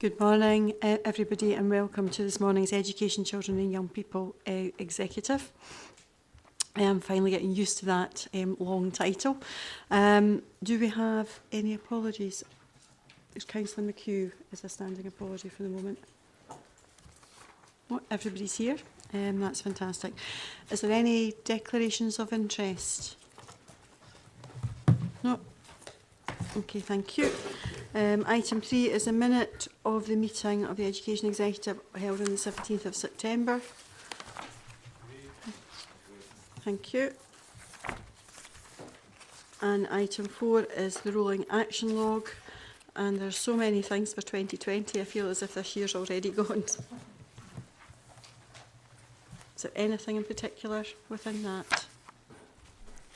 Good morning, everybody, and welcome to this morning's Education, Children and Young People Executive. I am finally getting used to that long title. Do we have any apologies? Is Councillor McHugh is a standing apology for the moment? Oh, everybody's here. That's fantastic. Is there any declarations of interest? No. Okay, thank you. Item 3 is a minute of the meeting of the Education Executive held on the 17th of September. Thank you. And item 4 is the rolling action log. And there's so many things for 2020, I feel as if this year's already gone. Is there anything in particular within that?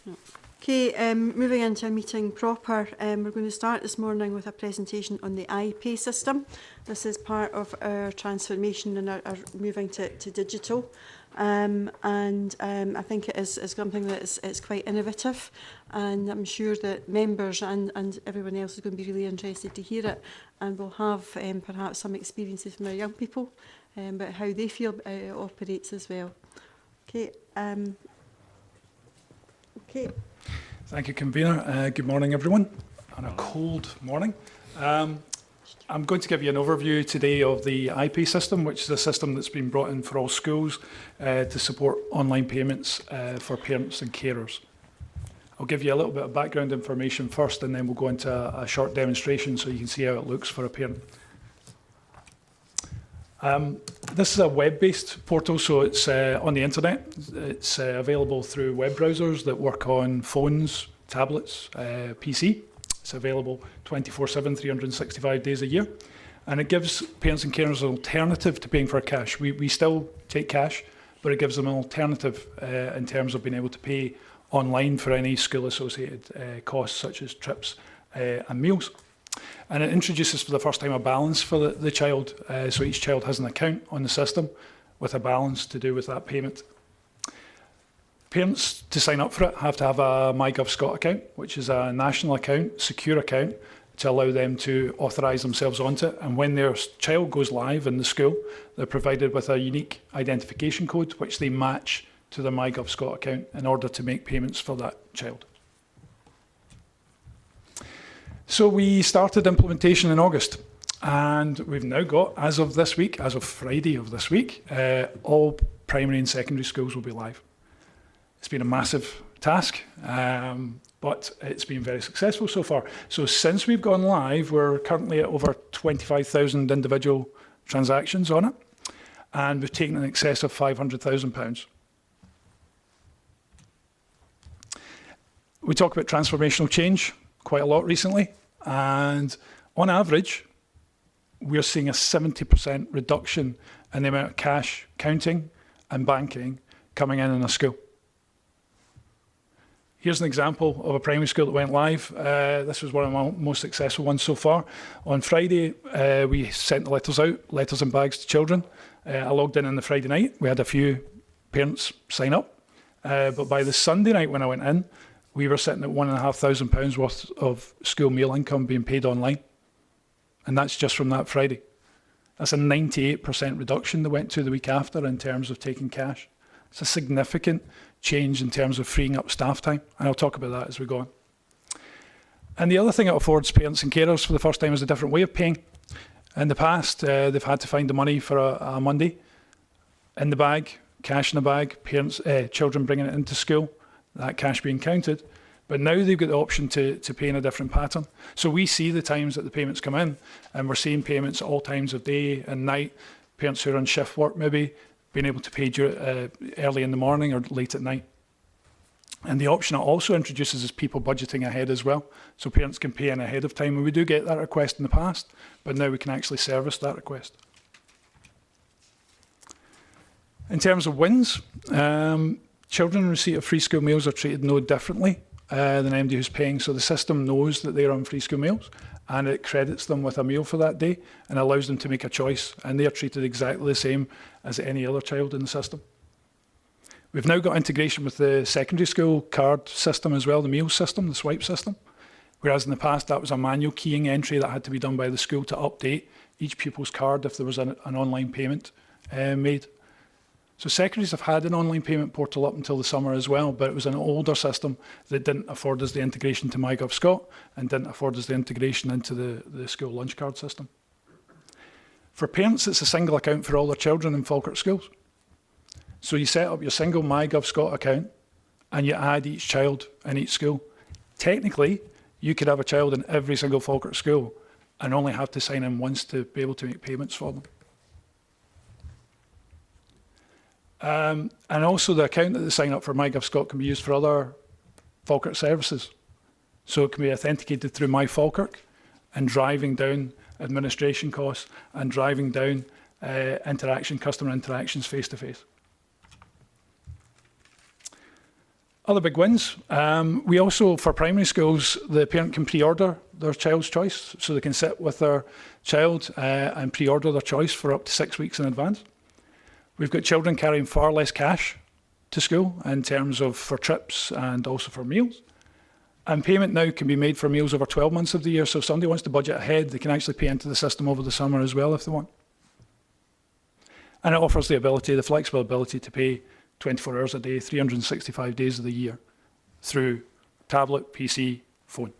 No. Okay, moving into our meeting proper, we're going to start this morning with a presentation on the iPay system. This is part of our transformation and our moving to digital. I think it is something that is quite innovative, and I'm sure that members and everyone else is going to be really interested to hear it, and we'll have perhaps some experiences from our young people about how they feel it operates as well. Okay. Okay. Thank you, Convener. Good morning, everyone, on a cold morning. I'm going to give you an overview today of the iPay system, which is a system that's been brought in for all schools to support online payments for parents and carers. I'll give you a little bit of background information first, and then we'll go into a short demonstration so you can see how it looks for a parent. This is a web-based portal, so it's on the internet. It's available through web browsers that work on phones, tablets, PC. It's available 24/7, 365 days a year. And it gives parents and carers an alternative to paying for cash. We still take cash, but it gives them an alternative in terms of being able to pay online for any school-associated costs, such as trips and meals. And it introduces for the first time a balance for the child. So each child has an account on the system with a balance to do with that payment. Parents, to sign up for it, have to have a MyGov Scot account, which is a national account, secure account, to allow them to authorise themselves onto it. And when their child goes live in the school, they're provided with a unique identification code, which they match to their MyGov Scot account in order to make payments for that child. So we started implementation in August, and we've now got, as of this week, as of Friday of this week, all primary and secondary schools will be live. It's been a massive task, but it's been very successful so far. So since we've gone live, we're currently at over 25,000 individual transactions on it, and we've taken in excess of £500,000. We talk about transformational change quite a lot recently, and on average we're seeing a 70% reduction in the amount of cash counting and banking coming in a school. Here's an example of a primary school that went live. This was one of my most successful ones so far. On Friday we sent the letters out, letters and bags to children. I logged in on the Friday night. We had a few parents sign up, but by the Sunday night when I went in, we were sitting at £1,500 worth of school meal income being paid online. And that's just from that Friday. That's a 98% reduction that went to the week after in terms of taking cash. It's a significant change in terms of freeing up staff time. And I'll talk about that as we go on. And the other thing it affords parents and carers for the first time is a different way of paying. In the past, they've had to find the money for a Monday in the bag, cash in the bag, children bringing it into school, that cash being counted, but now they've got the option to pay in a different pattern. So we see the times that the payments come in, and we're seeing payments at all times of day and night. Parents who are on shift work maybe being able to pay early in the morning or late at night. And the option it also introduces is people budgeting ahead as well, so parents can pay in ahead of time. And we do get that request in the past, but now we can actually service that request. In terms of wins, children in receipt of free school meals are treated no differently than anybody who's paying. So the system knows that they're on free school meals, and it credits them with a meal for that day and allows them to make a choice. And they are treated exactly the same as any other child in the system. We've now got integration with the secondary school card system as well, the meal system, the swipe system, whereas in the past that was a manual keying entry that had to be done by the school to update each pupil's card if there was an online payment made. So secondaries have had an online payment portal up until the summer as well, but it was an older system that didn't afford us the integration to MyGov Scot and didn't afford us the integration into the school lunch card system. For parents, it's a single account for all their children in Falkirk schools. So you set up your single MyGov Scot account and you add each child in each school. Technically, you could have a child in every single Falkirk school and only have to sign in once to be able to make payments for them. And also the account that they sign up for MyGov Scot can be used for other Falkirk services. So it can be authenticated through My Falkirk and driving down administration costs and driving down customer interactions face to face. Other big wins. We also, for primary schools, the parent can pre-order their child's choice. So they can sit with their child and pre-order their choice for up to 6 weeks in advance. We've got children carrying far less cash to school in terms of for trips and also for meals. And payment now can be made for meals over 12 months of the year. So if somebody wants to budget ahead, they can actually pay into the system over the summer as well if they want. And it offers the flexible ability to pay 24 hours a day, 365 days of the year through tablet, PC, phone.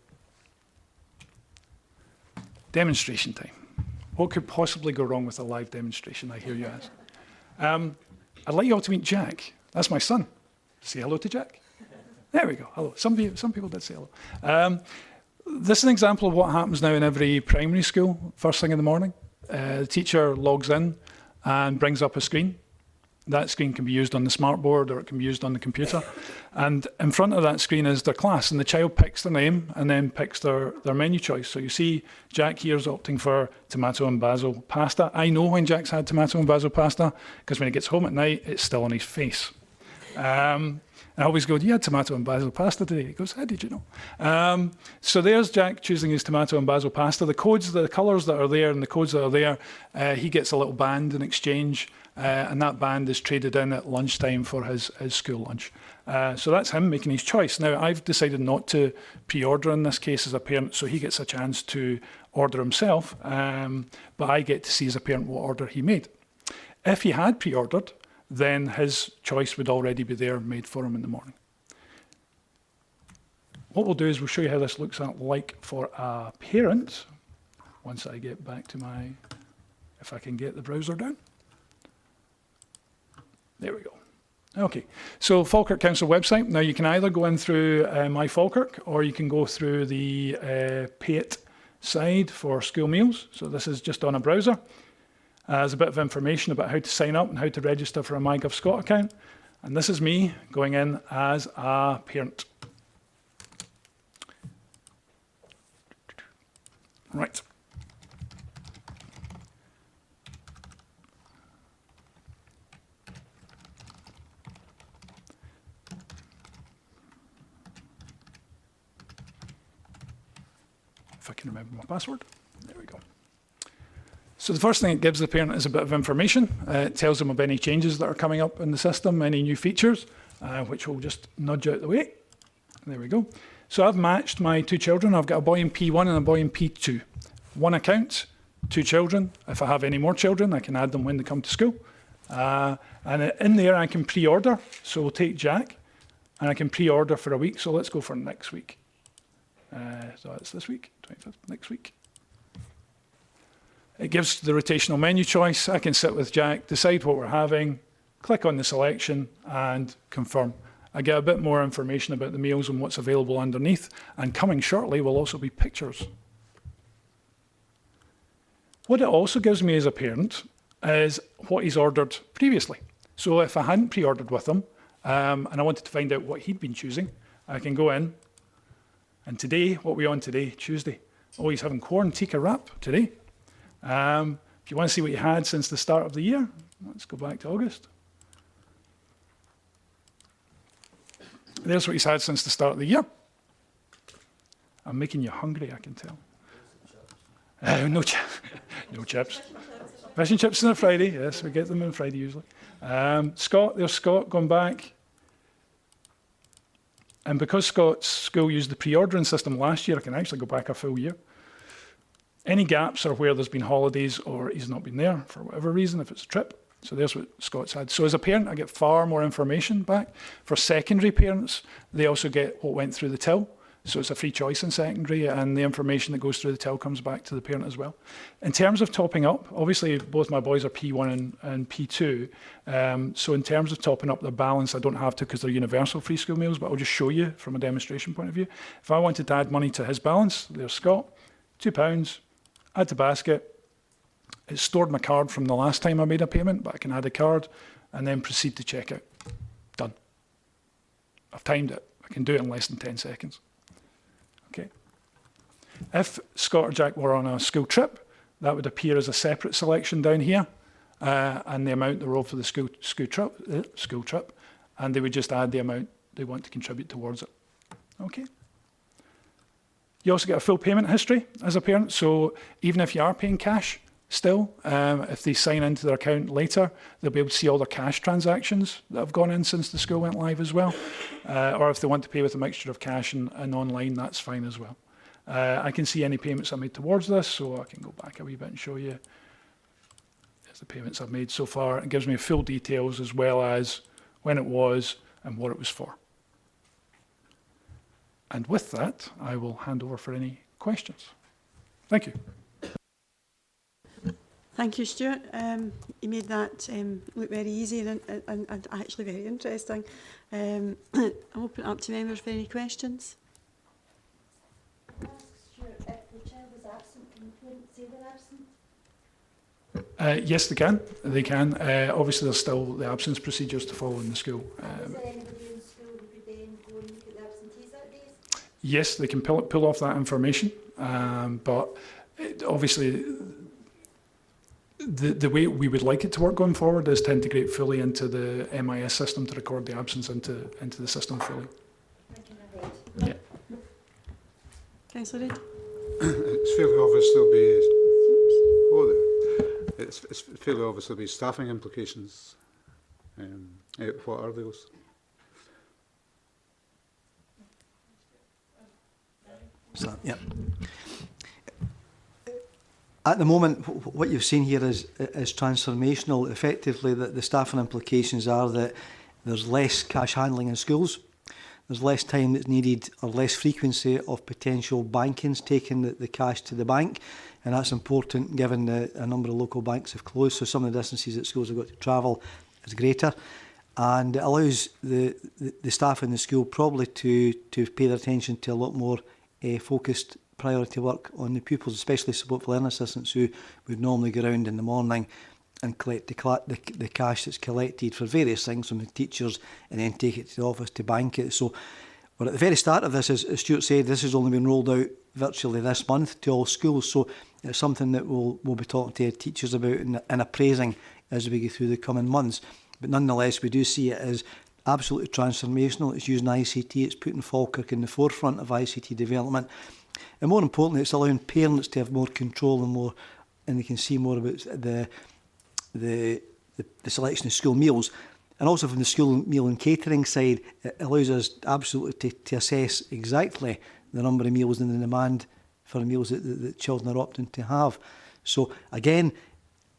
Demonstration time. What could possibly go wrong with a live demonstration, I hear you ask? I'd like you all to meet Jack. That's my son. Say hello to Jack. There we go. Hello. Some people did say hello. This is an example of what happens now in every primary school, first thing in the morning. The teacher logs in and brings up a screen. That screen can be used on the smartboard or it can be used on the computer. And in front of that screen is their class, and the child picks their name and then picks their menu choice. So you see Jack here is opting for tomato and basil pasta. I know when Jack's had tomato and basil pasta because when he gets home at night, it's still on his face. And I always go, you had tomato and basil pasta today? He goes, how did you know? So there's Jack choosing his tomato and basil pasta. The codes, the colours that are there and the codes that are there, he gets a little band in exchange. And that band is traded in at lunchtime for his school lunch. So that's him making his choice. Now, I've decided not to pre-order in this case as a parent, so he gets a chance to order himself, but I get to see as a parent what order he made. If he had pre-ordered, then his choice would already be there made for him in the morning. What we'll do is we'll show you how this looks like for a parent, once I get back to if I can get the browser down. There we go. Okay, so Falkirk Council website. Now you can either go in through My Falkirk or you can go through the Pay It side for school meals. So this is just on a browser. There's a bit of information about how to sign up and how to register for a MyGov Scot account. And this is me going in as a parent. Right. If I can remember my password. There we go. So the first thing it gives the parent is a bit of information. It tells them of any changes that are coming up in the system, any new features, which will just nudge out the way. There we go. So I've matched my two children. I've got a boy in P1 and a boy in P2. One account, two children. If I have any more children, I can add them when they come to school. And in there, I can pre-order. So we'll take Jack, and I can pre-order for a week. So let's go for next week. So that's this week, 25th, next week. It gives the rotational menu choice. I can sit with Jack, decide what we're having, click on the selection and confirm. I get a bit more information about the meals and what's available underneath. And coming shortly will also be pictures. What it also gives me as a parent is what he's ordered previously. So if I hadn't pre-ordered with him and I wanted to find out what he'd been choosing, I can go in. And today, what are we on today? Tuesday. Oh, he's having corn tikka wrap today. If you want to see what he had since the start of the year, let's go back to August. There's what he's had since the start of the year. I'm making you hungry, I can tell. No chips. Fish and chips on a Friday. Yes, we get them on Friday usually. Scott, there's Scott going back. And because Scott's school used the pre-ordering system last year, I can actually go back a full year. Any gaps are where there's been holidays or he's not been there for whatever reason, if it's a trip. So there's what Scott's had. So as a parent, I get far more information back. For secondary parents, they also get what went through the till. So it's a free choice in secondary, and the information that goes through the till comes back to the parent as well. In terms of topping up, obviously both my boys are P1 and P2. So in terms of topping up the balance, I don't have to because they're universal free school meals, but I'll just show you from a demonstration point of view. If I wanted to add money to his balance, there's Scott, £2, add to basket. It's stored my card from the last time I made a payment, but I can add a card and then proceed to checkout. Done. I've timed it. I can do it in less than 10 seconds. Okay. If Scott or Jack were on a school trip, that would appear as a separate selection down here, and the amount they roll for the school trip, and they would just add the amount they want to contribute towards it. Okay. You also get a full payment history as a parent, so even if you are paying cash still, if they sign into their account later, they'll be able to see all their cash transactions that have gone in since the school went live as well. Or if they want to pay with a mixture of cash and online, that's fine as well. I can see any payments I made towards this, so I can go back a wee bit and show you. There's the payments I've made so far. It gives me full details as well as when it was and what it was for. And with that, I will hand over for any questions. Thank you. Thank you, Stuart. You made that look very easy and actually very interesting. I'll open it up to members for any questions. Stuart, if the child is absent, can the parent say they're absent? Yes, they can. They can. Obviously, there's still the absence procedures to follow in the school. Is there anybody in school who could then go and look at the absentees that day? Yes, they can pull off that information, but obviously the way we would like it to work going forward is to integrate fully into the MIS system to record the absence into the system fully. Yeah. Councillor Reid? It's fairly obvious there'll be it's fairly obvious there'll be staffing implications. What are those? So, yeah. At the moment, what you've seen here is transformational. Effectively, the staffing implications are that there's less cash handling in schools, there's less time that's needed or less frequency of potential bankings taking the cash to the bank, and that's important given a number of local banks have closed, so some of the distances that schools have got to travel is greater. And it allows the staff in the school probably to pay their attention to a lot more focused priority work on the pupils, especially support for learning assistants who would normally go around in the morning and collect the cash that's collected for various things from the teachers and then take it to the office to bank it. So we're at the very start of this, as Stuart said, this has only been rolled out virtually this month to all schools. So it's something that we'll be talking to teachers about and appraising as we go through the coming months. But nonetheless, we do see it as absolutely transformational. It's using ICT, it's putting Falkirk in the forefront of ICT development. And more importantly, it's allowing parents to have more control and they can see more about the selection of school meals. And also from the school meal and catering side, it allows us absolutely to assess exactly the number of meals and the demand for meals that children are opting to have. So again,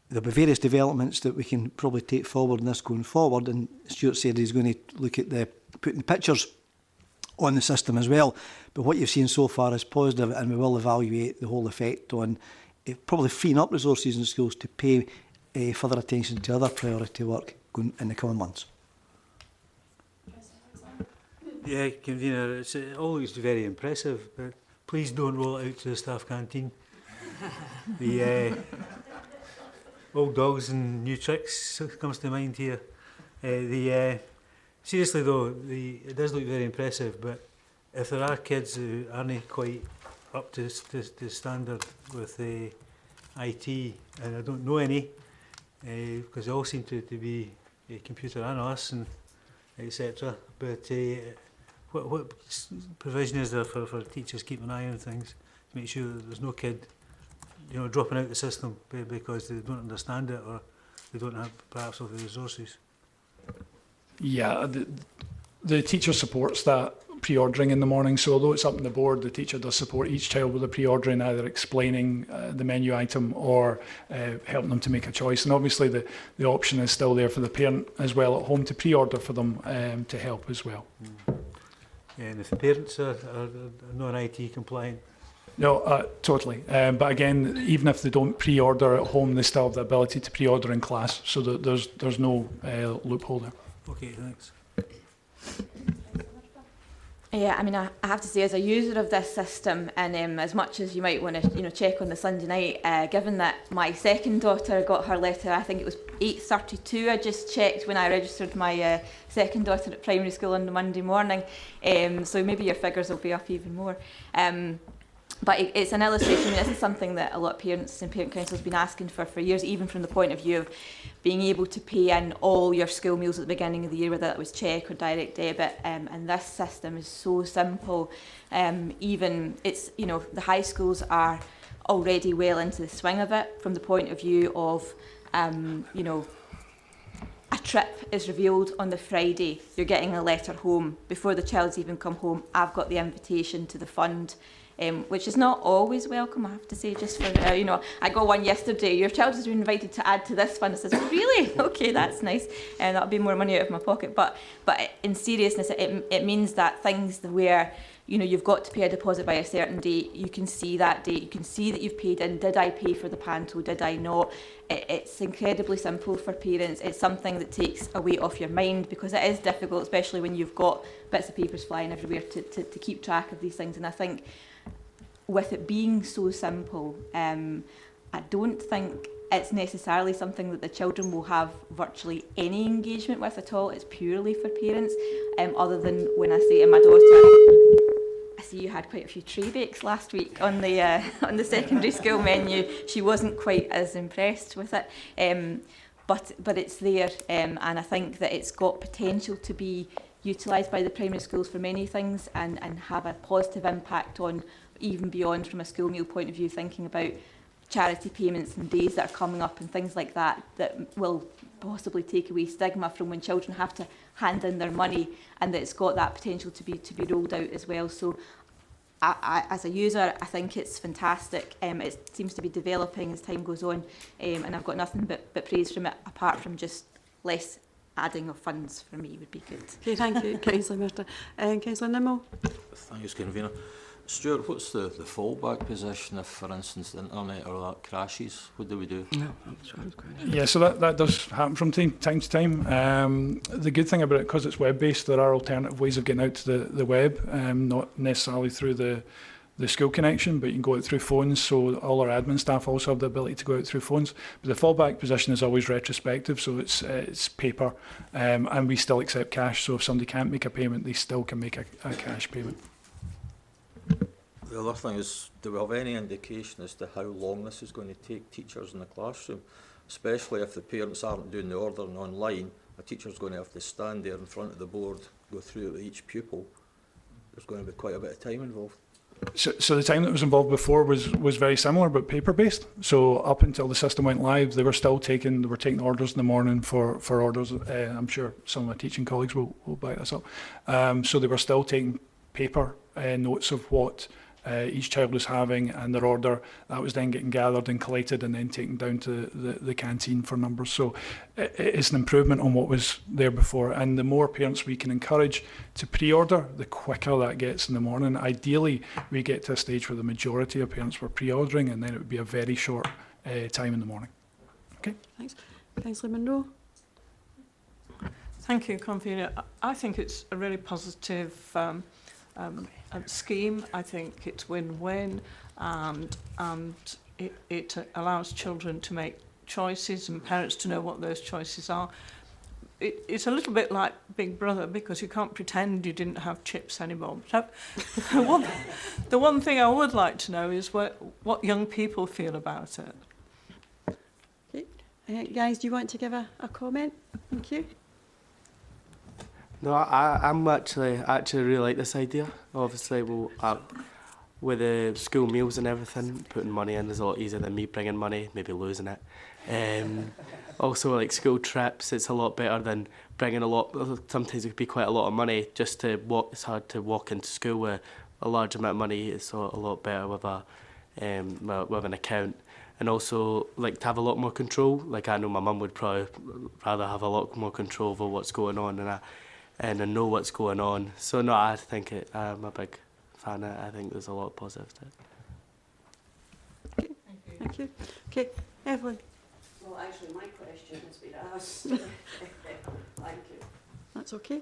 there'll be various developments that we can probably take forward in this going forward. And Stuart said he's going to look at putting the pictures on the system as well. But what you've seen so far is positive, and we will evaluate the whole effect on probably freeing up resources in schools to pay further attention to other priority work going in the coming months. Yeah, Convener, it's always very impressive, but please don't roll it out to the staff canteen. The old dogs and new tricks comes to mind here. Seriously though, it does look very impressive, but if there are kids who aren't quite up to standard with the IT, and I don't know any, because they all seem to be computer analysts and etc. But what provision is there for teachers keeping an eye on things to make sure that there's no kid, dropping out the system because they don't understand it or they don't have perhaps all the resources? Yeah, the teacher supports that pre-ordering in the morning. So although it's up on the board, the teacher does support each child with the pre-ordering, either explaining the menu item or helping them to make a choice. And obviously the option is still there for the parent as well at home to pre-order for them to help as well. And if the parents are non-IT compliant, No, totally. But again, even if they don't pre-order at home, they still have the ability to pre-order in class. So that there's no loophole there. okay, thanks. Yeah, I mean, I have to say, as a user of this system, and as much as you might want to, check on the Sunday night, given that my second daughter got her letter, I think it was 8:32. I just checked when I registered my second daughter at primary school on the Monday morning. So maybe your figures will be up even more. But it's an illustration. I mean, this is something that a lot of parents and parent councils have been asking for years, even from the point of view of being able to pay in all your school meals at the beginning of the year, whether that was cheque or direct debit. And this system is so simple. Even it's, the high schools are already well into the swing of it from the point of view of, a trip is revealed on the Friday. You're getting a letter home before the child's even come home. I've got the invitation to the fund. Which is not always welcome, I have to say, just for, I got one yesterday, your child has been invited to add to this fund. I says, really? Okay, that's nice. And that'll be more money out of my pocket. But in seriousness, it means that things where, you've got to pay a deposit by a certain date, you can see that date, you can see that you've paid in, did I pay for the panto, did I not? It's incredibly simple for parents. It's something that takes a weight off your mind, because it is difficult, especially when you've got bits of papers flying everywhere to keep track of these things. And I think, with it being so simple, I don't think it's necessarily something that the children will have virtually any engagement with at all. It's purely for parents, other than when I say to my daughter, I see you had quite a few tray bakes last week on the secondary school menu. She wasn't quite as impressed with it, but it's there, and I think that it's got potential to be utilised by the primary schools for many things and have a positive impact on, even beyond from a school meal point of view, thinking about charity payments and days that are coming up and things like that, that will possibly take away stigma from when children have to hand in their money, and that it's got that potential to be rolled out as well. So I as a user, I think it's fantastic. It seems to be developing as time goes on, and I've got nothing but praise from it, apart from just less adding of funds for me would be good. Okay, thank you, Councillor Murtagh. Councillor Nimmo. Thanks, Convener. Stuart, what's the fallback position if, for instance, the internet or that crashes? What do we do? Yeah, so that does happen from time to time. The good thing about it, because it's web-based, there are alternative ways of getting out to the web, not necessarily through the school connection, but you can go out through phones, so all our admin staff also have the ability to go out through phones. But the fallback position is always retrospective, so it's paper, and we still accept cash, so if somebody can't make a payment, they still can make a cash payment. The other thing is, do we have any indication as to how long this is going to take teachers in the classroom? Especially if the parents aren't doing the ordering online, a teacher's going to have to stand there in front of the board, go through it with each pupil. There's going to be quite a bit of time involved. So the time that was involved before was very similar, but paper-based. So up until the system went live, they were taking orders in the morning for orders. I'm sure some of my teaching colleagues will back this up. So they were still taking paper notes of what each child was having and their order. That was then getting gathered and collated and then taken down to the canteen for numbers. So it's an improvement on what was there before. And the more parents we can encourage to pre-order, the quicker that gets in the morning. Ideally, we get to a stage where the majority of parents were pre-ordering, and then it would be a very short time in the morning. Okay. Thanks. Councillor Munro. Thank you, Convener. I think it's a really positive scheme. I think it's win-win, and it allows children to make choices and parents to know what those choices are. It's a little bit like Big Brother, because you can't pretend you didn't have chips anymore. So the one thing I would like to know is what young people feel about it. Okay. Guys, do you want to give a comment? Thank you. No, I'm actually really like this idea. Obviously, with the school meals and everything, putting money in is a lot easier than me bringing money, maybe losing it. Also, like school trips, it's a lot better than bringing a lot. Sometimes it could be quite a lot of money just to walk. It's hard to walk into school with a large amount of money. It's a lot better with with an account. And also, like, to have a lot more control. Like, I know my mum would probably rather have a lot more control over what's going on and I know what's going on. So no, I think I'm a big fan of it. I think there's a lot of positives to it. Thank you. Okay, Evelyn. Well, actually, my question has been asked. Thank you. That's okay.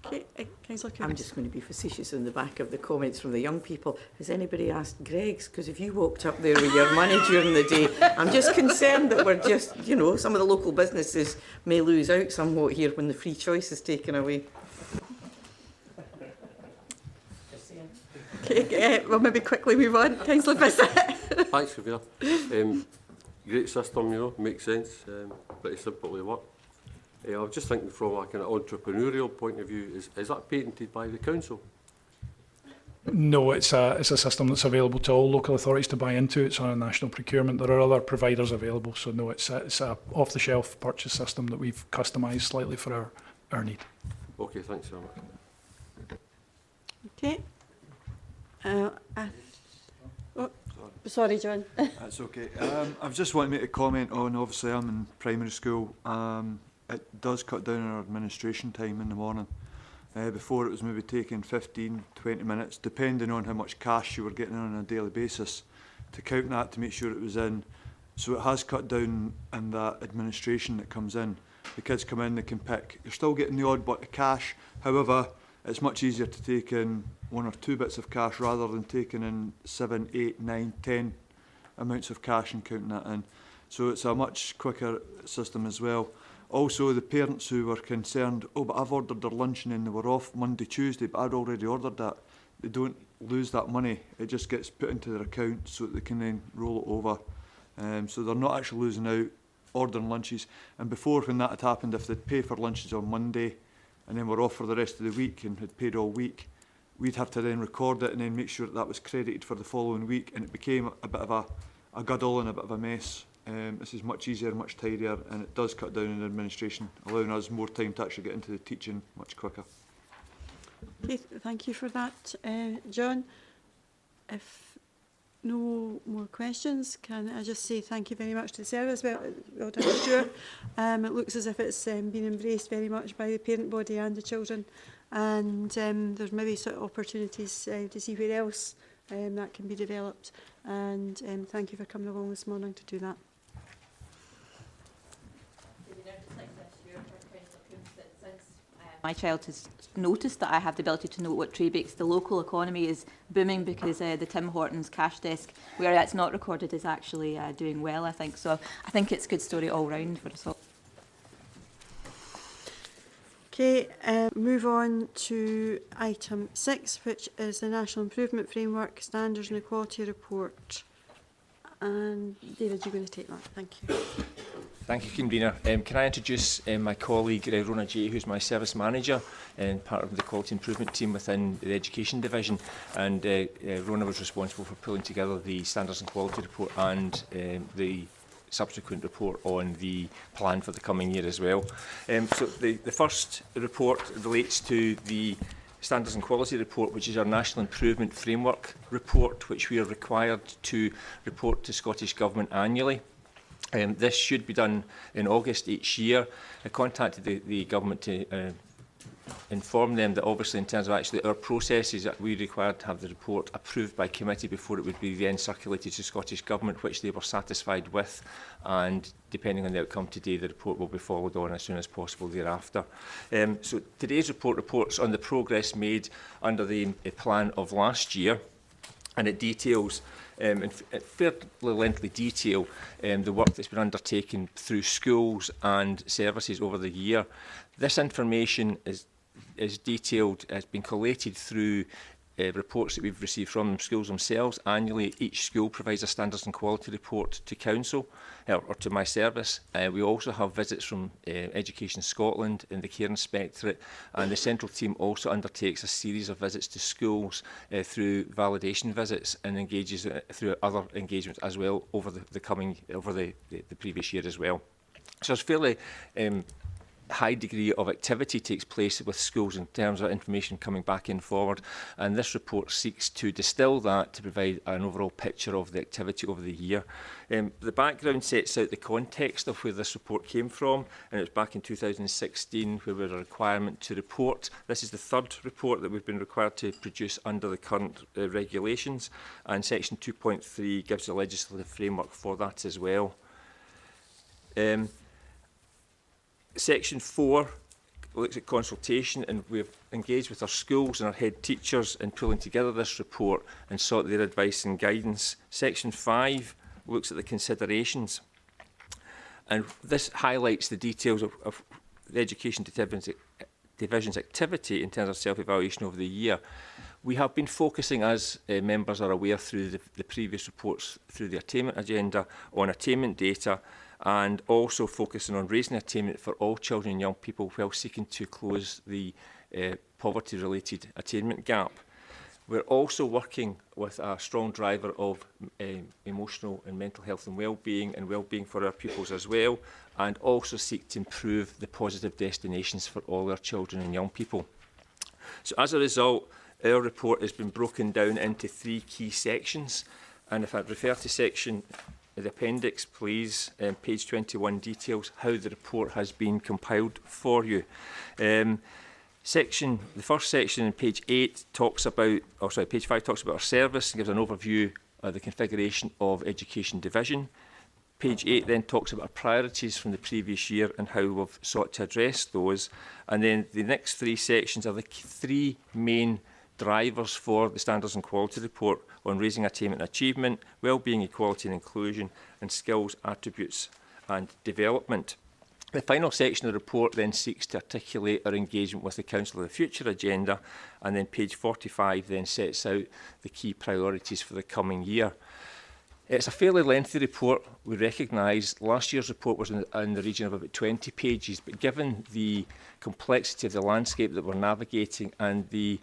Okay, Councillor Cook. I'm just going to be facetious in the back of the comments from the young people. Has anybody asked Greg's? Because if you walked up there with your money during the day, I'm just concerned that we're just, you know, some of the local businesses may lose out somewhat here when the free choice is taken away. Okay, we'll maybe quickly move on. Councillor Bissett. Thanks, Ravina. Great system, you know, makes sense. Pretty simple to work. I was just thinking from a kind of entrepreneurial point of view, is that patented by the council? No, it's a system that's available to all local authorities to buy into. It's on a national procurement. There are other providers available, so no, it's a off-the-shelf purchase system that we've customised slightly for our need. Okay, thanks very much. Okay. Sorry, John. That's okay. I've just wanted to make a comment on, obviously I'm in primary school. It does cut down on our administration time in the morning. Before it was maybe taking 15, 20 minutes, depending on how much cash you were getting on a daily basis, to count that to make sure it was in. So it has cut down on that administration that comes in. The kids come in, they can pick. You're still getting the odd bit of cash. However, it's much easier to take in 1 or 2 bits of cash rather than taking in 7, 8, 9, 10 amounts of cash and counting that in. So it's a much quicker system as well. Also, the parents who were concerned, oh, but I've ordered their lunch and then they were off Monday, Tuesday, but I'd already ordered that. They don't lose that money. It just gets put into their account so that they can then roll it over. So they're not actually losing out ordering lunches. And before, when that had happened, if they'd pay for lunches on Monday and then were off for the rest of the week and had paid all week, we'd have to then record it and then make sure that was credited for the following week, and it became a bit of a guddle and a bit of a mess. This is much easier, much tidier, and it does cut down on administration, allowing us more time to actually get into the teaching much quicker. Okay, thank you for that, John. If no more questions, can I just say thank you very much to the service. Well done, Stuart. It looks as if it's been embraced very much by the parent body and the children, and there's maybe sort of opportunities to see where else that can be developed. And thank you for coming along this morning to do that. My child has noticed that I have the ability to know what tray bakes. The local economy is booming because the Tim Hortons cash desk, where that's not recorded, is actually doing well, I think. So I think it's a good story all round for us all. Okay, move on to item 6, which is the National Improvement Framework Standards and Equality Report. And David, you're going to take that. Thank you. Thank you, convener. Can I introduce my colleague Rona Jay, who's my service manager and part of the quality improvement team within the education division. And Rona was responsible for pulling together the standards and quality report and the subsequent report on the plan for the coming year as well. So the first report relates to the Standards and Quality Report, which is our National Improvement Framework report, which we are required to report to Scottish Government annually. This should be done in August each year. I contacted the government to inform them that obviously in terms of actually our processes that we required to have the report approved by committee before it would be then circulated to Scottish Government, which they were satisfied with, and depending on the outcome today the report will be followed on as soon as possible thereafter. So today's report reports on the progress made under the plan of last year, and it details in fairly lengthy detail the work that's been undertaken through schools and services over the year. This information is detailed, has been collated through reports that we've received from schools themselves. Annually, each school provides a standards and quality report to council or to my service. We also have visits from Education Scotland and the Care Inspectorate, and the central team also undertakes a series of visits to schools through validation visits and engages through other engagements as well over the previous year as well. So it's fairly high degree of activity takes place with schools in terms of information coming back in forward, and this report seeks to distill that to provide an overall picture of the activity over the year. The background sets out the context of where this report came from, and it was back in 2016 where we had a requirement to report. This is the third report that we've been required to produce under the current regulations, and section 2.3 gives the legislative framework for that as well. Section 4 looks at consultation, and we've engaged with our schools and our head teachers in pulling together this report and sought their advice and guidance. Section 5 looks at the considerations, and this highlights the details of the Education Division's activity in terms of self-evaluation over the year. We have been focusing, as members are aware through the previous reports through the attainment agenda, on attainment data, and also focusing on raising attainment for all children and young people while seeking to close the poverty-related attainment gap. We're also working with a strong driver of emotional and mental health and well-being for our pupils as well, and also seek to improve the positive destinations for all our children and young people. So as a result, our report has been broken down into 3 key sections, and if I refer to section the appendix, please, page 21 details how the report has been compiled for you. The first section in page 8 talks about, page 5 talks about our service and gives an overview of the configuration of Education Division. Page 8 then talks about our priorities from the previous year and how we've sought to address those. And then the next 3 sections are the 3 main drivers for the Standards and Quality Report on raising attainment and achievement, wellbeing, equality and inclusion, and skills, attributes and development. The final section of the report then seeks to articulate our engagement with the Council of the Future agenda, and then page 45 then sets out the key priorities for the coming year. It's a fairly lengthy report. We recognise last year's report was in the region of about 20 pages, but given the complexity of the landscape that we're navigating and the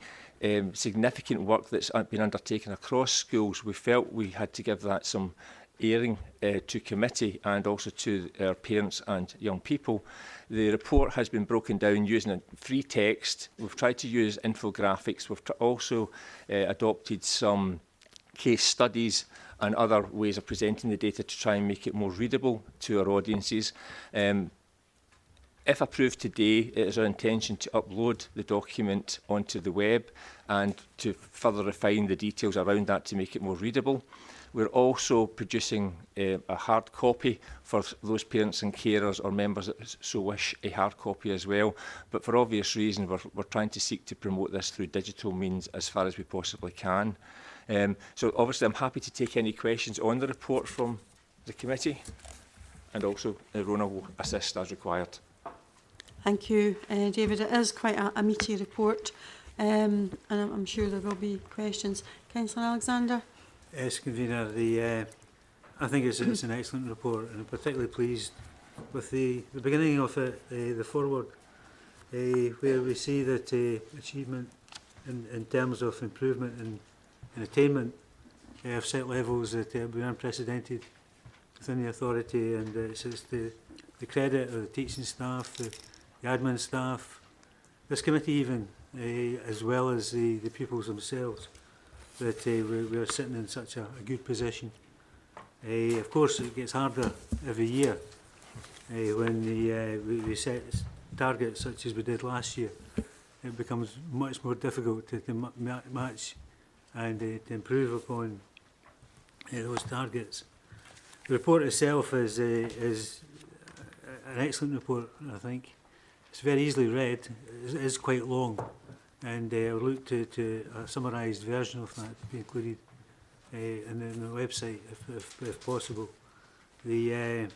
significant work that's been undertaken across schools, we felt we had to give that some airing to committee and also to our parents and young people. The report has been broken down using a free text. We've tried to use infographics. We've also adopted some case studies and other ways of presenting the data to try and make it more readable to our audiences. If approved today, it is our intention to upload the document onto the web and to further refine the details around that to make it more readable. We're also producing a hard copy for those parents and carers or members that so wish a hard copy as well. But for obvious reasons, we're trying to seek to promote this through digital means as far as we possibly can. So obviously I'm happy to take any questions on the report from the committee, and also Rona will assist as required. Thank you, David. It is quite a meaty report, and I'm sure there will be questions. Councillor Alexander? Yes, Convener. I think it's an excellent report, and I'm particularly pleased with the beginning of it, the foreword, where we see that achievement in terms of improvement and attainment have set levels that have been unprecedented within the authority, and it's the credit of the teaching staff, the admin staff, this committee even, as well as the pupils themselves, that we are sitting in such a good position. Of course, it gets harder every year when we set targets such as we did last year. It becomes much more difficult to match and to improve upon those targets. The report itself is an excellent report, I think. It's very easily read. It is quite long, and I'll look to a summarised version of that to be included in the website if possible. I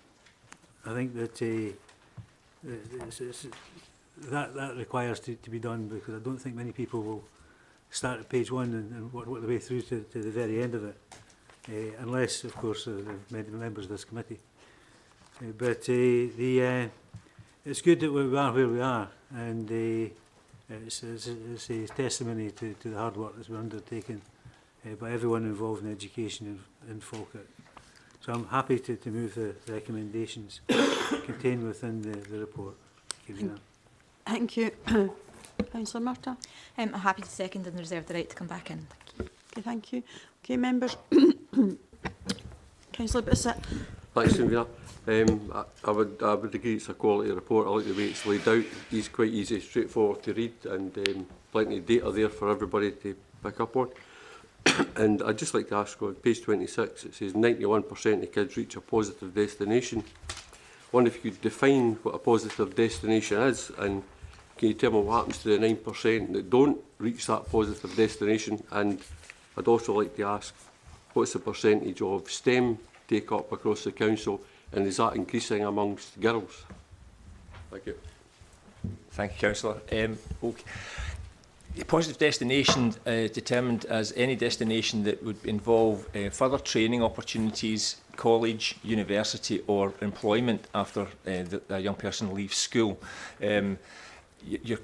think that that requires to be done, because I don't think many people start at page 1 and work the way through to the very end of it, unless, of course, many members of this committee. It's good that we are where we are, and it's a testimony to the hard work that's been undertaken by everyone involved in education in Falkirk. So I'm happy to move the recommendations contained within the report. Thank you. Councillor Murtagh. I'm happy to second and reserve the right to come back in. Okay, thank you. Okay, members. Councillor Bissett. Thanks, Sylvia. I would agree it's a quality report. I like the way it's laid out. It's quite easy, straightforward to read, and plenty of data there for everybody to pick up on. And I'd just like to ask, on page 26, it says 91% of kids reach a positive destination. I wonder if you could define what a positive destination is, and can you tell me what happens to the 9% that don't reach that positive destination? And I'd also like to ask, what's the percentage of STEM take up across the council, and is that increasing amongst girls? Thank you. Thank you, Councillor. Okay. The positive destination is determined as any destination that would involve further training opportunities, college, university or employment after a young person leaves school. You're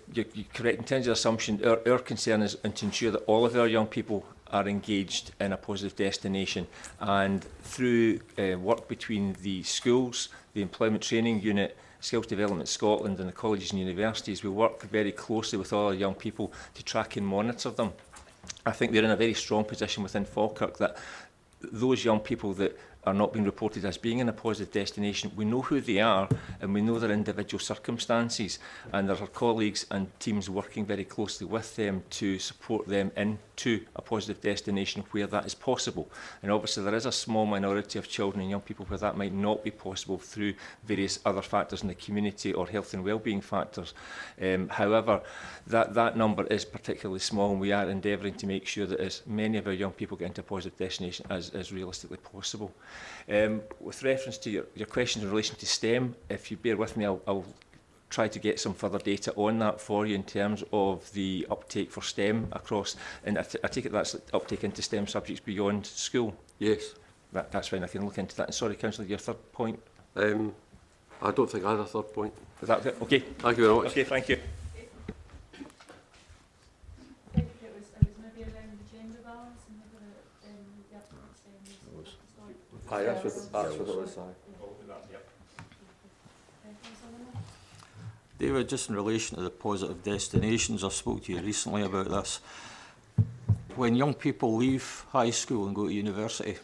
correct in terms of your assumption. Our concern is to ensure that all of our young people are engaged in a positive destination, and through work between the schools, the Employment Training Unit, Skills Development Scotland and the colleges and universities, we work very closely with all our young people to track and monitor them. I think we're in a very strong position within Falkirk that those young people that are not being reported as being in a positive destination, we know who they are and we know their individual circumstances, and there are colleagues and teams working very closely with them to support them into a positive destination where that is possible. And obviously there is a small minority of children and young people where that might not be possible through various other factors in the community or health and wellbeing factors. However, that number is particularly small, and we are endeavouring to make sure that as many of our young people get into a positive destination as realistically possible. With reference to your questions in relation to STEM, if you bear with me, I'll try to get some further data on that for you in terms of the uptake for STEM across, and I take it that's uptake into STEM subjects beyond school? Yes. That's fine, I can look into that. And sorry, Councillor, your third point? I don't think I had a third point. Is that it? Okay. Thank you very much. Okay, thank you. Aye, that's what it was. David, just in relation to the positive destinations, I spoke to you recently about this. When young people leave high school and go to university,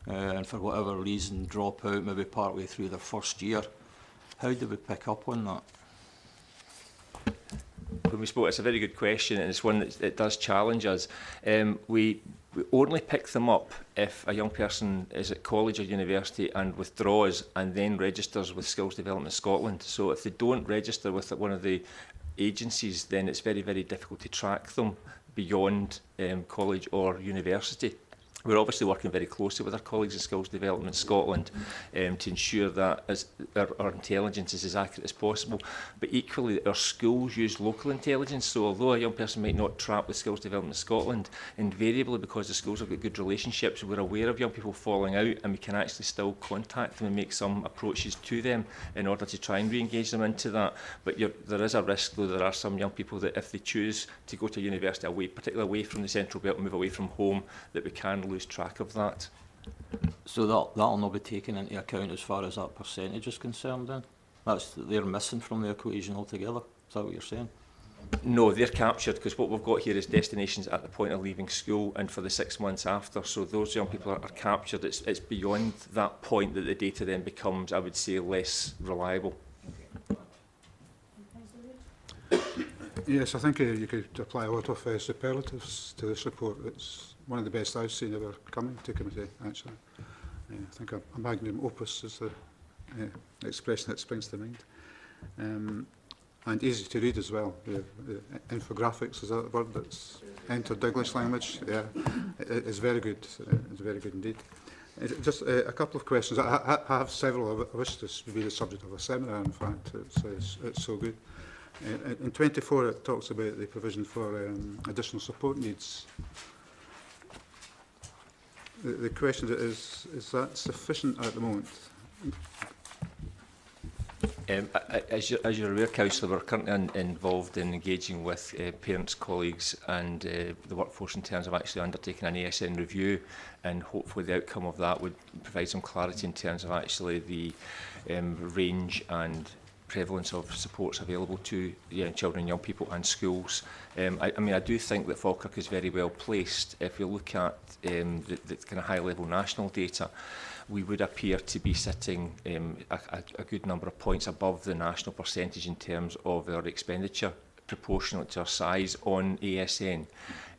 and for whatever reason drop out maybe partway through their first year, how do we pick up on that? When we spoke, it's a very good question, and it's one that does challenge us. We only pick them up if a young person is at college or university and withdraws and then registers with Skills Development Scotland. So if they don't register with one of the agencies, then it's very, very difficult to track them beyond college or university. We're obviously working very closely with our colleagues in Skills Development Scotland to ensure that our intelligence is as accurate as possible. But equally, our schools use local intelligence. So although a young person might not track with Skills Development Scotland, invariably because the schools have got good relationships, we're aware of young people falling out, and we can actually still contact them and make some approaches to them in order to try and re-engage them into that. But there is a risk, though. There are some young people that if they choose to go to university away, particularly away from the Central Belt and move away from home, that we can lose track of that. So that'll not be taken into account as far as that percentage is concerned then? They're missing from the equation altogether, is that what you're saying? No, they're captured, because what we've got here is destinations at the point of leaving school and for the 6 months after. So those young people are captured. It's beyond that point that the data then becomes, I would say, less reliable. Yes, I think you could apply a lot of superlatives to this report. It's one of the best I've seen ever coming to committee, actually. I think a magnum opus is the expression that springs to mind. And easy to read as well. Infographics, is that a word that's entered English language? Yeah, it's very good. It's very good indeed. Just a couple of questions. I have several. I wish this would be the subject of a seminar, in fact. It's so good. In 24, it talks about the provision for additional support needs. The question is that sufficient at the moment? As you're aware, Councillor, we're currently involved in engaging with parents, colleagues and the workforce in terms of actually undertaking an ASN review, and hopefully the outcome of that would provide some clarity in terms of actually the range and prevalence of supports available to children and young people and schools. I mean, I do think that Falkirk is very well placed. If you look at the kind of high-level national data, we would appear to be sitting a good number of points above the national percentage in terms of our expenditure proportionate to our size on ASN.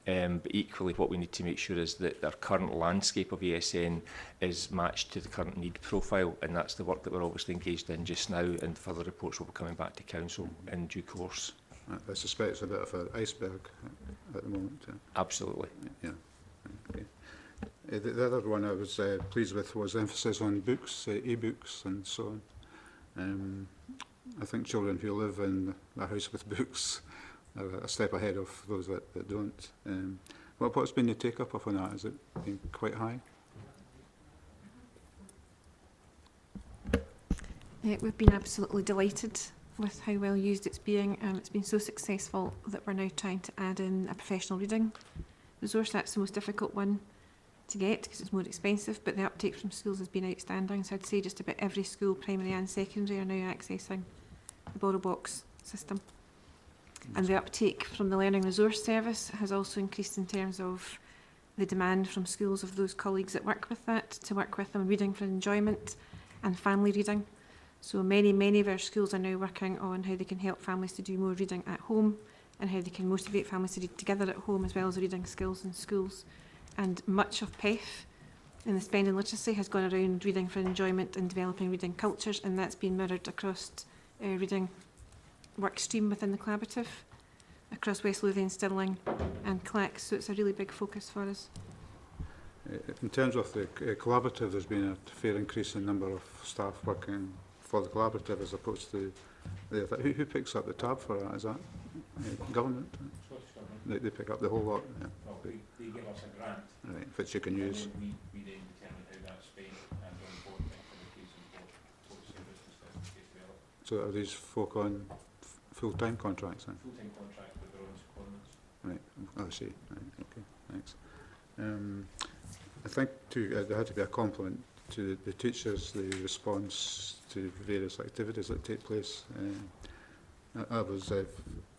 But equally, what we need to make sure is that our current landscape of ASN is matched to the current need profile, and that's the work that we're obviously engaged in just now, and further reports will be coming back to Council in due course. I suspect it's a bit of an iceberg at the moment. Absolutely. Yeah. Okay. The other one I was pleased with was emphasis on books, e-books and so on. I think children who live in a house with books are a step ahead of those that don't. What's been the take-up of on that? Has it been quite high? We've been absolutely delighted with how well used it's being. It's been so successful that we're now trying to add in a professional reading resource. That's the most difficult one to get because it's more expensive, but the uptake from schools has been outstanding. So I'd say just about every school, primary and secondary, are now accessing the Borrow Box system. And the uptake from the Learning Resource Service has also increased in terms of the demand from schools of those colleagues that work with that to work with them reading for enjoyment and family reading. So many of our schools are now working on how they can help families to do more reading at home and how they can motivate families to read together at home as well as reading skills in schools. And much of PEF in the Spending Literacy has gone around reading for enjoyment and developing reading cultures, and that's been mirrored across reading work stream within the collaborative across West Lothian, Stirling and Clacks, so it's a really big focus for us. In terms of the collaborative, there's been a fair increase in number of staff working for the collaborative as opposed to the other. Who picks up the tab for that? Is that government? They pick up the whole lot? Yeah. Well, they give us a grant, right, which you can use. We then determine how that's spent and the important activities and what service and stuff get developed. So are these folk on full-time contracts then? Full-time contract with their own secondments. Right, I see. Right, okay, thanks. I think there had to be a compliment to the teachers, the response to various activities that take place. I was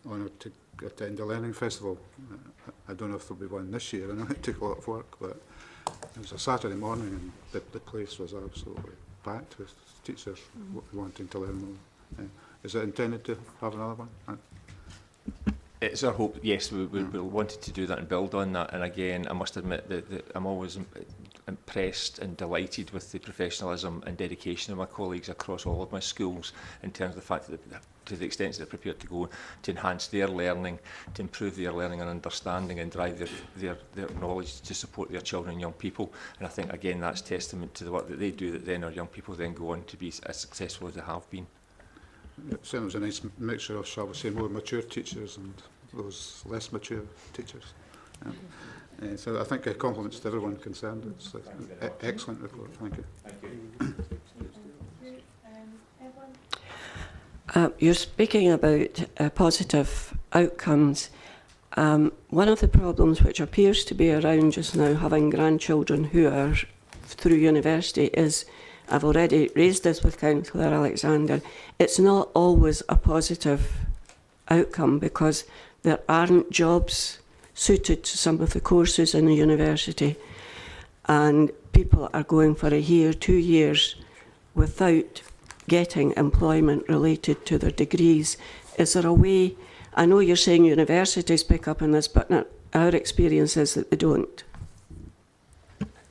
honoured to attend the Learning Festival. I don't know if there'll be one this year. I know it took a lot of work, but it was a Saturday morning and the place was absolutely packed with teachers wanting to learn more. Is it intended to have another one? It's our hope, yes, we wanted to do that and build on that. And again, I must admit that I'm always impressed and delighted with the professionalism and dedication of my colleagues across all of my schools in terms of the fact that to the extent that they're prepared to go to enhance their learning, to improve their learning and understanding and drive their knowledge to support their children and young people. And I think, again, that's testament to the work that they do, that then our young people then go on to be as successful as they have been. It certainly was a nice mixture of, shall we say, more mature teachers and those less mature teachers. So I think compliments to everyone concerned. It's an excellent report. Thank you. Thank you. You're speaking about positive outcomes. One of the problems which appears to be around just now, having grandchildren who are through university, is, I've already raised this with Councillor Alexander, it's not always a positive outcome because there aren't jobs suited to some of the courses in the university, and people are going for a year, 2 years without getting employment related to their degrees. Is there a way, I know you're saying universities pick up on this, but our experience is that they don't.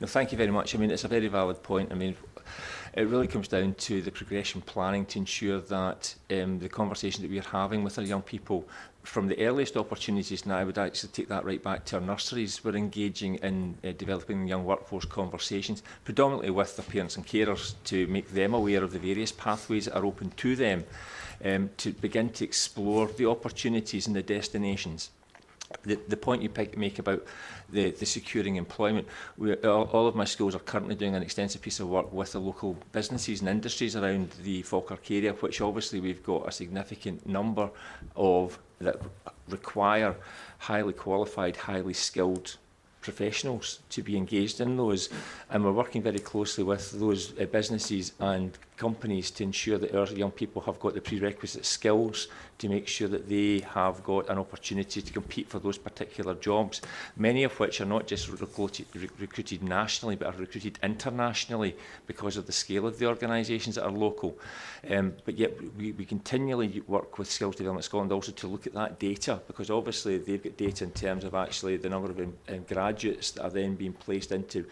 No, thank you very much. I mean, it's a very valid point. I mean, It really comes down to the progression planning to ensure that the conversation that we are having with our young people from the earliest opportunities now, I would actually take that right back to our nurseries. We're engaging in developing young workforce conversations, predominantly with their parents and carers, to make them aware of the various pathways that are open to them, to begin to explore the opportunities and the destinations. The point you make about the securing employment, all of my schools are currently doing an extensive piece of work with the local businesses and industries around the Falkirk area, which obviously we've got a significant number of that require highly qualified, highly skilled professionals to be engaged in those, and we're working very closely with those businesses and companies to ensure that our young people have got the prerequisite skills to make sure that they have got an opportunity to compete for those particular jobs, many of which are not just recruited nationally but are recruited internationally because of the scale of the organisations that are local. But yet we continually work with Skills Development Scotland also to look at that data, because obviously they've got data in terms of actually the number of graduates that are then being placed into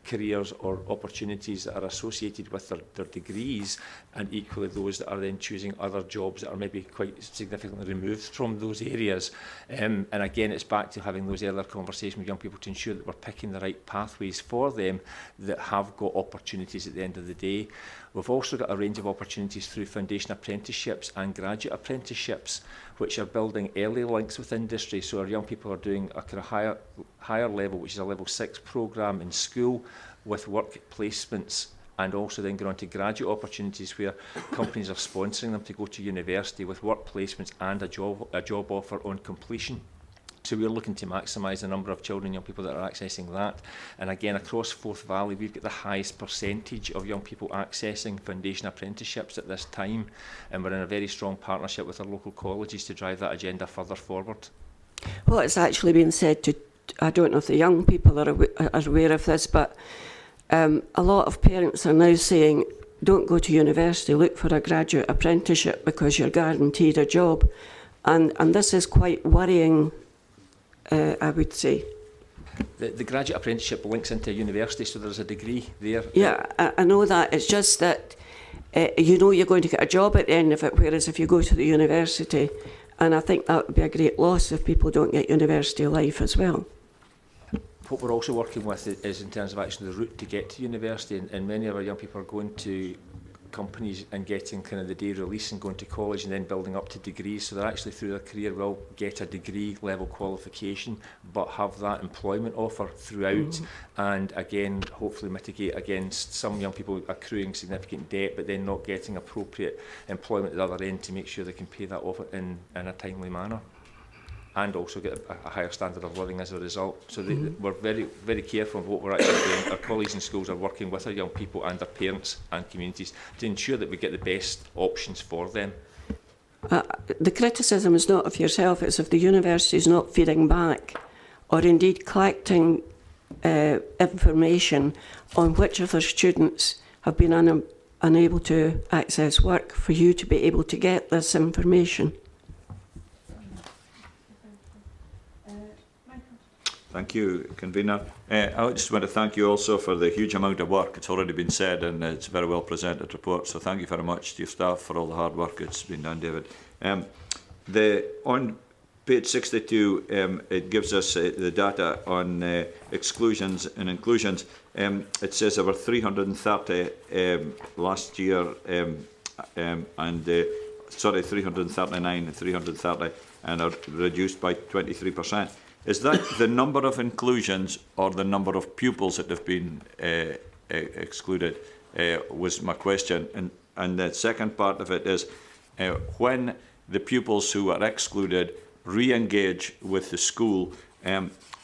careers or opportunities that are associated with their degrees, and equally those that are then choosing other jobs that are maybe quite significantly removed from those areas. And again, it's back to having those earlier conversations with young people to ensure that we're picking the right pathways for them that have got opportunities at the end of the day. We've also got a range of opportunities through foundation apprenticeships and graduate apprenticeships, which are building early links with industry. So our young people are doing a kind of higher level, which is a level 6 programme in school with work placements, and also then going on to graduate opportunities where companies are sponsoring them to go to university with work placements and a job offer on completion. So we're looking to maximise the number of children and young people that are accessing that. And again, across Forth Valley, we've got the highest percentage of young people accessing foundation apprenticeships at this time. And we're in a very strong partnership with our local colleges to drive that agenda further forward. Well, it's actually been said to, I don't know if the young people are aware of this, but a lot of parents are now saying, don't go to university, look for a graduate apprenticeship because you're guaranteed a job. And this is quite worrying, I would say. The graduate apprenticeship links into university, so there's a degree there. Yeah, I know that. It's just that you know you're going to get a job at the end of it, whereas if you go to the university, and I think that would be a great loss if people don't get university life as well. What we're also working with is in terms of actually the route to get to university, and many of our young people are going to companies and getting kind of the day release and going to college and then building up to degrees, so they're actually through their career will get a degree level qualification but have that employment offer throughout, and again hopefully mitigate against some young people accruing significant debt but then not getting appropriate employment at the other end to make sure they can pay that off in a timely manner, and also get a higher standard of living as a result. So we're very, very careful of what we're actually doing. Our colleagues in schools are working with our young people and their parents and communities to ensure that we get the best options for them. The criticism is not of yourself, it's of the universities not feeding back, or indeed collecting information on which of their students have been unable to access work, for you to be able to get this information. Thank you, Convener. I just want to thank you also for the huge amount of work. It's already been said, and it's a very well presented report. So thank you very much to your staff for all the hard work that's been done, David. On page 62, it gives us the data on exclusions and inclusions. It says there were 330 last year, 339 and 330, and are reduced by 23%. Is that the number of inclusions or the number of pupils that have been excluded, was my question. And the second part of it is, when the pupils who are excluded re-engage with the school,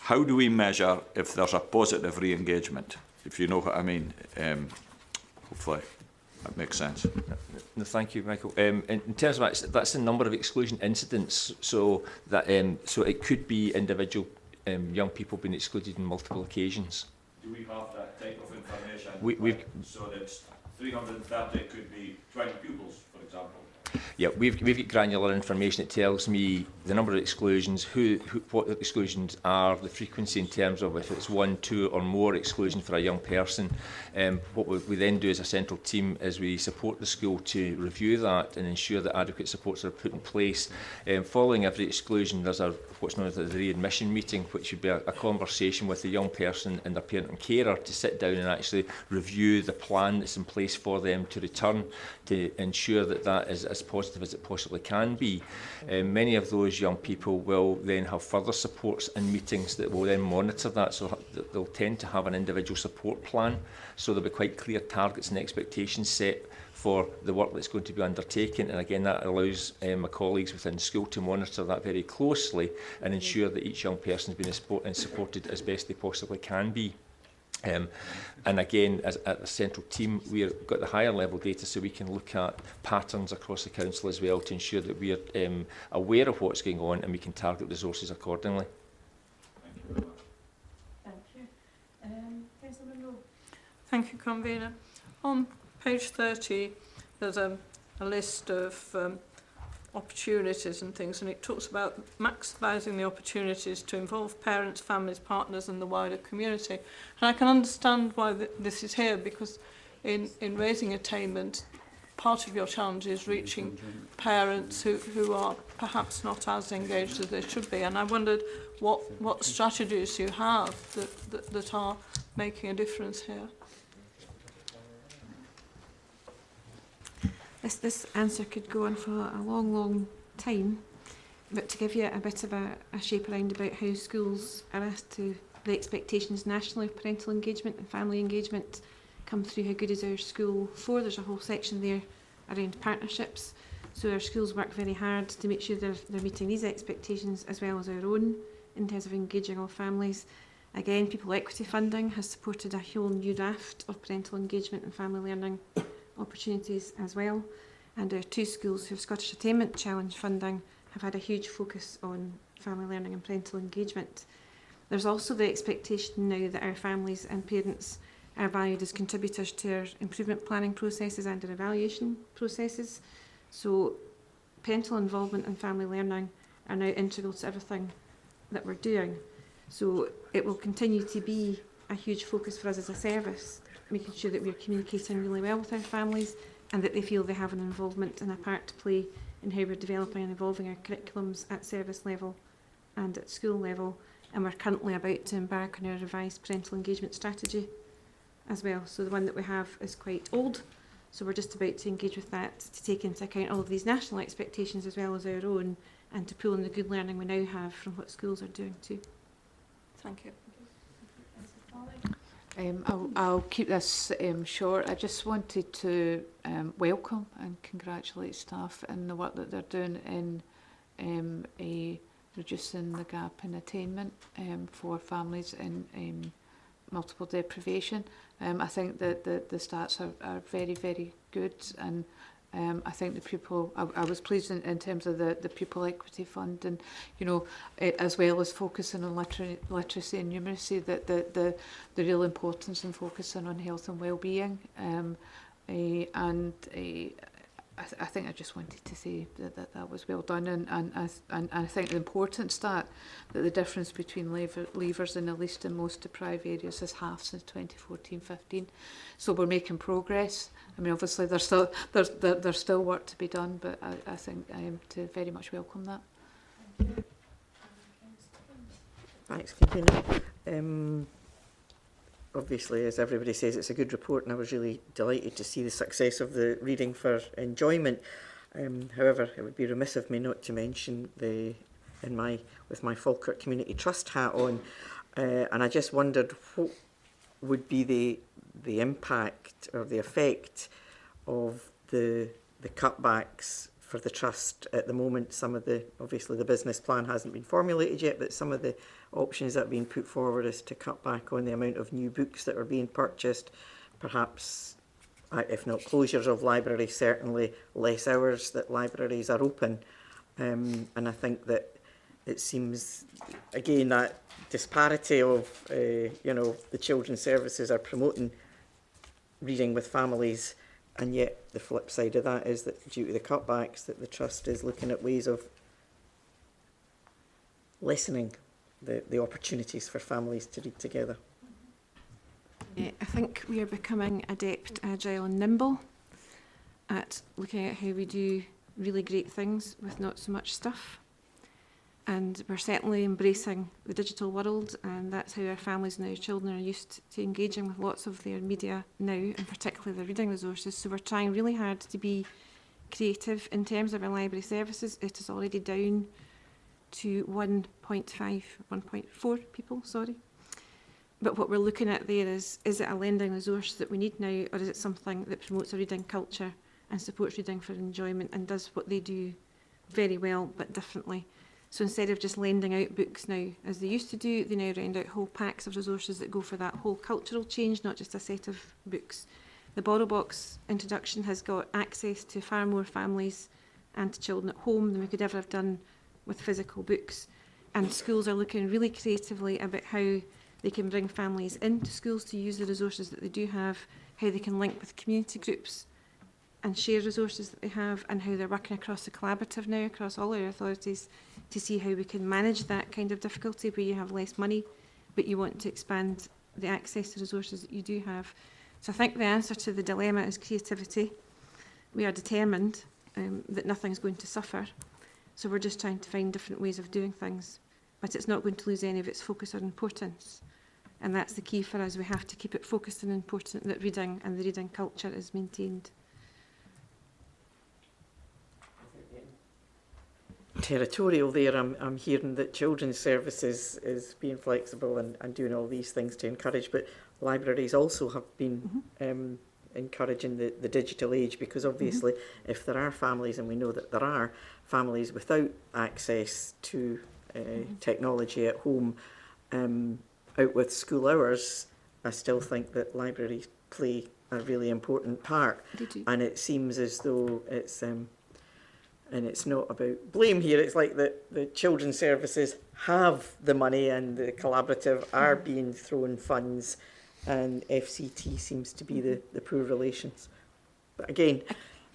how do we measure if there's a positive re-engagement, if you know what I mean? Hopefully that makes sense. No, thank you, Michael. In terms of that's the number of exclusion incidents, so that so it could be individual young people being excluded on multiple occasions. Do we have that type of information? So that 330 could be 20 pupils, for example. Yeah, we've got granular information that tells me the number of exclusions, what the exclusions are, the frequency in terms of if it's 1, 2 or more exclusion for a young person. What we then do as a central team is we support the school to review that and ensure that adequate supports are put in place. Following every exclusion, there's what's known as the readmission meeting, which would be a conversation with the young person and their parent and carer to sit down and actually review the plan that's in place for them to return, to ensure that that is as positive as it possibly can be. Many of those young people will then have further supports and meetings that will then monitor that, so they'll tend to have an individual support plan, so there'll be quite clear targets and expectations set for the work that's going to be undertaken, and again that allows my colleagues within school to monitor that very closely and ensure that each young person has been supported as best they possibly can be. And again, as at the central team, we've got the higher level data, so we can look at patterns across the council as well to ensure that we are aware of what's going on and we can target resources accordingly. Thank you. Councillor Munro. Thank you, Convener. On page 30, there's a list of opportunities and things, and it talks about maximising the opportunities to involve parents, families, partners and the wider community. And I can understand why this is here, because in raising attainment, part of your challenge is reaching parents who are perhaps not as engaged as they should be. And I wondered what strategies you have that are making a difference here. This answer could go on for a long, long time, but to give you a bit of a shape around about how schools are asked to, the expectations nationally of parental engagement and family engagement come through How Good Is Our School 4. There's a whole section there around partnerships. So our schools work very hard to make sure they're meeting these expectations as well as our own in terms of engaging all families. Again, People Equity Funding has supported a whole new raft of parental engagement and family learning opportunities as well, and our 2 schools who have Scottish Attainment Challenge funding have had a huge focus on family learning and parental engagement. There's also the expectation now that our families and parents are valued as contributors to our improvement planning processes and our evaluation processes. So parental involvement and family learning are now integral to everything that we're doing. So it will continue to be a huge focus for us as a service, making sure that we're communicating really well with our families and that they feel they have an involvement and a part to play in how we're developing and evolving our curriculums at service level and at school level. And we're currently about to embark on our revised parental engagement strategy as well. So the one that we have is quite old, so we're just about to engage with that to take into account all of these national expectations as well as our own, and to pull on the good learning we now have from what schools are doing too. Thank you. I'll keep this short. I just wanted to welcome and congratulate staff in the work that they're doing in reducing the gap in attainment for families in multiple deprivation. I think that the stats are very, very good, and I think the pupil, I was pleased in terms of the Pupil Equity Fund, and you know, as well as focusing on literacy and numeracy, that the real importance in focusing on health and well-being, I think I just wanted to say that was well done, and I think the important stat that the difference between leavers in the least and most deprived areas is half since 2014-15. So we're making progress. I mean, obviously there's still work to be done, but I think I am to very much welcome that. Thanks, Convener. Obviously, as everybody says, it's a good report, and I was really delighted to see the success of the Reading for Enjoyment. However, it would be remiss of me not to mention with my Falkirk Community Trust hat on, and I just wondered what would be the impact or the effect of the cutbacks for the trust at the moment. Obviously the business plan hasn't been formulated yet, but some of the options that have been put forward is to cut back on the amount of new books that are being purchased, perhaps, if not closures of libraries, certainly less hours that libraries are open. And I think that it seems, again, that disparity of, the children's services are promoting reading with families And yet the flip side of that is that due to the cutbacks, that the Trust is looking at ways of lessening the opportunities for families to read together. I think we are becoming adept, agile and nimble at looking at how we do really great things with not so much stuff. And we're certainly embracing the digital world, and that's how our families and our children are used to engaging with lots of their media now, and particularly their reading resources. So we're trying really hard to be creative. In terms of our library services, it is already down to 1.4 people, sorry. But what we're looking at there is it a lending resource that we need now, or is it something that promotes a reading culture and supports reading for enjoyment and does what they do very well but differently? So instead of just lending out books now as they used to do, they now lend out whole packs of resources that go for that whole cultural change, not just a set of books. The Borrow Box introduction has got access to far more families and to children at home than we could ever have done with physical books. And schools are looking really creatively about how they can bring families into schools to use the resources that they do have, how they can link with community groups and share resources that they have, and how they're working across the collaborative now, across all our authorities, to see how we can manage that kind of difficulty where you have less money, but you want to expand the access to resources that you do have. So I think the answer to the dilemma is creativity. We are determined that nothing's going to suffer. So we're just trying to find different ways of doing things, but it's not going to lose any of its focus or importance. And that's the key for us. We have to keep it focused and important that reading and the reading culture is maintained. Territorial there, I'm hearing that children's services is being flexible and doing all these things to encourage, but libraries also have been encouraging the digital age, because obviously if there are families, and we know that there are families without access to technology at home, out with school hours, I still think that libraries play a really important part. And it seems as though it's and it's not about blame here, it's like that the children's services have the money and the collaborative are being thrown funds, and FCT seems to be the poor relations. But again,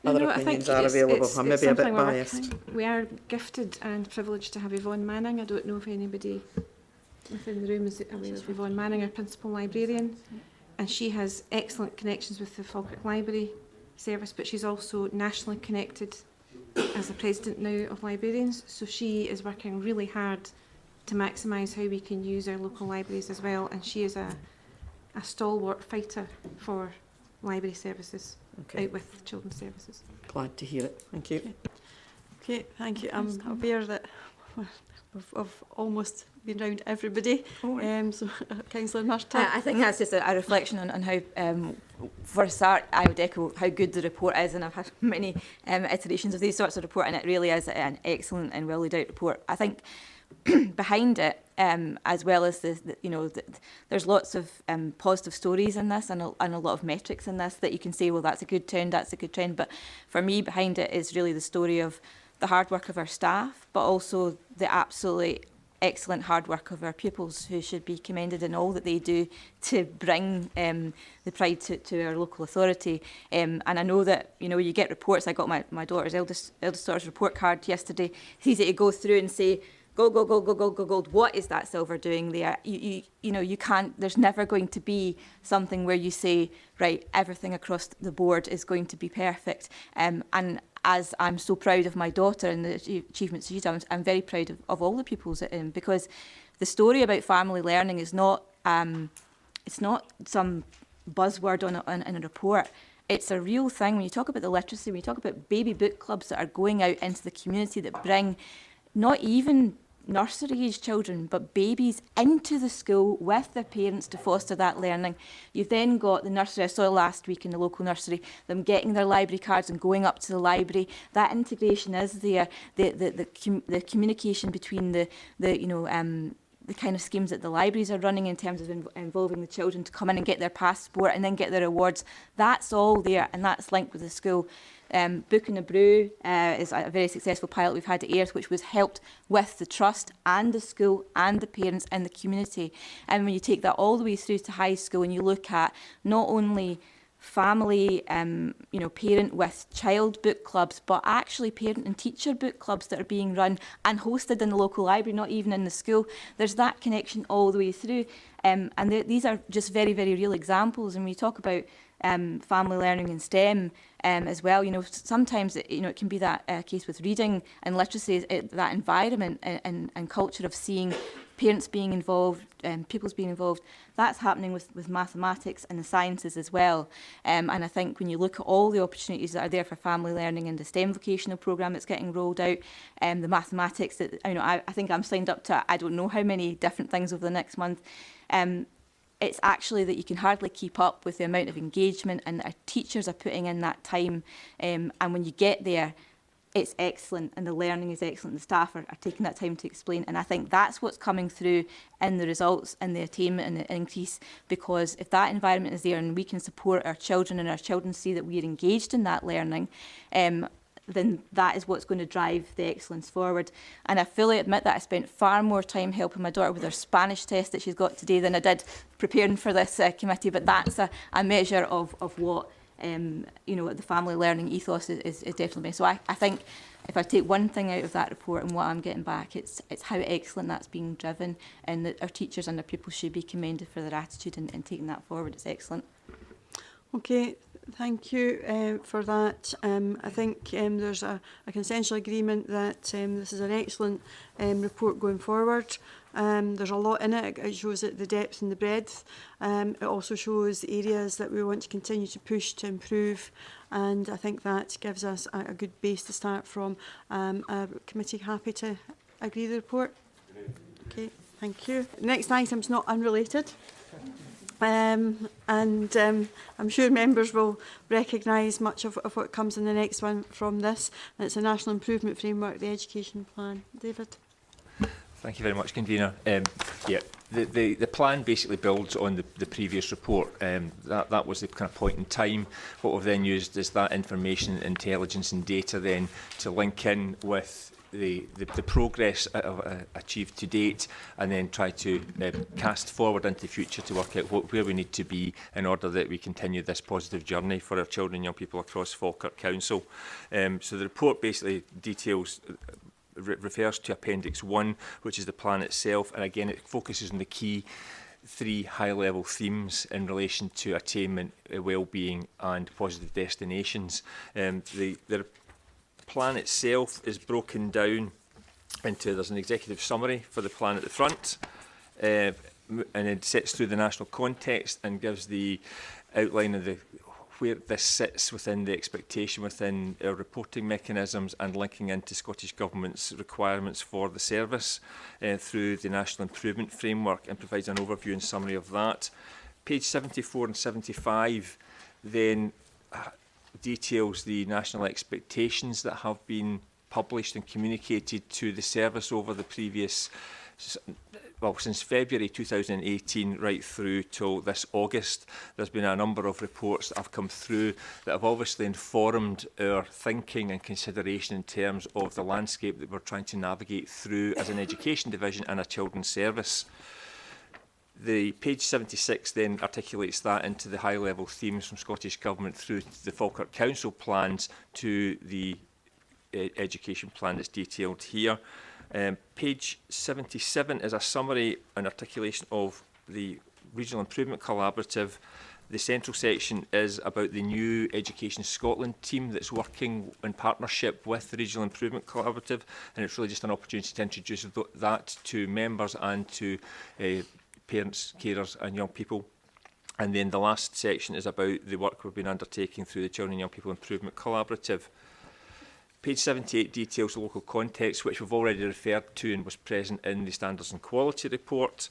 other opinions are available. I'm maybe a bit biased. We are gifted and privileged to have Yvonne Manning. I don't know if anybody within the room is aware of Yvonne Manning, our principal librarian, and she has excellent connections with the Falkirk Library Service, but she's also nationally connected as the president now of librarians, so she is working really hard to maximise how we can use our local libraries as well, and she is a stalwart fighter for library services out with children's services. Glad to hear it. Thank you. Okay, thank you. I'm aware that I've almost been round everybody. So, Councillor Murtagh. I think that's just a reflection on how, for a start, I would echo how good the report is, and I've had many iterations of these sorts of report, and it really is an excellent and well laid out report. I think behind it, as well as there's lots of positive stories in this, and a lot of metrics in this that you can say, well, that's a good trend, that's a good trend. But for me, behind it is really the story of the hard work of our staff, but also the absolutely excellent hard work of our pupils, who should be commended in all that they do to bring the pride to our local authority. And I know that, you get reports. I got my daughter's eldest daughter's report card yesterday. It's easy to go through and say, gold, gold, gold, gold, gold, gold, gold. What is that silver doing there? You can't, there's never going to be something where you say, right, everything across the board is going to be perfect. And as I'm so proud of my daughter and the achievements she's done, I'm very proud of all the pupils, because the story about family learning is not, it's not some buzzword in a report. It's a real thing. When you talk about the literacy, when you talk about baby book clubs that are going out into the community that bring not even nursery-age children, but babies into the school with their parents to foster that learning. You've then got the nursery, I saw last week in the local nursery, them getting their library cards and going up to the library. That integration is there. The communication between the kind of schemes that the libraries are running in terms of involving the children to come in and get their passport and then get their awards. That's all there, and that's linked with the school. Book and a Brew is a very successful pilot we've had at Ayers, which was helped with the trust and the school and the parents and the community. And when you take that all the way through to high school and you look at not only family, parent with child book clubs, but actually parent and teacher book clubs that are being run and hosted in the local library, not even in the school. There's that connection all the way through. And these are just very, very real examples. And when you talk about family learning in STEM as well, sometimes it can be that case with reading and literacy, that environment and culture of seeing parents being involved, pupils being involved. That's happening with mathematics and the sciences as well. And I think when you look at all the opportunities that are there for family learning in the STEM vocational programme that's getting rolled out, the mathematics that I think I'm signed up to, I don't know how many different things over the next month. It's actually that you can hardly keep up with the amount of engagement and our teachers are putting in that time. And when you get there, it's excellent and the learning is excellent. The staff are taking that time to explain. And I think that's what's coming through in the results and the attainment and the increase, because if that environment is there and we can support our children and our children see that we're engaged in that learning, then that is what's going to drive the excellence forward. And I fully admit that I spent far more time helping my daughter with her Spanish test that she's got today than I did preparing for this committee, but that's a measure of what the family learning ethos is definitely. So I think if I take one thing out of that report and what I'm getting back, it's how excellent that's being driven, and that our teachers and our pupils should be commended for their attitude and taking that forward. It's excellent. Okay, thank you for that. I think there's a consensual agreement that this is an excellent report going forward. There's a lot in it. It shows it the depth and the breadth. It also shows areas that we want to continue to push to improve, and I think that gives us a good base to start from. Committee happy to agree with the report? Okay, thank you. Next item's not unrelated. I'm sure members will recognise much of what comes in the next one from this. And it's a National Improvement Framework, the Education Plan. David? Thank you very much, Convener. The plan basically builds on the previous report. That was the kind of point in time. What we've then used is that information, intelligence and data then to link in with the progress achieved to date, and then try to cast forward into the future to work out where we need to be in order that we continue this positive journey for our children and young people across Falkirk Council. So the report basically details refers to Appendix 1, which is the plan itself, and again it focuses on the key 3 high-level themes in relation to attainment, well-being and positive destinations. The plan itself is broken down into, there's an executive summary for the plan at the front, and it sets through the national context and gives the outline of where this sits within the expectation within our reporting mechanisms and linking into Scottish Government's requirements for the service through the National Improvement Framework, and provides an overview and summary of that. Page 74 and 75 then details the national expectations that have been published and communicated to the service over the previous, since February 2018 right through till this August. There's been a number of reports that have come through that have obviously informed our thinking and consideration in terms of the landscape that we're trying to navigate through as an education division and a children's service. The page 76 then articulates that into the high-level themes from Scottish Government through to the Falkirk Council plans to the education plan that's detailed here. Page 77 is a summary and articulation of the Regional Improvement Collaborative. The central section is about the new Education Scotland team that's working in partnership with the Regional Improvement Collaborative, and it's really just an opportunity to introduce that to members and to parents, carers and young people. And then the last section is about the work we've been undertaking through the Children and Young People Improvement Collaborative. Page 78 details the local context, which we've already referred to and was present in the Standards and Quality Report.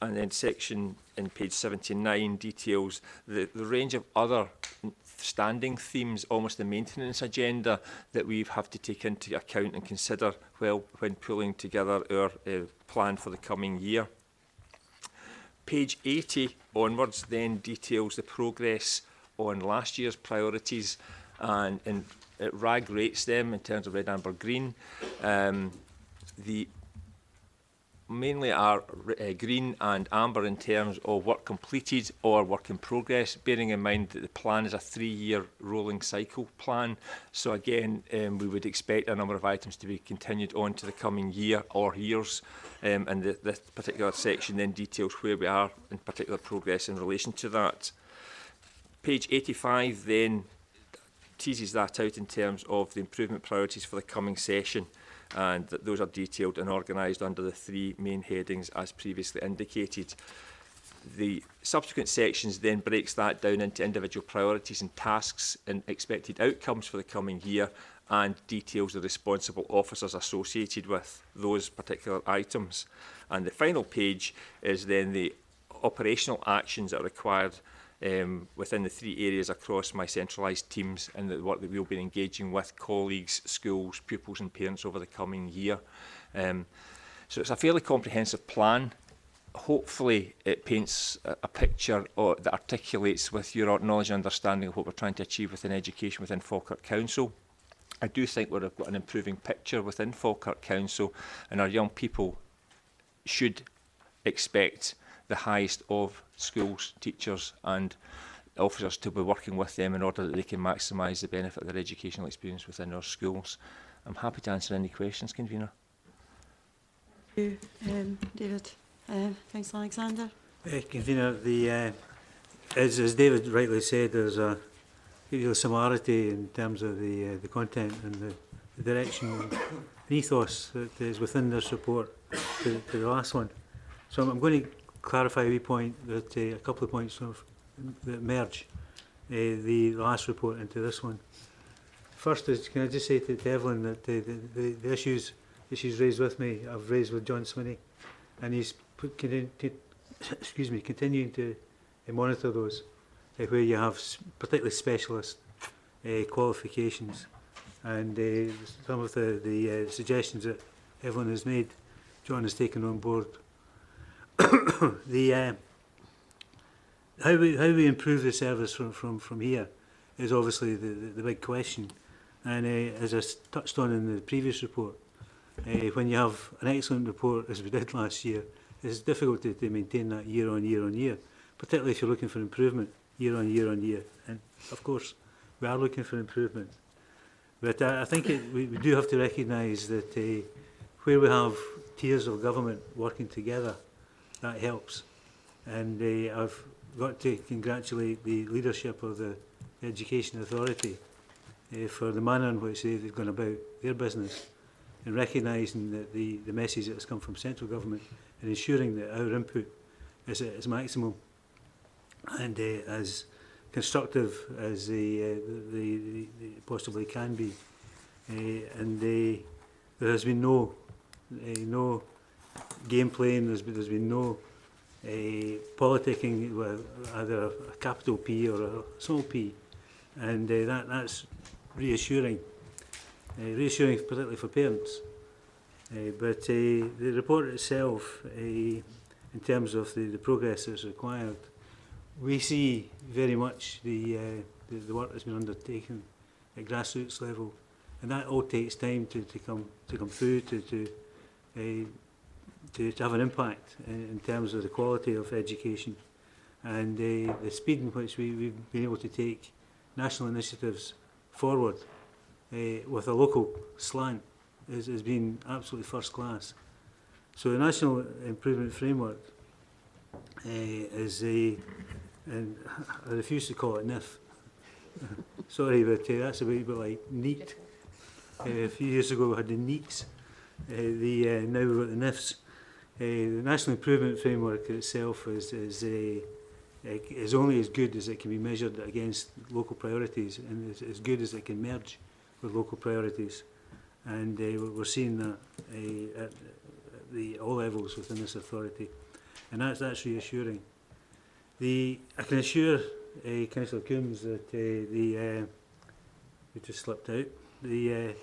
And then section in page 79 details the range of other standing themes, almost the maintenance agenda, that we have to take into account and consider when pulling together our plan for the coming year. Page 80 onwards then details the progress on last year's priorities, and it RAG rates them in terms of red, amber, green. The mainly are green and amber in terms of work completed or work in progress, bearing in mind that the plan is a 3-year rolling cycle plan. So again, we would expect a number of items to be continued on to the coming year or years. And this particular section then details where we are in particular progress in relation to that. Page 85 then teases that out in terms of the improvement priorities for the coming session, and that those are detailed and organised under the 3 main headings as previously indicated. The subsequent sections then breaks that down into individual priorities and tasks and expected outcomes for the coming year, and details the responsible officers associated with those particular items. And the final page is then the operational actions that are required within the 3 areas across my centralised teams, and the work that we'll be engaging with colleagues, schools, pupils and parents over the coming year. So it's a fairly comprehensive plan. Hopefully it paints a picture that articulates with your knowledge and understanding of what we're trying to achieve within education within Falkirk Council. I do think we've got an improving picture within Falkirk Council, and our young people should expect the highest of schools, teachers and officers to be working with them in order that they can maximise the benefit of their educational experience within our schools. I'm happy to answer any questions, Convener. Thank you, David. Thanks, Alexander. Convener, as David rightly said, there's a great deal of similarity in terms of the content and the direction and ethos that is within this report to the last one. So I'm going to clarify a wee point, that a couple of points that merge the last report into this one. First is, can I just say to Evelyn that the issues raised with me, I've raised with John Swinney, and he's continuing to monitor those where you have particularly specialist qualifications, and some of the suggestions that Evelyn has made, John has taken on board. How we improve the service from here is obviously the big question, and as I touched on in the previous report, when you have an excellent report as we did last year, it's difficult to maintain that year on year, particularly if you're looking for improvement year on year, and of course we are looking for improvement, but I think we do have to recognise that where we have tiers of government working together, that helps. And I've got to congratulate the leadership of the Education Authority for the manner in which they've gone about their business, and recognising that the message that has come from central government and ensuring that our input is maximum and as constructive as they possibly can be. And there has been no game playing, there's been no politicking with either a capital P or a small p, and that's reassuring, particularly for parents. But the report itself, in terms of the progress that's required, we see very much the work that's been undertaken at grassroots level, and that all takes time to come through to have an impact in terms of the quality of education, and the speed in which we've been able to take national initiatives forward with a local slant has been absolutely first class. So the National Improvement Framework is and I refuse to call it NIF. Sorry, but that's a bit like NEAT. A few years ago we had the NEETs. Now we've got the NIFs. The National Improvement Framework itself is only as good as it can be measured against local priorities, and is as good as it can merge with local priorities. And we're seeing that at all levels within this authority, and that's reassuring. I can assure Councillor Coombs that we just slipped out. That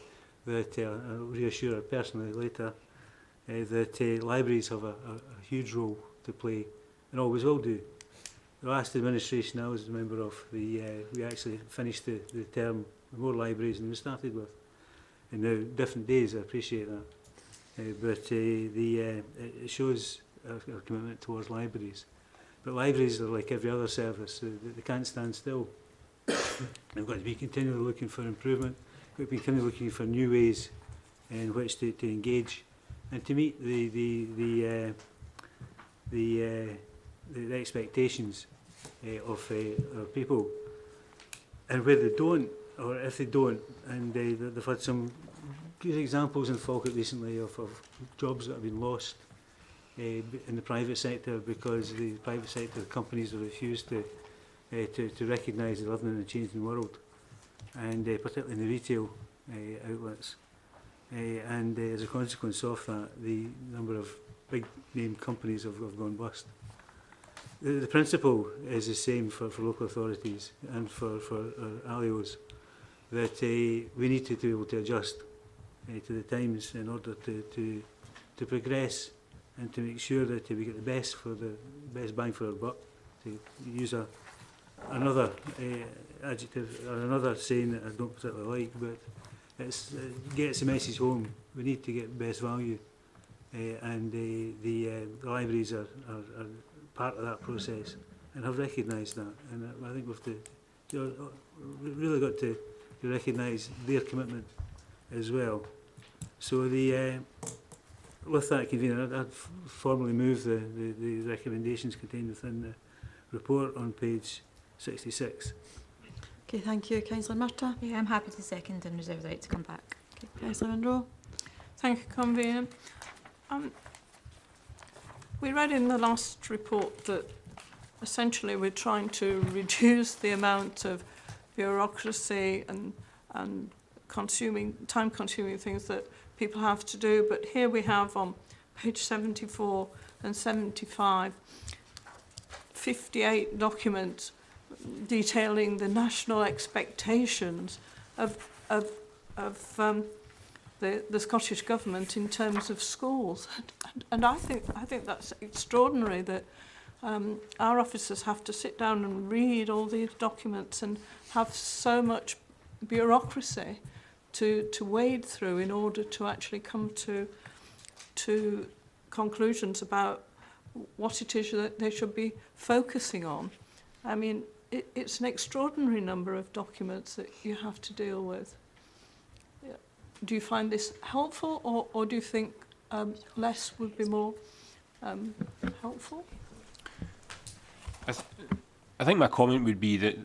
I'll reassure her personally later that libraries have a huge role to play and always will do. The last administration I was a member of, we actually finished the term with more libraries than we started with. And now, different days, I appreciate that. It shows our commitment towards libraries. But libraries are like every other service, they can't stand still. They've got to be continually looking for improvement, got to be continually looking for new ways in which to engage and to meet the expectations of people. And where they don't, or if they don't, and they've had some good examples in Falkirk recently of jobs that have been lost in the private sector because the private sector companies have refused to recognise they live in a changing world, and particularly in the retail outlets. And as a consequence of that, the number of big name companies have gone bust. The principle is the same for local authorities and for ALIOs, that we need to be able to adjust to the times in order to progress and to make sure that we get the best best bang for our buck, to use another adjective or another saying that I don't particularly like, but it gets the message home. We need to get best value, and the libraries are part of that process and have recognised that. And I think we've really got to recognise their commitment as well. So with that, convener, I'd formally move the recommendations contained within the report on page 66. Okay, thank you. Councillor Murtagh. Yeah, I'm happy to second and reserve the right to come back. Okay, Councillor Munro. Thank you, Convener. We read in the last report that essentially we're trying to reduce the amount of bureaucracy and time-consuming things that people have to do. But here we have on page 74 and 75, 58 documents detailing the national expectations of the Scottish Government in terms of schools. And I think that's extraordinary that our officers have to sit down and read all these documents and have so much bureaucracy to wade through in order to actually come to conclusions about what it is that they should be focusing on. I mean, it's an extraordinary number of documents that you have to deal with. Do you find this helpful, or do you think less would be more helpful? I think my comment would be that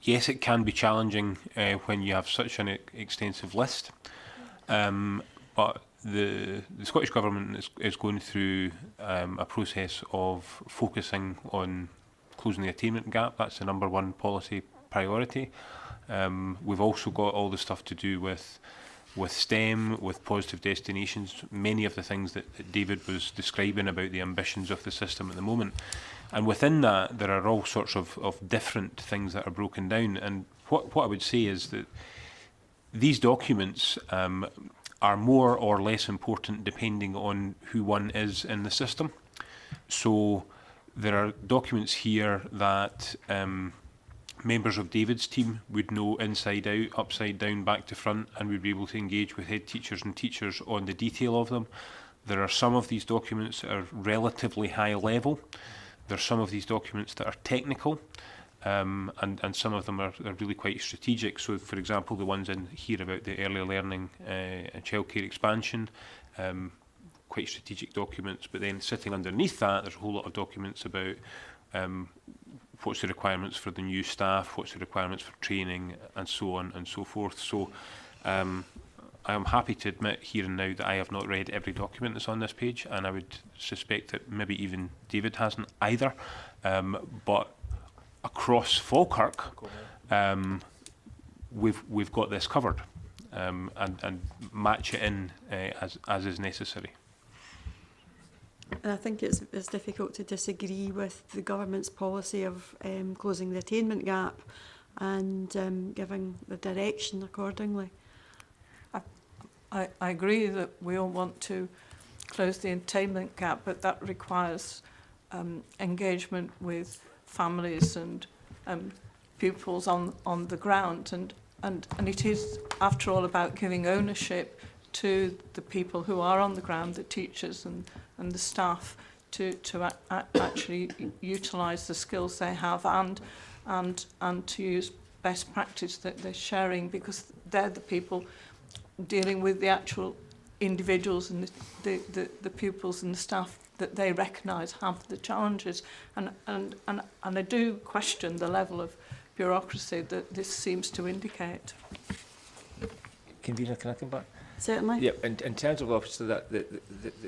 yes, it can be challenging when you have such an extensive list, but the Scottish Government is going through a process of focusing on closing the attainment gap. That's the #1 policy priority. We've also got all the stuff to do with STEM, with positive destinations, many of the things that David was describing about the ambitions of the system at the moment. And within that, there are all sorts of different things that are broken down. And what I would say is that these documents are more or less important depending on who one is in the system. So there are documents here that members of David's team would know inside out, upside down, back to front, and would be able to engage with head teachers and teachers on the detail of them. There are some of these documents that are relatively high level. There are some of these documents that are technical, and some of them are really quite strategic. So, for example, the ones in here about the early learning and childcare expansion, quite strategic documents. But then sitting underneath that, there's a whole lot of documents about what's the requirements for the new staff, what's the requirements for training, and so on and so forth. So I am happy to admit here and now that I have not read every document that's on this page, and I would suspect that maybe even David hasn't either. But across Falkirk, we've got this covered, and match it in as is necessary. And I think it's difficult to disagree with the government's policy of closing the attainment gap and giving the direction accordingly. I agree that we all want to close the attainment gap, but that requires engagement with families and pupils on the ground, and it is, after all, about giving ownership to the people who are on the ground, the teachers and the staff, to actually utilise the skills they have and to use best practice that they're sharing, because they're the people dealing with the actual individuals and the pupils and the staff that they recognise have the challenges. And I do question the level of bureaucracy that this seems to indicate. Convener, can I come back? Certainly. Yeah, in terms of obviously that the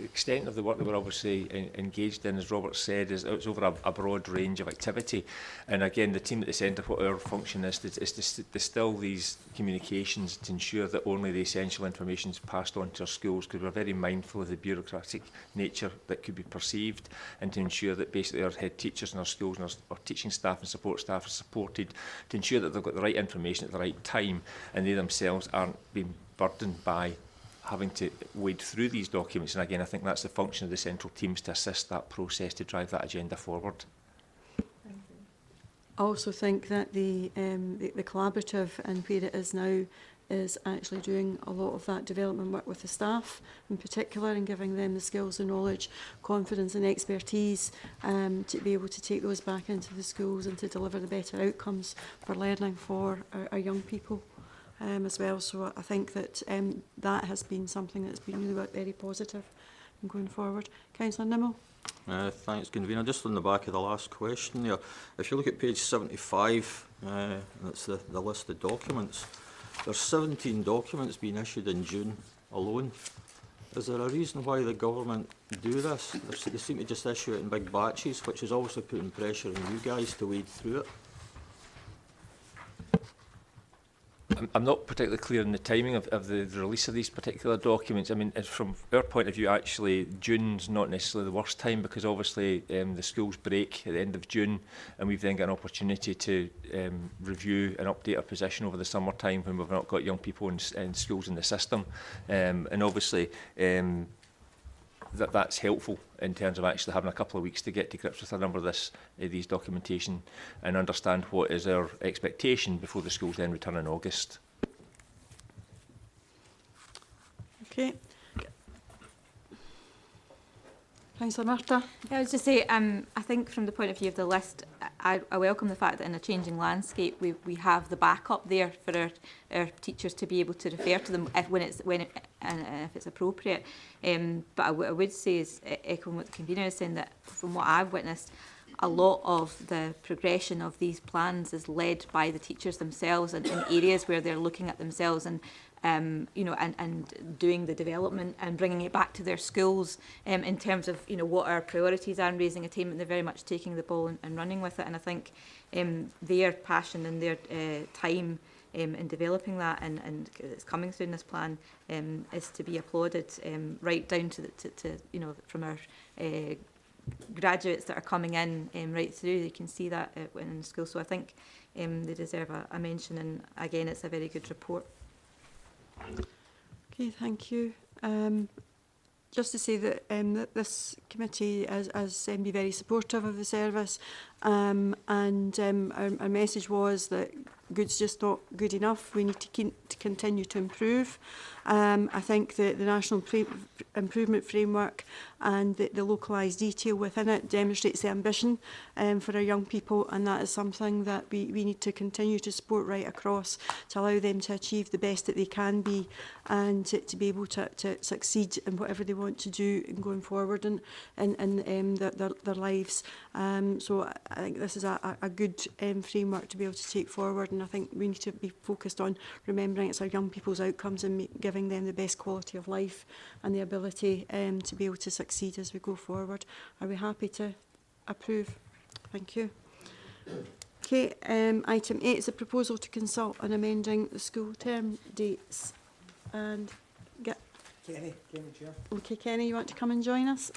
extent of the work that we're obviously engaged in, as Robert said, is it's over a broad range of activity. And again, the team at the centre, what our function is to distill these communications to ensure that only the essential information is passed on to our schools, because we're very mindful of the bureaucratic nature that could be perceived, and to ensure that basically our head teachers in our schools and our teaching staff and support staff are supported to ensure that they've got the right information at the right time, and they themselves aren't being burdened by having to wade through these documents. And again, I think that's the function of the central teams, to assist that process, to drive that agenda forward. I also think that the collaborative and where it is now is actually doing a lot of that development work with the staff in particular, and giving them the skills and knowledge, confidence and expertise to be able to take those back into the schools and to deliver the better outcomes for learning for our young people. As well. So I think that that has been something that's been really very positive in going forward. Councillor Nimmo. Thanks, Convener. Just on the back of the last question there, if you look at page 75, and it's the list of documents, there's 17 documents being issued in June alone. Is there a reason why the government do this? They seem to just issue it in big batches, which is obviously putting pressure on you guys to wade through it. I'm not particularly clear on the timing of the release of these particular documents. I mean, from our point of view, actually, June's not necessarily the worst time, because obviously the schools break at the end of June, and we've then got an opportunity to review and update our position over the summertime when we've not got young people in schools in the system. And obviously, that's helpful in terms of actually having a couple of weeks to get to grips with a number of these documentation and understand what is our expectation before the schools then return in August. Okay. Councillor Murtagh. Yeah, I was just say, I think from the point of view of the list, I welcome the fact that in a changing landscape we have the backup there for our teachers to be able to refer to them if it's appropriate. But I would say, is echoing what the convener is saying, that from what I've witnessed, a lot of the progression of these plans is led by the teachers themselves, and in areas where they're looking at themselves and and doing the development and bringing it back to their schools in terms of what our priorities are and raising attainment. They're very much taking the ball and running with it, and I think their passion and their time in developing that and it's coming through in this plan is to be applauded, right down to from our graduates that are coming in right through. You can see that in the school, so I think they deserve a mention, and again it's a very good report. Okay, thank you. Just to say that that this committee has be very supportive of the service, and our message was that good's just not good enough. We need to continue to improve. I think the National Improvement Framework and the localised detail within it demonstrates the ambition for our young people, and that is something that we need to continue to support right across to allow them to achieve the best that they can be, and to be able to succeed in whatever they want to do in going forward in their lives. So I think this is a good framework to be able to take forward, and I think we need to be focused on remembering it's our young people's outcomes and giving them the best quality of life and the ability to be able to succeed as we go forward. Are we happy to approve? Thank you. Okay, item 8 is a proposal to consult on amending the school term dates. And get Kenny, Chair. Okay, Kenny, you want to come and join us?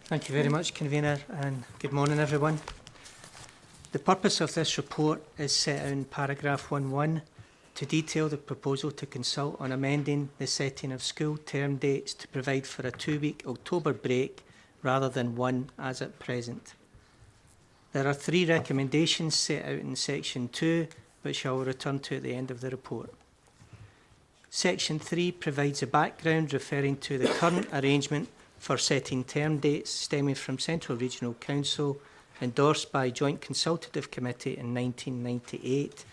Thank you very much, Convener, and good morning, everyone. The purpose of this report is set out in paragraph 1.1 to detail the proposal to consult on amending the setting of school term dates to provide for a 2-week October break rather than one as at present. There are 3 recommendations set out in Section 2, which I will return to at the end of the report. Section 3 provides a background referring to the current arrangement for setting term dates stemming from Central Regional Council, endorsed by Joint Consultative Committee in 1998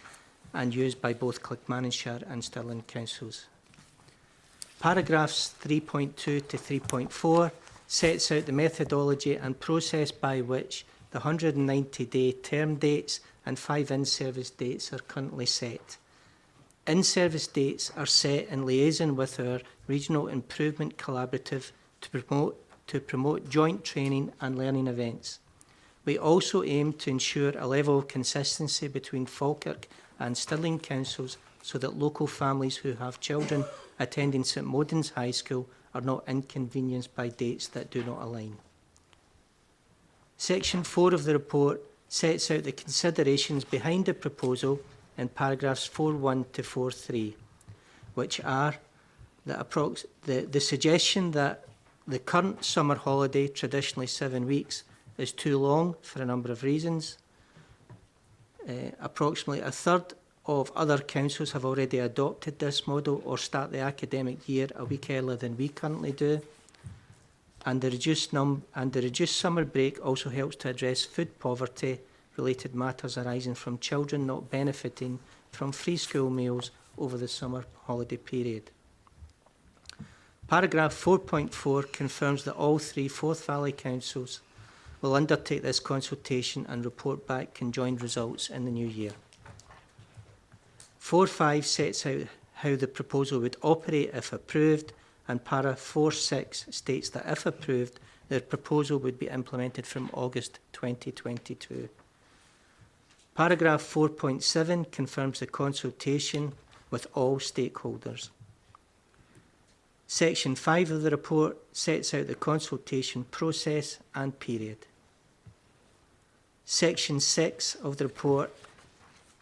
and used by both Clackmannanshire and Stirling councils. Paragraphs 3.2 to 3.4 sets out the methodology and process by which the 190-day term dates and 5 in-service dates are currently set. In-service dates are set in liaison with our Regional Improvement Collaborative to promote joint training and learning events. We also aim to ensure a level of consistency between Falkirk and Stirling councils so that local families who have children attending St Modens High School are not inconvenienced by dates that do not align. Section 4 of the report sets out the considerations behind the proposal in paragraphs 4.1 to 4.3, which are the suggestion that the current summer holiday, traditionally 7 weeks, is too long for a number of reasons. Approximately a third of other councils have already adopted this model or start the academic year a week earlier than we currently do. And the reduced summer break also helps to address food poverty related matters arising from children not benefiting from free school meals over the summer holiday period. Paragraph 4.4 confirms that all 3 Forth Valley councils will undertake this consultation and report back conjoined results in the new year. 4.5 sets out how the proposal would operate if approved, and para 4.6 states that if approved, the proposal would be implemented from August 2022. Paragraph 4.7 confirms the consultation with all stakeholders. Section 5 of the report sets out the consultation process and period. Section 6 of the report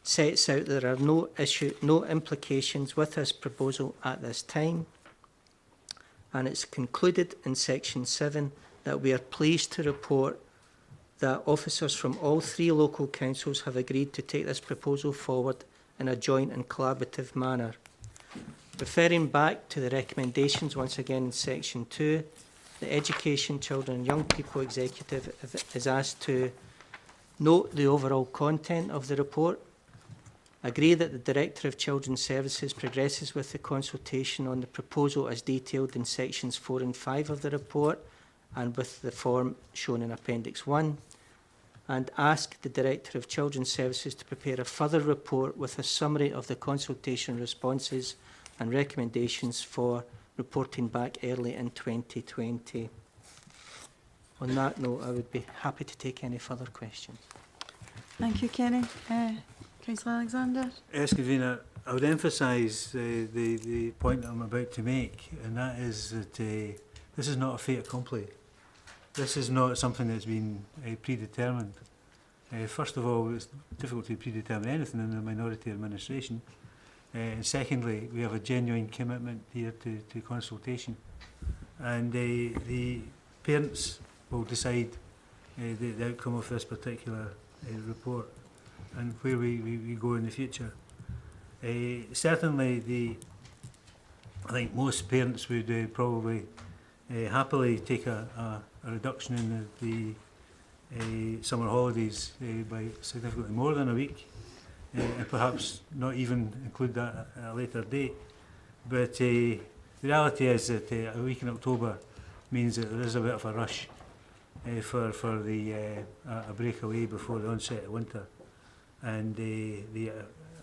sets out there are no implications with this proposal at this time. And it's concluded in Section 7 that we are pleased to report that officers from all 3 local councils have agreed to take this proposal forward in a joint and collaborative manner. Referring back to the recommendations once again in Section 2, the Education, Children and Young People Executive is asked to note the overall content of the report, agree that the Director of Children's Services progresses with the consultation on the proposal as detailed in Sections 4 and 5 of the report and with the form shown in Appendix 1, and ask the Director of Children's Services to prepare a further report with a summary of the consultation responses and recommendations for reporting back early in 2020. On that note, I would be happy to take any further questions. Thank you, Kenny. Councillor Alexander. Yes, Convener, I would emphasise the point that I'm about to make, and that is that this is not a fait accompli. This is not something that's been predetermined. First of all, it's difficult to predetermine anything in the minority administration. And secondly, we have a genuine commitment here to consultation. And the parents will decide the outcome of this particular report and where we go in the future. Certainly, I think most parents would probably happily take a reduction in the summer holidays by significantly more than a week. And perhaps not even include that at a later date. But the reality is that a week in October means that there is a bit of a rush for a breakaway before the onset of winter. And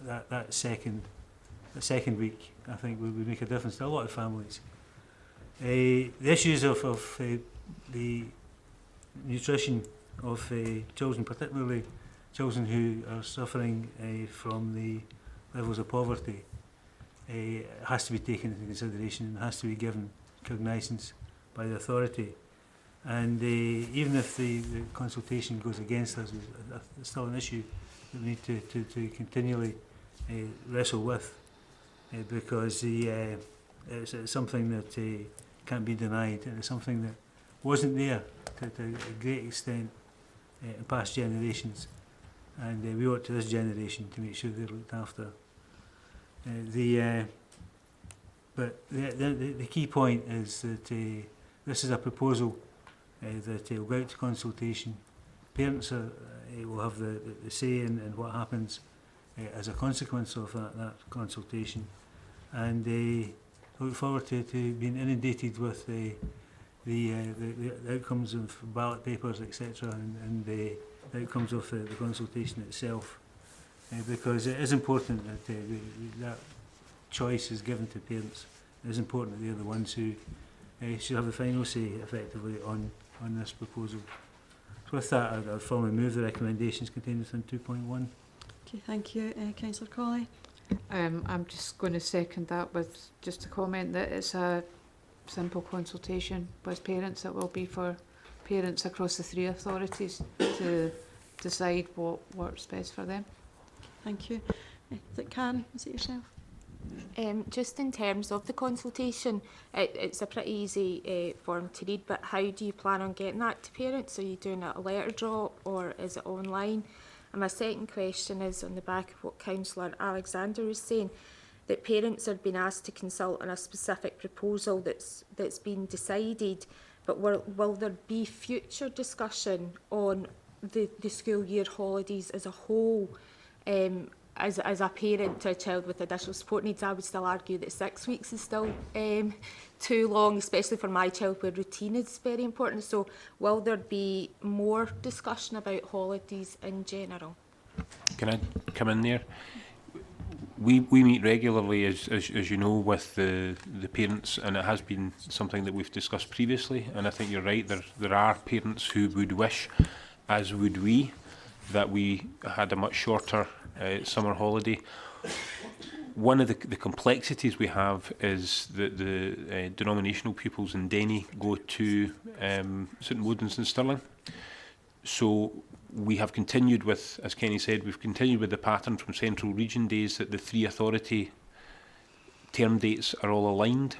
that second week, I think, would make a difference to a lot of families. The issues of the nutrition of children, particularly children who are suffering from the levels of poverty, has to be taken into consideration and has to be given cognizance by the authority. And even if the consultation goes against us, it's still an issue that we need to continually wrestle with. because it's something that can't be denied, and it's something that wasn't there to a great extent in past generations, and we owe it to this generation to make sure they're looked after. But the key point is that this is a proposal that will go out to consultation. Parents will have the say in what happens as a consequence of that consultation, and look forward to being inundated with the outcomes of ballot papers, etc., and the outcomes of the consultation itself, because it is important that that choice is given to parents. It is important that they're the ones who should have the final say, effectively, on this proposal. So with that, I'd formally move the recommendations contained within 2.1. Okay, thank you. Councillor Colley. I'm just going to second that with just a comment that it's a simple consultation with parents. It will be for parents across the 3 authorities to decide what works best for them. Thank you. Is it Karen? Is it yourself? Just in terms of the consultation, it's a pretty easy form to read, but how do you plan on getting that to parents? Are you doing a letter drop or is it online? And my second question is on the back of what Councillor Alexander was saying, that parents are being asked to consult on a specific proposal that's been decided, but will there be future discussion on the school year holidays as a whole? As a parent to a child with additional support needs, I would still argue that 6 weeks is still too long, especially for my child where routine is very important. So will there be more discussion about holidays in general? Can I come in there? We meet regularly, as you know, with the parents, and it has been something that we've discussed previously, and I think you're right, there are parents who would wish, as would we, that we had a much shorter summer holiday. One of the complexities we have is that the denominational pupils in Denny go to St Woden's and Stirling. So we have continued with, as Kenny said, we've continued with the pattern from Central Region days that the 3 authority term dates are all aligned.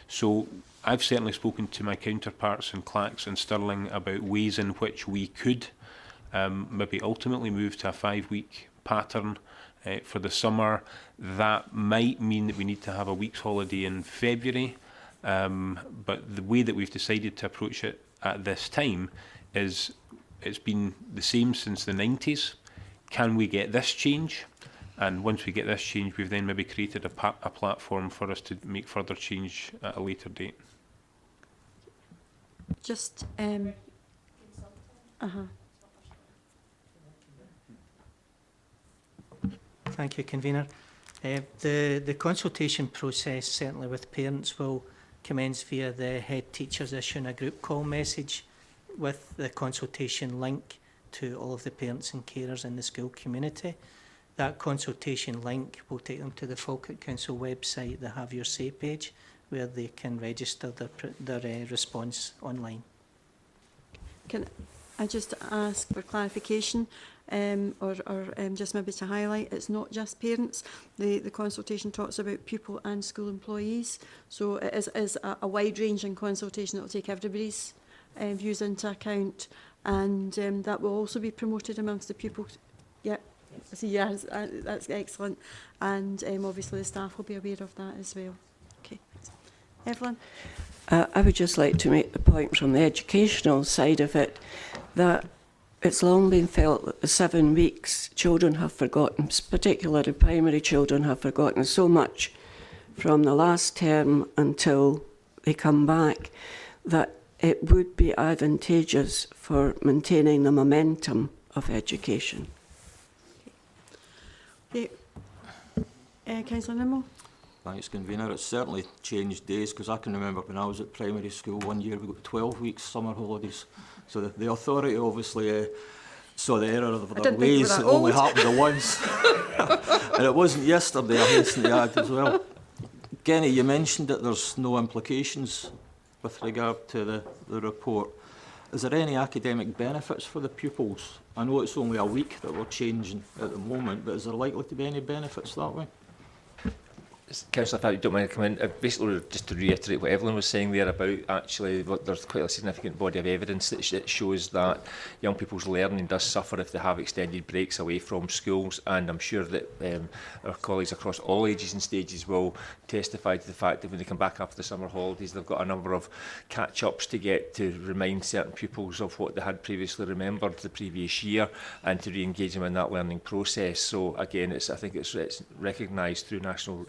So I've certainly spoken to my counterparts in Clacks and Stirling about ways in which we could maybe ultimately move to a 5-week pattern for the summer. That might mean that we need to have a week's holiday in February, but the way that we've decided to approach it at this time is it's been the same since the 90s. Can we get this change? And once we get this change, we've then maybe created a platform for us to make further change at a later date. Just Thank you, Convener. The consultation process, certainly with parents, will commence via the head teachers issuing a group call message with the consultation link to all of the parents and carers in the school community. That consultation link will take them to the Falkirk Council website, the Have Your Say page, where they can register their response online. Can I just ask for clarification, or just maybe to highlight, it's not just parents. The consultation talks about pupil and school employees, so it is a wide-ranging consultation that will take everybody's views into account, and that will also be promoted amongst the pupils. Yeah, so yes, that's excellent, and obviously the staff will be aware of that as well. Okay, Evelyn. I would just like to make the point from the educational side of it that it's long been felt that the 7 weeks children have forgotten, particularly primary children have forgotten so much from the last term until they come back, that it would be advantageous for maintaining the momentum of education. Okay. Councillor Nimmo. Thanks, Convener. It's certainly changed days, because I can remember when I was at primary school one year we got 12 weeks summer holidays. So the authority obviously saw the error of their ways. It only happened once. And it wasn't yesterday, I hasten to add as well. Kenny, you mentioned that there's no implications with regard to the report. Is there any academic benefits for the pupils? I know it's only a week that we're changing at the moment, but is there likely to be any benefits that way? Councillor, if you don't mind coming in, basically just to reiterate what Evelyn was saying there about actually there's quite a significant body of evidence that shows that young people's learning does suffer if they have extended breaks away from schools, and I'm sure that our colleagues across all ages and stages will testify to the fact that when they come back after the summer holidays they've got a number of catch-ups to get to remind certain pupils of what they had previously remembered the previous year and to re-engage them in that learning process. So again, I think it's recognised through national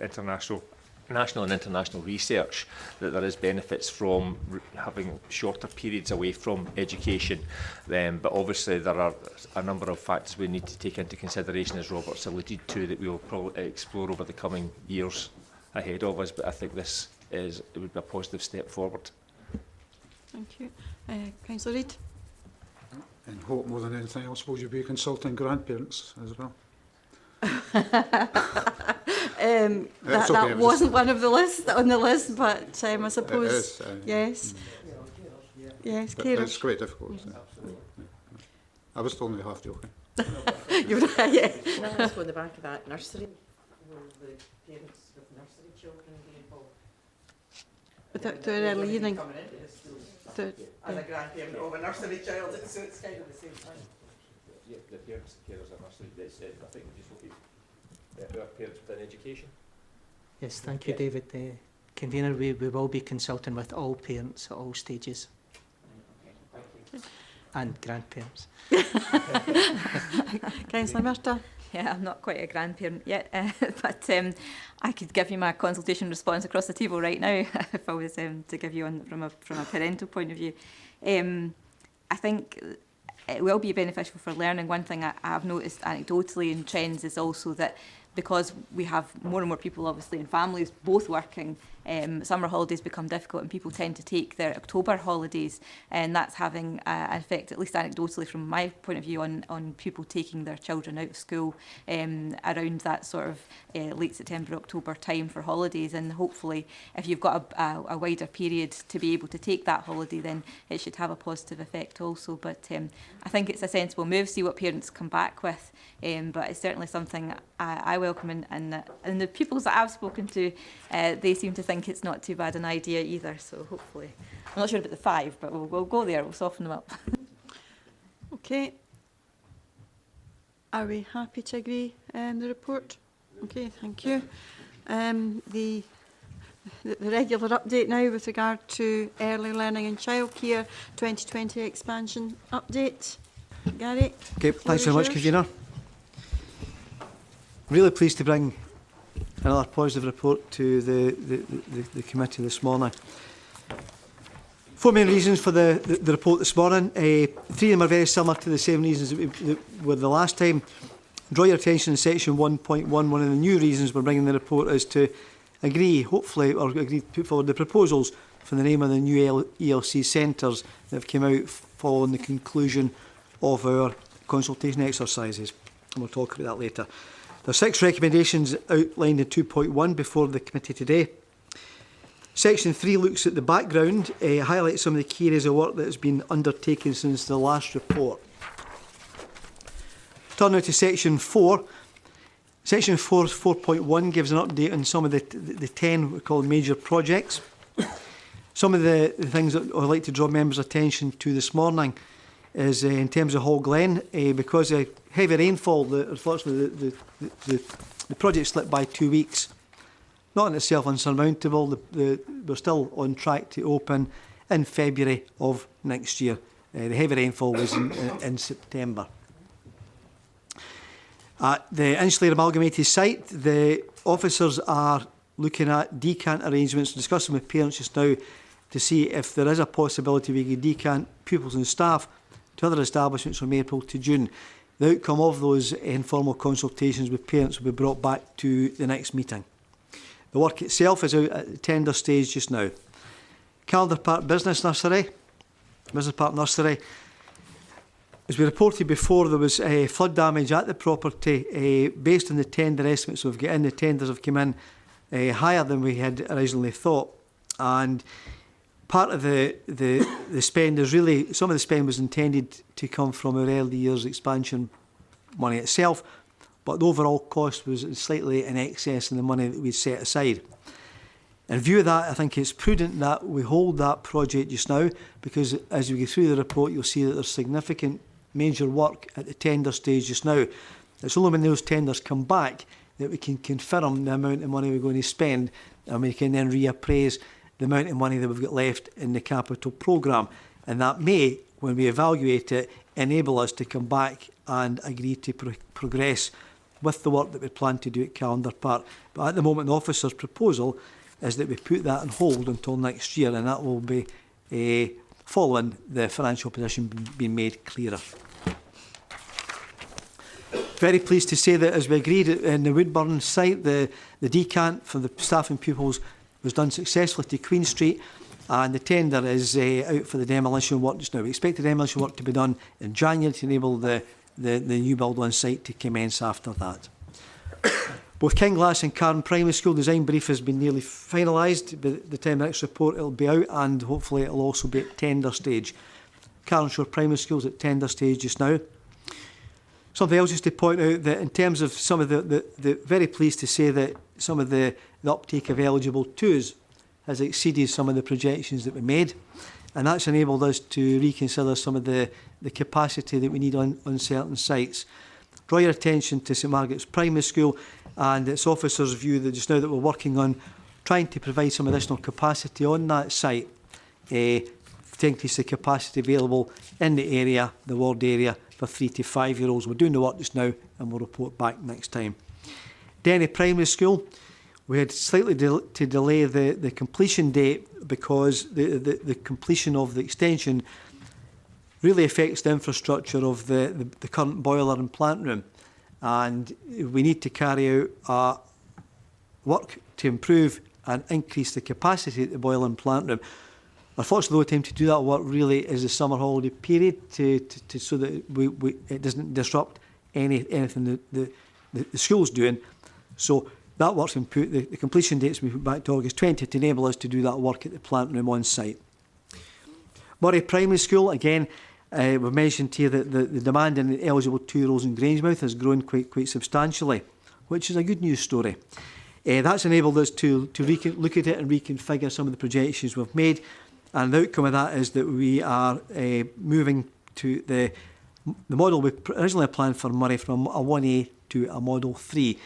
and international research that there is benefits from having shorter periods away from education. But obviously there are a number of factors we need to take into consideration, as Robert's alluded to, that we will probably explore over the coming years ahead of us. But I think it would be a positive step forward. Thank you. Councillor Reid. And hope more than anything else, will you be consulting grandparents as well? That wasn't one of the on the list, but I suppose it is, yes, yes, but carers. it's quite difficult. Isn't it? I was only half joking. You're right, yeah. Can I ask on the back of that nursery? Will the parents with nursery children be involved? Without the early evening. Coming into the schools as a grandparent of a nursery child, so it's kind of the same thing. Yeah, the parents and carers are nursery. I think we just look at our parents within education. Yes, thank you, David. Convener, we will be consulting with all parents at all stages. And grandparents. Councillor Murtagh. Yeah, I'm not quite a grandparent yet, but I could give you my consultation response across the table right now if I was to give you one from a parental point of view. I think it will be beneficial for learning. One thing I have noticed anecdotally in trends is also that because we have more and more people obviously in families both working, summer holidays become difficult and people tend to take their October holidays, and that's having an effect, at least anecdotally from my point of view, on people taking their children out of school around that sort of late September, October time for holidays. And hopefully if you've got a wider period to be able to take that holiday, then it should have a positive effect also. But I think it's a sensible move, see what parents come back with, but it's certainly something I welcome, and the pupils that I've spoken to, they seem to think it's not too bad an idea either. So hopefully, I'm not sure about the 5, but we'll go there. We'll soften them up. Okay. Are we happy to agree the report? Okay, thank you. The regular update now with regard to early learning and childcare 2020 expansion update. Gary. Okay, thanks very much, Convener. Really pleased to bring another positive report to the committee this morning. 4 main reasons for the report this morning. 3 of them are very similar to the same reasons that were the last time. Draw your attention to section 1.1. One of the new reasons we're bringing the report is to agree, hopefully, or agree to put forward the proposals for the name of the new ELC centres that have come out following the conclusion of our consultation exercises. And we'll talk about that later. There are 6 recommendations outlined in 2.1 before the committee today. Section 3 looks at the background, highlights some of the key areas of work that has been undertaken since the last report. Turn now to Section 4. Section 4.1 gives an update on some of the 10 we call major projects. Some of the things that I'd like to draw members' attention to this morning is in terms of Hall Glen, because of heavy rainfall, unfortunately the project slipped by 2 weeks. Not in itself unsurmountable. We're still on track to open in February of next year. The heavy rainfall was in September. At the Insular Amalgamated site, the officers are looking at decant arrangements, discussing with parents just now to see if there is a possibility we could decant pupils and staff to other establishments from April to June. The outcome of those informal consultations with parents will be brought back to the next meeting. The work itself is out at the tender stage just now. Calder Park Business Park Nursery. As we reported before, there was flood damage at the property. Based on the tender estimates we've got in, the tenders have come in higher than we had originally thought. And part of the spend is really, some of the spend was intended to come from our early years expansion money itself, but the overall cost was slightly in excess of the money that we'd set aside. In view of that, I think it's prudent that we hold that project just now, because as we go through the report, you'll see that there's significant major work at the tender stage just now. It's only when those tenders come back that we can confirm the amount of money we're going to spend, and we can then reappraise the amount of money that we've got left in the capital programme. And that may, when we evaluate it, enable us to come back and agree to progress with the work that we plan to do at Callendar Park. But at the moment, the officer's proposal is that we put that on hold until next year, and that will be following the financial position being made clearer. Very pleased to say that, as we agreed in the Woodburn site, the decant for the staff and pupils was done successfully to Queen Street, and the tender is out for the demolition work just now. We expect the demolition work to be done in January to enable the new build on site to commence after that. Both Kinglass and Cairn Primary School design brief has been nearly finalised. By the time the next report, it'll be out, and hopefully it'll also be at tender stage. Carnshore Primary School's at tender stage just now. Something else just to point out, that in terms of some of the very pleased to say that some of the uptake of eligible twos has exceeded some of the projections that we made, and that's enabled us to reconsider some of the capacity that we need on certain sites. Draw your attention to St Margaret's Primary School and its officers' view that just now that we're working on trying to provide some additional capacity on that site to increase the capacity available in the area, the ward area, for 3 to 5 year olds. We're doing the work just now, and we'll report back next time. Denny Primary School, we had slightly to delay the completion date because the completion of the extension really affects the infrastructure of the current boiler and plant room, and we need to carry out work to improve and increase the capacity at the boiler and plant room. Unfortunately, the time to do that work really is the summer holiday period, so that it doesn't disrupt anything that the school's doing. So that work's been put, the completion date's been put back to August 20 to enable us to do that work at the plant room on site. Murray Primary School, again, we've mentioned here that the demand in the eligible 2 year olds in Grangemouth has grown quite substantially, which is a good news story. That's enabled us to look at it and reconfigure some of the projections we've made. And the outcome of that is that we are moving to the model we originally planned for Murray from a 1A to a Model 3.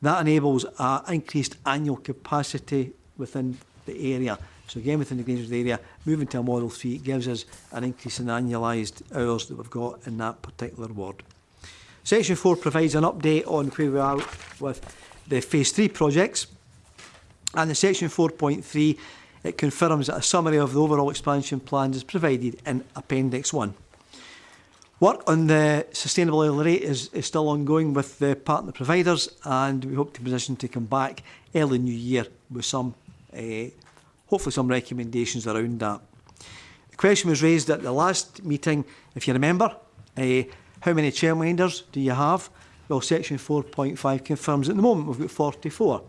That enables increased annual capacity within the area. So again, within the Grangemouth area, moving to a Model 3 gives us an increase in annualised hours that we've got in that particular ward. Section 4 provides an update on where we are with the Phase 3 projects. And in Section 4.3, it confirms that a summary of the overall expansion plans is provided in Appendix 1. Work on the sustainable oil rate is still ongoing with the partner providers, and we hope to position to come back early new year with some, hopefully some recommendations around that. The question was raised at the last meeting, if you remember, how many childminders do you have? Well, Section 4.5 confirms at the moment we've got 44.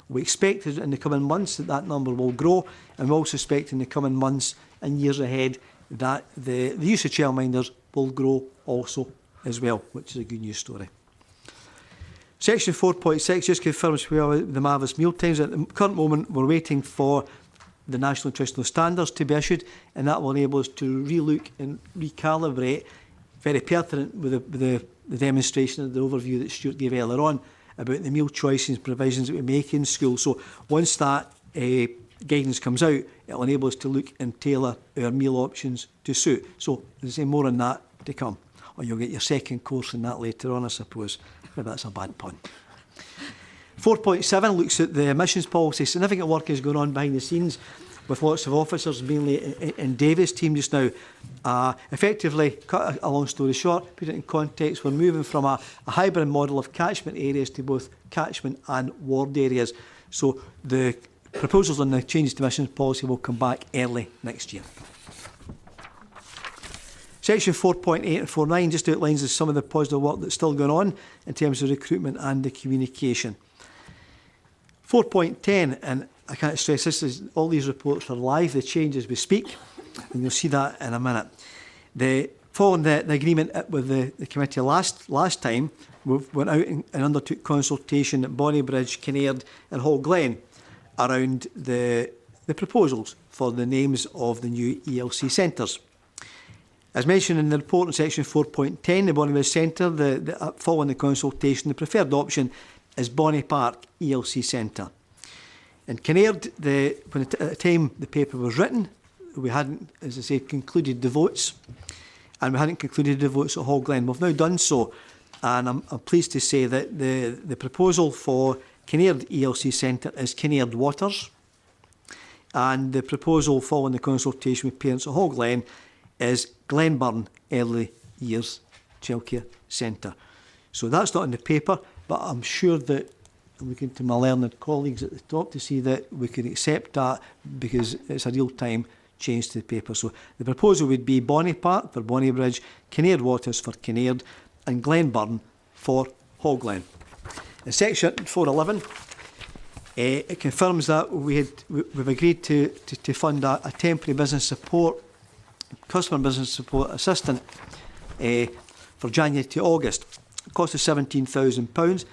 We expect in the coming months that number will grow, and we also expect in the coming months and years ahead that the use of childminders will grow also as well, which is a good news story. Section 4.6 just confirms we are with the Mavis mealtimes. At the current moment, we're waiting for the National Nutritional Standards to be issued, and that will enable us to relook and recalibrate, very pertinent with the demonstration and the overview that Stuart gave earlier on, about the meal choices and provisions that we make in school. So once that guidance comes out, it will enable us to look and tailor our meal options to suit. So there's more on that to come. Or you'll get your second course in that later on, I suppose. Maybe that's a bad pun. 4.7 looks at the emissions policy. Significant work is going on behind the scenes with lots of officers, mainly in David's team just now. Effectively, cut a long story short, put it in context, we're moving from a hybrid model of catchment areas to both catchment and ward areas. So the proposals on the changes to emissions policy will come back early next year. Section 4.8 and 4.9 just outlines some of the positive work that's still going on in terms of recruitment and the communication. 4.10, and I can't stress this, all these reports are live, they change as we speak, and you'll see that in a minute. The Following the agreement with the committee last time, we went out and undertook consultation at Bonnybridge, Kinnaird and Hall Glen around the proposals for the names of the new ELC centres. As mentioned in the report in section 4.10, the Bonnybridge Centre, following the consultation, the preferred option is Bonnie Park ELC Centre. In Kinnaird, at the time the paper was written, we hadn't, as I say, concluded the votes, and we hadn't concluded the votes at Hall Glen. We've now done so, and I'm pleased to say that the proposal for Kinnaird ELC Centre is Kinnaird Waters, and the proposal following the consultation with parents at Hall Glen is Glenburn Early Years Childcare Centre. So that's not in the paper, but I'm sure that I'm looking to my learned colleagues at the top to see that we can accept that, because it's a real-time change to the paper. So the proposal would be Bonnie Park for Bonnybridge, Kinnaird Waters for Kinnaird, and Glenburn for Hall Glen. In section 411, it confirms that we've agreed to fund a temporary business support, customer business support assistant for January to August. It cost us £17,000.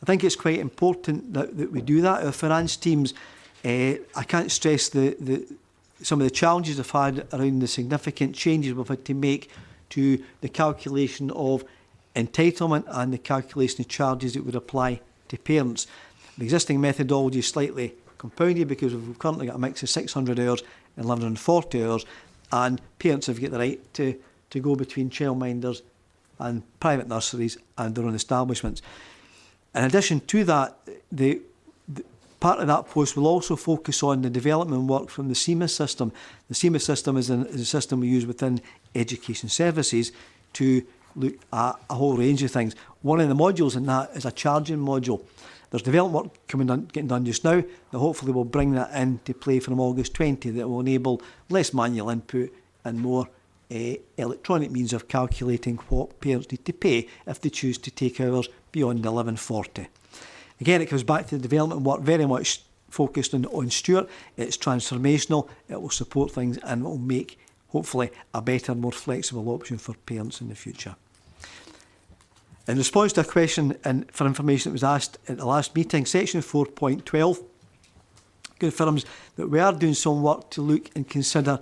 I think it's quite important that we do that. Our finance teams, I can't stress some of the challenges I've had around the significant changes we've had to make to the calculation of entitlement and the calculation of charges that would apply to parents. The existing methodology is slightly compounded because we've currently got a mix of 600 hours and 1140 hours, and parents have got the right to go between childminders and private nurseries and their own establishments. In addition to that, the part of that post will also focus on the development work from the CEMA system. The CEMA system is a system we use within education services to look at a whole range of things. One of the modules in that is a charging module. There's development work getting done just now that hopefully will bring that into play from August 20, that will enable less manual input and more electronic means of calculating what parents need to pay if they choose to take hours beyond 1140. Again, it comes back to the development work, very much focused on Stuart. It's transformational, it will support things, and it will make, hopefully, a better, more flexible option for parents in the future. In response to a question and for information that was asked at the last meeting, section 4.12 confirms that we are doing some work to look and consider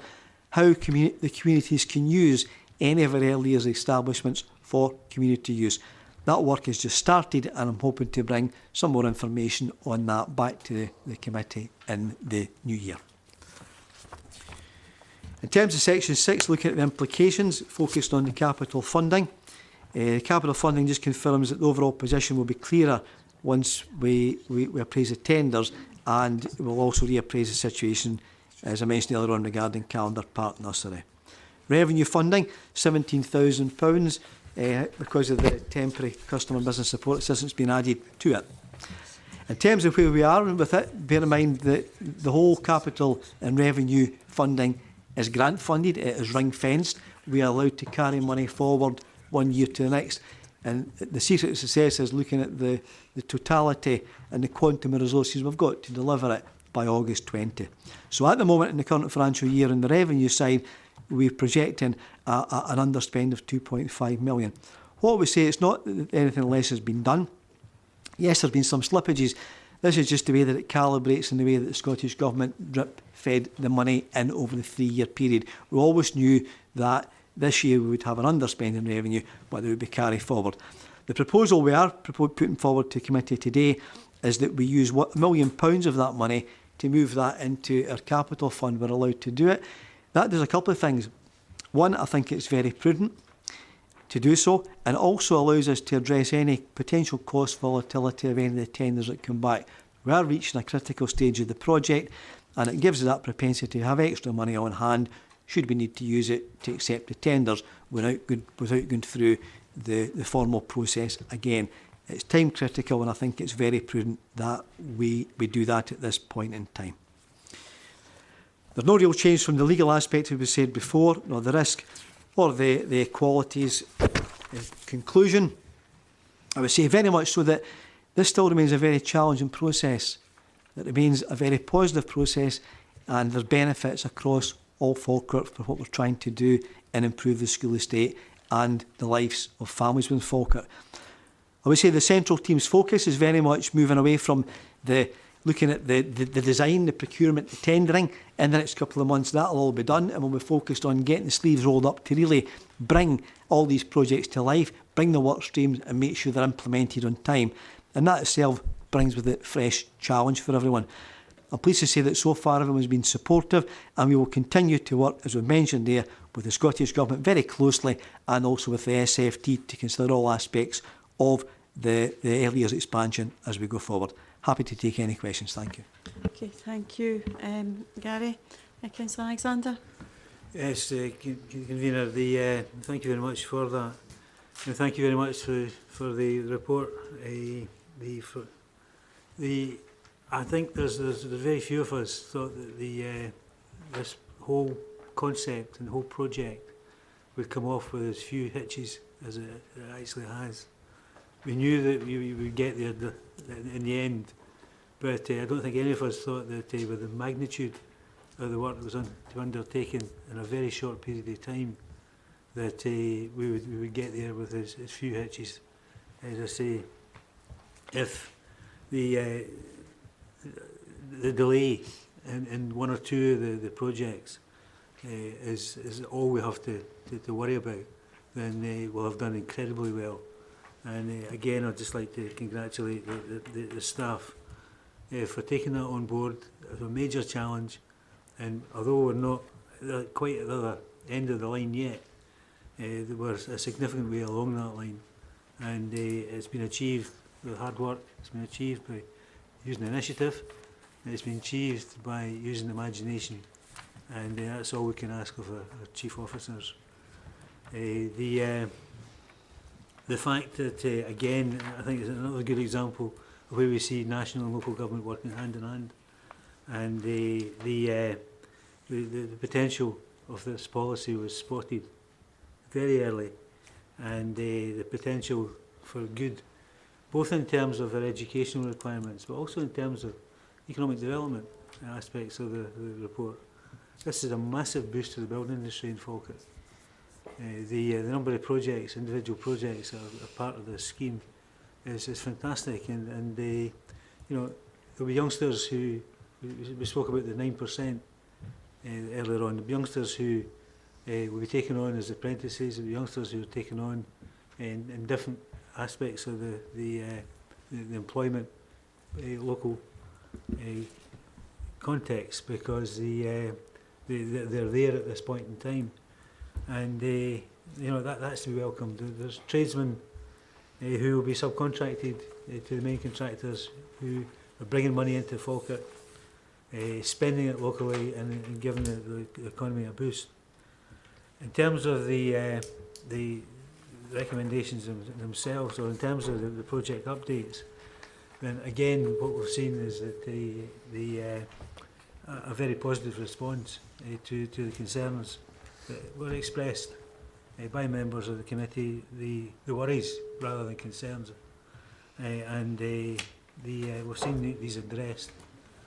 how the communities can use any of our early years establishments for community use. That work has just started, and I'm hoping to bring some more information on that back to the committee in the new year. In terms of section 6, looking at the implications, focused on the capital funding. Capital funding just confirms that the overall position will be clearer once we appraise the tenders, and we'll also reappraise the situation, as I mentioned earlier on, regarding Calendar Park Nursery. Revenue funding, £17,000, because of the temporary customer business support assistance being added to it. In terms of where we are with it, bear in mind that the whole capital and revenue funding is grant funded, it is ring fenced. We are allowed to carry money forward 1 year to the next, and the secret of success is looking at the totality and the quantum of resources we've got to deliver it by August 20. So at the moment in the current financial year on the revenue side, we're projecting an underspend of 2.5 million. What we say, it's not that anything less has been done. Yes, there's been some slippages. This is just the way that it calibrates and the way that the Scottish Government drip-fed the money in over the 3-year period. We always knew that this year we would have an underspend in revenue, but it would be carried forward. The proposal we are putting forward to committee today is that we use £1 million of that money to move that into our capital fund. We're allowed to do it. That does a couple of things. One, I think it's very prudent to do so, and also allows us to address any potential cost volatility of any of the tenders that come back. We are reaching a critical stage of the project, and it gives us that propensity to have extra money on hand should we need to use it to accept the tenders without going through the formal process again. It's time critical, and I think it's very prudent that we do that at this point in time. There's no real change from the legal aspect, as we said before, nor the risk or the equalities. In conclusion, I would say very much so that this still remains a very challenging process. It remains a very positive process, and there's benefits across all Falkirk for what we're trying to do and improve the school estate and the lives of families within Falkirk. I would say the central team's focus is very much moving away from looking at the design, the procurement, the tendering. In the next couple of months, that'll all be done, and we'll be focused on getting the sleeves rolled up to really bring all these projects to life, bring the work streams and make sure they're implemented on time. And that itself brings with it fresh challenge for everyone. I'm pleased to say that so far everyone's been supportive, and we will continue to work, as we mentioned there, with the Scottish Government very closely, and also with the SFT to consider all aspects of the early years expansion as we go forward. Happy to take any questions. Thank you. Okay, thank you, Gary. Councillor Alexander. Yes, Convener, thank you very much for that. And thank you very much for the report. I think there's very few of us thought that this whole concept and whole project would come off with as few hitches as it actually has. We knew that we would get there in the end, but I don't think any of us thought that with the magnitude of the work that was undertaken in a very short period of time, that we would get there with as few hitches. As I say, if the delay in one or two of the projects is all we have to worry about, then we'll have done incredibly well. And again, I'd just like to congratulate the staff for taking that on board. It was a major challenge, and although we're not quite at the other end of the line yet, we're a significant way along that line, and it's been achieved with hard work. It's been achieved by using initiative, and it's been achieved by using imagination, and that's all we can ask of our chief officers. The fact that, again, I think it's another good example of where we see national and local government working hand in hand, and the potential of this policy was spotted very early, and the potential for good, both in terms of our educational requirements, but also in terms of economic development aspects of the report. This is a massive boost to the building industry in Falkirk. The number of projects, individual projects that are part of this scheme is fantastic, and you know, there'll be youngsters who, we spoke about the 9% earlier on, the youngsters who will be taken on as apprentices, the youngsters who are taken on in different aspects of the employment local context, because they're there at this point in time. And you know, that's to be welcomed. There's tradesmen who will be subcontracted to the main contractors, who are bringing money into Falkirk, spending it locally, and giving the economy a boost. In terms of the recommendations themselves, or in terms of the project updates, then again what we've seen is that a very positive response to the concerns that were expressed by members of the committee, the worries rather than concerns, and we've seen these addressed.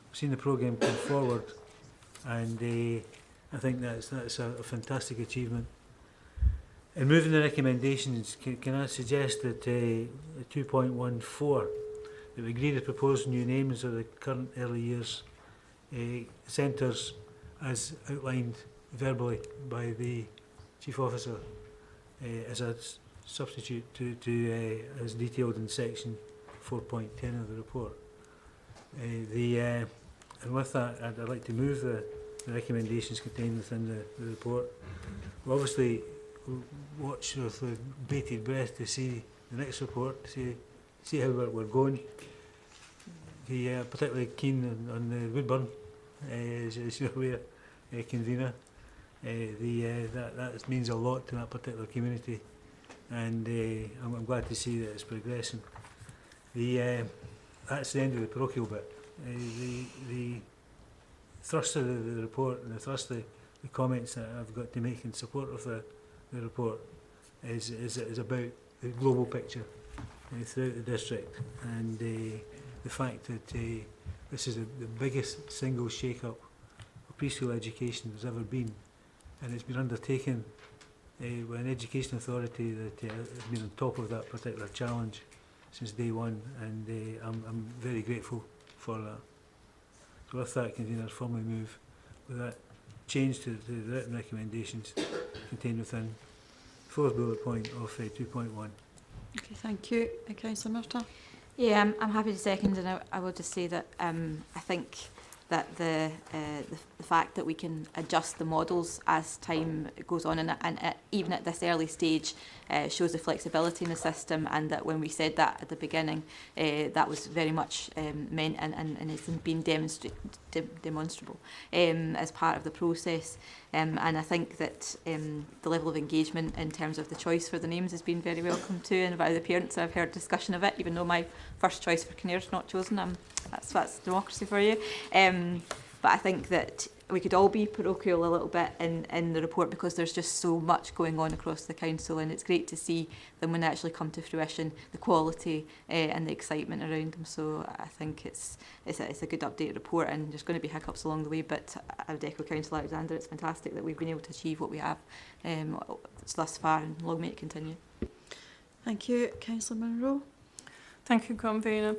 We've seen the programme come forward, and I think that's a fantastic achievement. In moving the recommendations, can I suggest that 2.14, that we agree to propose new names of the current early years centres as outlined verbally by the Chief Officer as a substitute to as detailed in section 4.10 of the report. And with that, I'd like to move the recommendations contained within the report. We obviously watch with bated breath to see the next report, to see how we're going. Particularly keen on the Woodburn, as you're aware, convener. That means a lot to that particular community, and I'm glad to see that it's progressing. That's the end of the parochial bit. The thrust of the report and the thrust of the comments that I've got to make in support of the report is about the global picture throughout the district, and the fact that this is the biggest single shake-up of preschool education there's ever been, and it's been undertaken with an education authority that has been on top of that particular challenge since day one, and I'm very grateful for that. So with that, convener, formally move with that change to the written recommendations contained within the fourth bullet point of 2.1. Okay, thank you. Councillor Murtagh. Yeah, I'm happy to second, and I will just say that I think that the fact that we can adjust the models as time goes on, and even at this early stage, shows the flexibility in the system, and that when we said that at the beginning, that was very much meant, and it's been demonstrable as part of the process. And I think that the level of engagement in terms of the choice for the names has been very welcome too, and about the parents, I've heard discussion of it, even though my first choice for Kinnaird is not chosen. That's democracy for you. But I think that we could all be parochial a little bit in the report, because there's just so much going on across the council, and it's great to see them when they actually come to fruition, the quality and the excitement around them. So I think it's a good updated report, and there's going to be hiccups along the way, but I would echo Councillor Alexander, it's fantastic that we've been able to achieve what we have thus far, and long may it continue. Thank you. Councillor Munro. Thank you, Convener.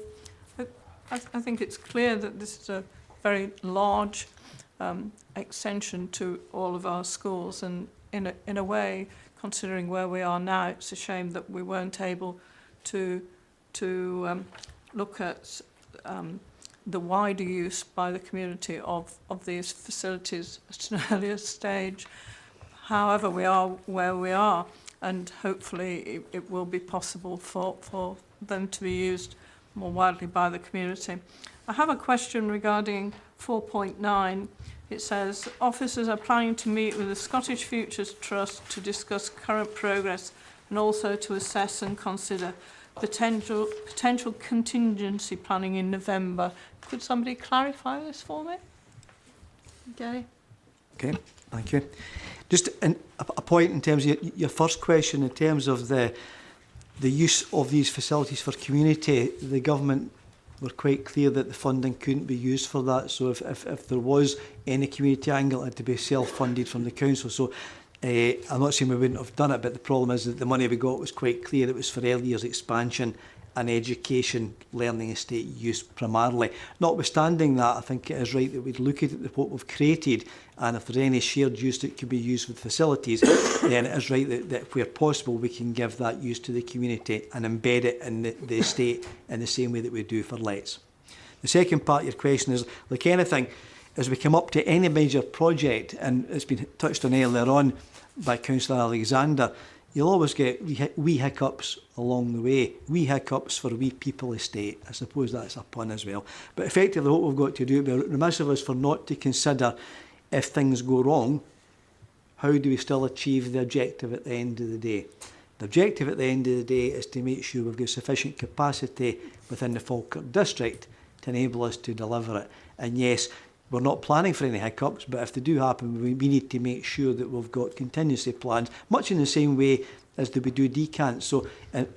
I think it's clear that this is a very large extension to all of our schools, and in a way, considering where we are now, it's a shame that we weren't able to look at the wider use by the community of these facilities at an earlier stage. However, we are where we are, and hopefully it will be possible for them to be used more widely by the community. I have a question regarding 4.9. It says, officers are planning to meet with the Scottish Futures Trust to discuss current progress and also to assess and consider potential contingency planning in November. Could somebody clarify this for me? Gary? Okay, thank you. Just a point in terms of your first question, in terms of the use of these facilities for community, the government were quite clear that the funding couldn't be used for that. So if there was any community angle, it had to be self-funded from the council. So I'm not saying we wouldn't have done it, but the problem is that the money we got was quite clear. It was for early years expansion and education, learning estate use primarily. Notwithstanding that, I think it is right that we'd look at what we've created, and if there's any shared use that could be used with facilities, then it is right that where possible we can give that use to the community and embed it in the estate in the same way that we do for lets. The second part of your question is, like anything, as we come up to any major project, and it's been touched on earlier on by Councillor Alexander, you'll always get wee hiccups along the way. Wee hiccups for wee people estate. I suppose that's a pun as well. But effectively what we've got to do, we're remiss of us for not to consider, if things go wrong, how do we still achieve the objective at the end of the day? The objective at the end of the day is to make sure we've got sufficient capacity within the Falkirk district to enable us to deliver it. And yes, we're not planning for any hiccups, but if they do happen, we need to make sure that we've got contingency plans, much in the same way as we do decants. So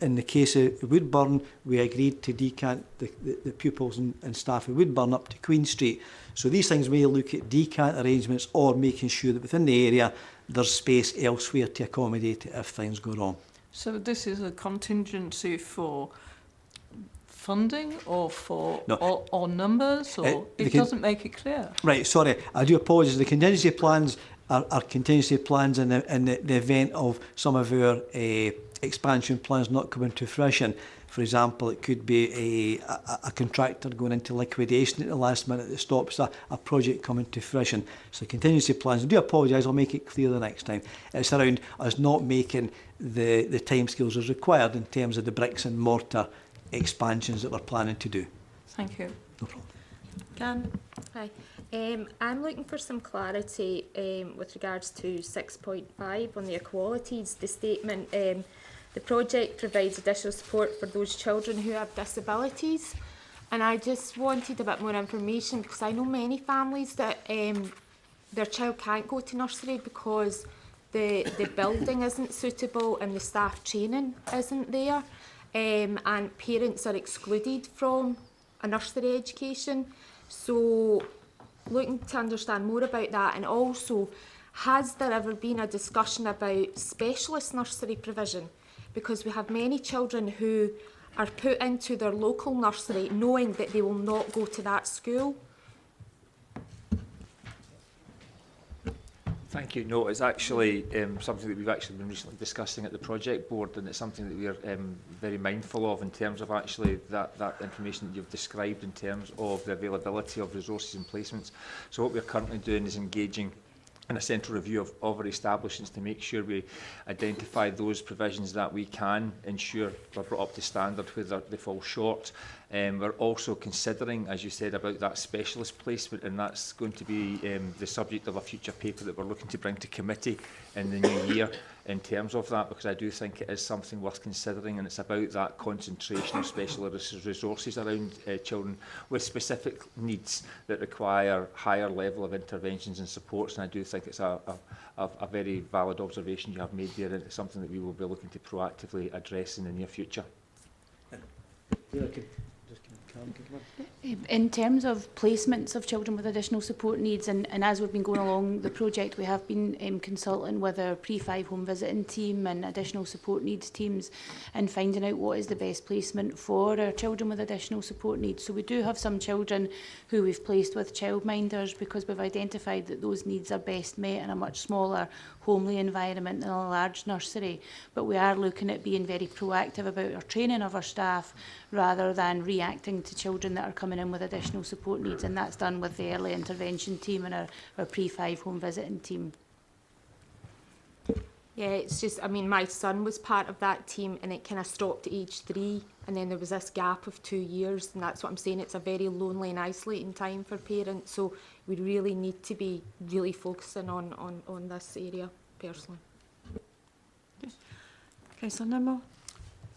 in the case of Woodburn, we agreed to decant the pupils and staff of Woodburn up to Queen Street. So these things may look at decant arrangements or making sure that within the area there's space elsewhere to accommodate it if things go wrong. So this is a contingency for funding or for or numbers, or it doesn't make it clear. Right, sorry, I do apologise. The contingency plans are contingency plans in the event of some of our expansion plans not coming to fruition. For example, it could be a contractor going into liquidation at the last minute that stops a project coming to fruition. So contingency plans, I do apologise, I'll make it clear the next time. It's around us not making the timescales as required in terms of the bricks and mortar expansions that we're planning to do. Thank you. No problem. Can. Hi. I'm looking for some clarity with regards to 6.5 on the equalities. The statement, the project provides additional support for those children who have disabilities. And I just wanted a bit more information, because I know many families that their child can't go to nursery because the building isn't suitable and the staff training isn't there. And parents are excluded from a nursery education. So looking to understand more about that, and also, has there ever been a discussion about specialist nursery provision? Because we have many children who are put into their local nursery knowing that they will not go to that school. Thank you. No, it's actually something that we've actually been recently discussing at the project board, and it's something that we're very mindful of in terms of actually that information that you've described in terms of the availability of resources and placements. So what we're currently doing is engaging in a central review of our establishments to make sure we identify those provisions that we can ensure are brought up to standard where they fall short. We're also considering, as you said, about that specialist placement, and that's going to be the subject of a future paper that we're looking to bring to committee in the new year in terms of that, because I do think it is something worth considering, and it's about that concentration of specialist resources around children with specific needs that require higher level of interventions and supports, and I do think it's a very valid observation you have made there, and it's something that we will be looking to proactively address in the near future. In terms of placements of children with additional support needs, and as we've been going along the project, we have been consulting with our pre-5 home visiting team and additional support needs teams and finding out what is the best placement for our children with additional support needs. So we do have some children who we've placed with childminders because we've identified that those needs are best met in a much smaller homely environment than a large nursery. But we are looking at being very proactive about our training of our staff rather than reacting to children that are coming in with additional support needs, and that's done with the early intervention team and our pre-5 home visiting team. Yeah, it's just, I mean, my son was part of that team and it kind of stopped at age 3, and then there was this gap of 2 years, and that's what I'm saying, it's a very lonely and isolating time for parents, so we really need to be really focusing on this area, personally. Councillor Nimmo.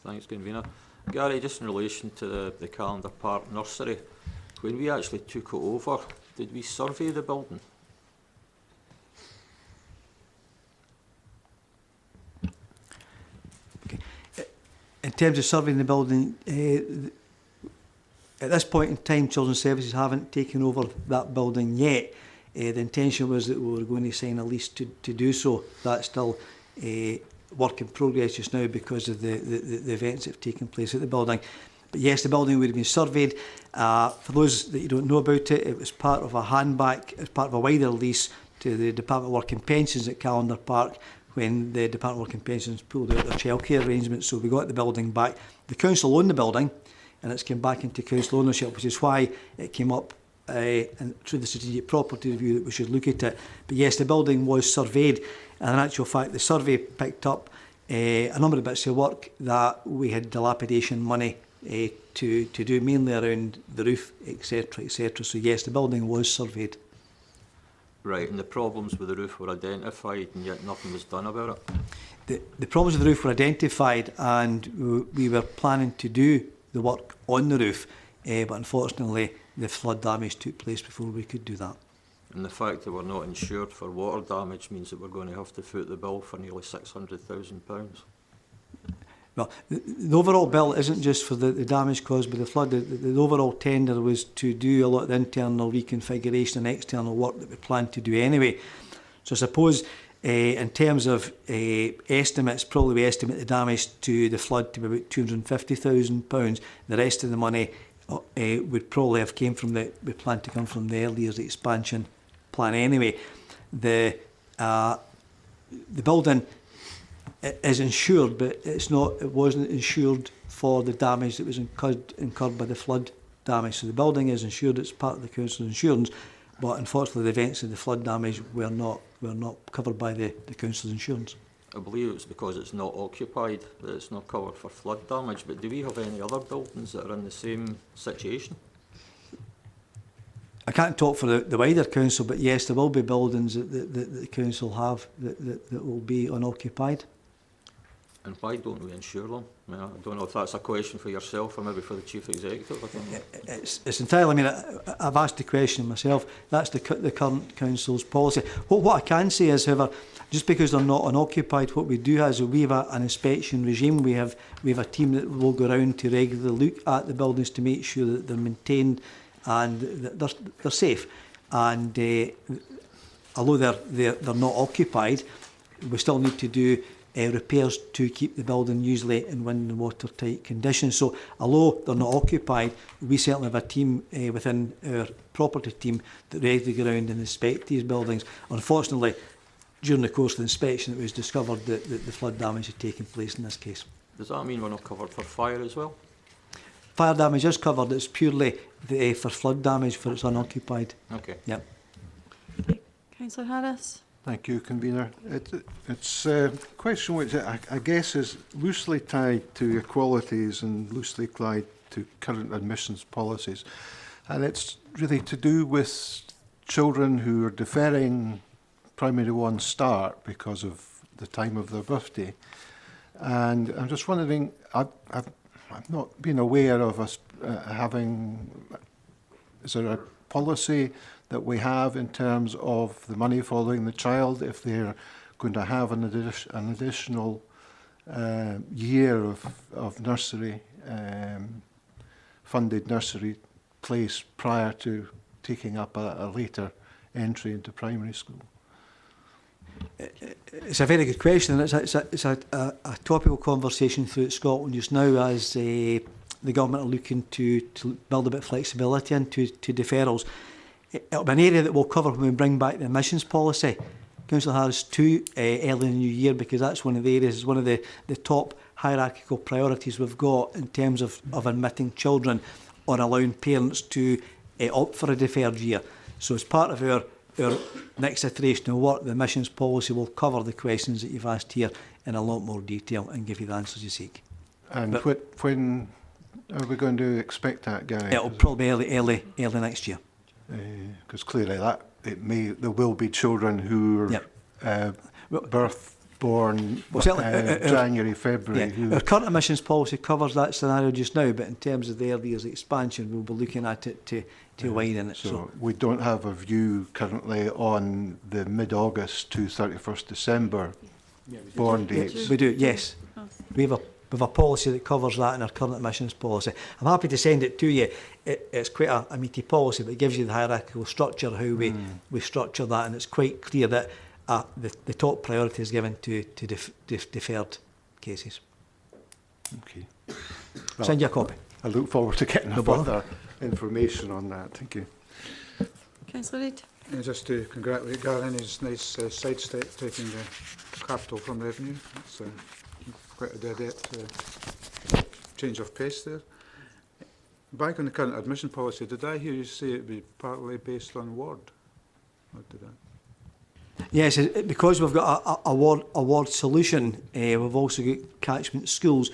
Thanks, Convener. Gary, just in relation to the Calendar Park nursery, when we actually took it over, did we survey the building? Okay. In terms of surveying the building, at this point in time, Children's Services haven't taken over that building yet. The intention was that we were going to sign a lease to do so. That's still work in progress just now because of the events that have taken place at the building. But yes, the building would have been surveyed. For those that you don't know about it, it was part of a handback, as part of a wider lease to the Department of Work and Pensions at Calendar Park when the Department of Work and Pensions pulled out their childcare arrangements. So we got the building back. The council owned the building and it's come back into council ownership, which is why it came up and through the strategic property review that we should look at it. But yes, the building was surveyed, and in actual fact the survey picked up a number of bits of work that we had dilapidation money to do, mainly around the roof, etc, etc. So yes, the building was surveyed. Right, and the problems with the roof were identified and yet nothing was done about it? The problems with the roof were identified, and we were planning to do the work on the roof, but unfortunately the flood damage took place before we could do that. And the fact that we're not insured for water damage means that we're going to have to foot the bill for nearly £600,000. Well, the overall bill isn't just for the damage caused by the flood. The overall tender was to do a lot of the internal reconfiguration and external work that we planned to do anyway. So I suppose in terms of estimates, probably we estimate the damage to the flood to be about £250,000. The rest of the money would probably have came from we planned to come from the earlier expansion plan anyway. The building is insured, but it wasn't insured for the damage that was incurred by the flood damage. So the building is insured, it's part of the council's insurance, but unfortunately the events of the flood damage were not covered by the council's insurance. I believe it's because it's not occupied that it's not covered for flood damage, but do we have any other buildings that are in the same situation? I can't talk for the wider council, but yes, there will be buildings that the council have that will be unoccupied. And why don't we insure them? I don't know if that's a question for yourself or maybe for the Chief Executive. I don't know. It's entirely, I mean, I've asked the question myself. That's the current council's policy. What I can say is, however, just because they're not unoccupied, what we do is we have an inspection regime. We have a team that will go around to regularly look at the buildings to make sure that they're maintained and that they're safe. and although they're not occupied, we still need to do repairs to keep the building usually in wind and watertight conditions. So although they're not occupied, we certainly have a team within our property team that regularly go around and inspect these buildings. Unfortunately, during the course of the inspection, it was discovered that the flood damage had taken place in this case. Does that mean we're not covered for fire as well? Fire damage is covered. It's purely for flood damage for it's unoccupied. Okay. Yep. Councillor Harris. Thank you, Convener. It's a question which I guess is loosely tied to equalities and loosely tied to current admissions policies. And it's really to do with children who are deferring primary one start because of the time of their birthday. And I'm just wondering, I've not been aware of us having, is there a policy that we have in terms of the money following the child if they're going to have an additional year of nursery, funded nursery place prior to taking up a later entry into primary school? It's a very good question, and it's a topical conversation throughout Scotland just now as the government are looking to build a bit of flexibility into deferrals. It'll be an area that we'll cover when we bring back the admissions policy. Councillor Harris, too, early in the new year, because that's one of the areas, one of the top hierarchical priorities we've got in terms of admitting children or allowing parents to opt for a deferred year. So as part of our next iteration of work, the admissions policy will cover the questions that you've asked here in a lot more detail and give you the answers you seek. And when are we going to expect that, Gary? It'll probably be early next year. Because clearly there will be children who are born January, February. Yeah. Our current admissions policy covers that scenario just now, but in terms of the early years expansion, we'll be looking at it to widen it. So we don't have a view currently on the mid-August to 31st December born dates. We do, yes. We have a policy that covers that in our current admissions policy. I'm happy to send it to you. It's quite a meaty policy, but it gives you the hierarchical structure, how we structure that, and it's quite clear that the top priority is given to deferred cases. Okay. Well, send you a copy. I look forward to getting further information on that. Thank you. Councillor Reid. Just to congratulate Gary on his nice sidestep taking the capital from revenue. It's quite a adept change of pace there. Back on the current admission policy, did I hear you say it would be partly based on ward? Or did I? Yes, because we've got a ward solution, we've also got catchment schools.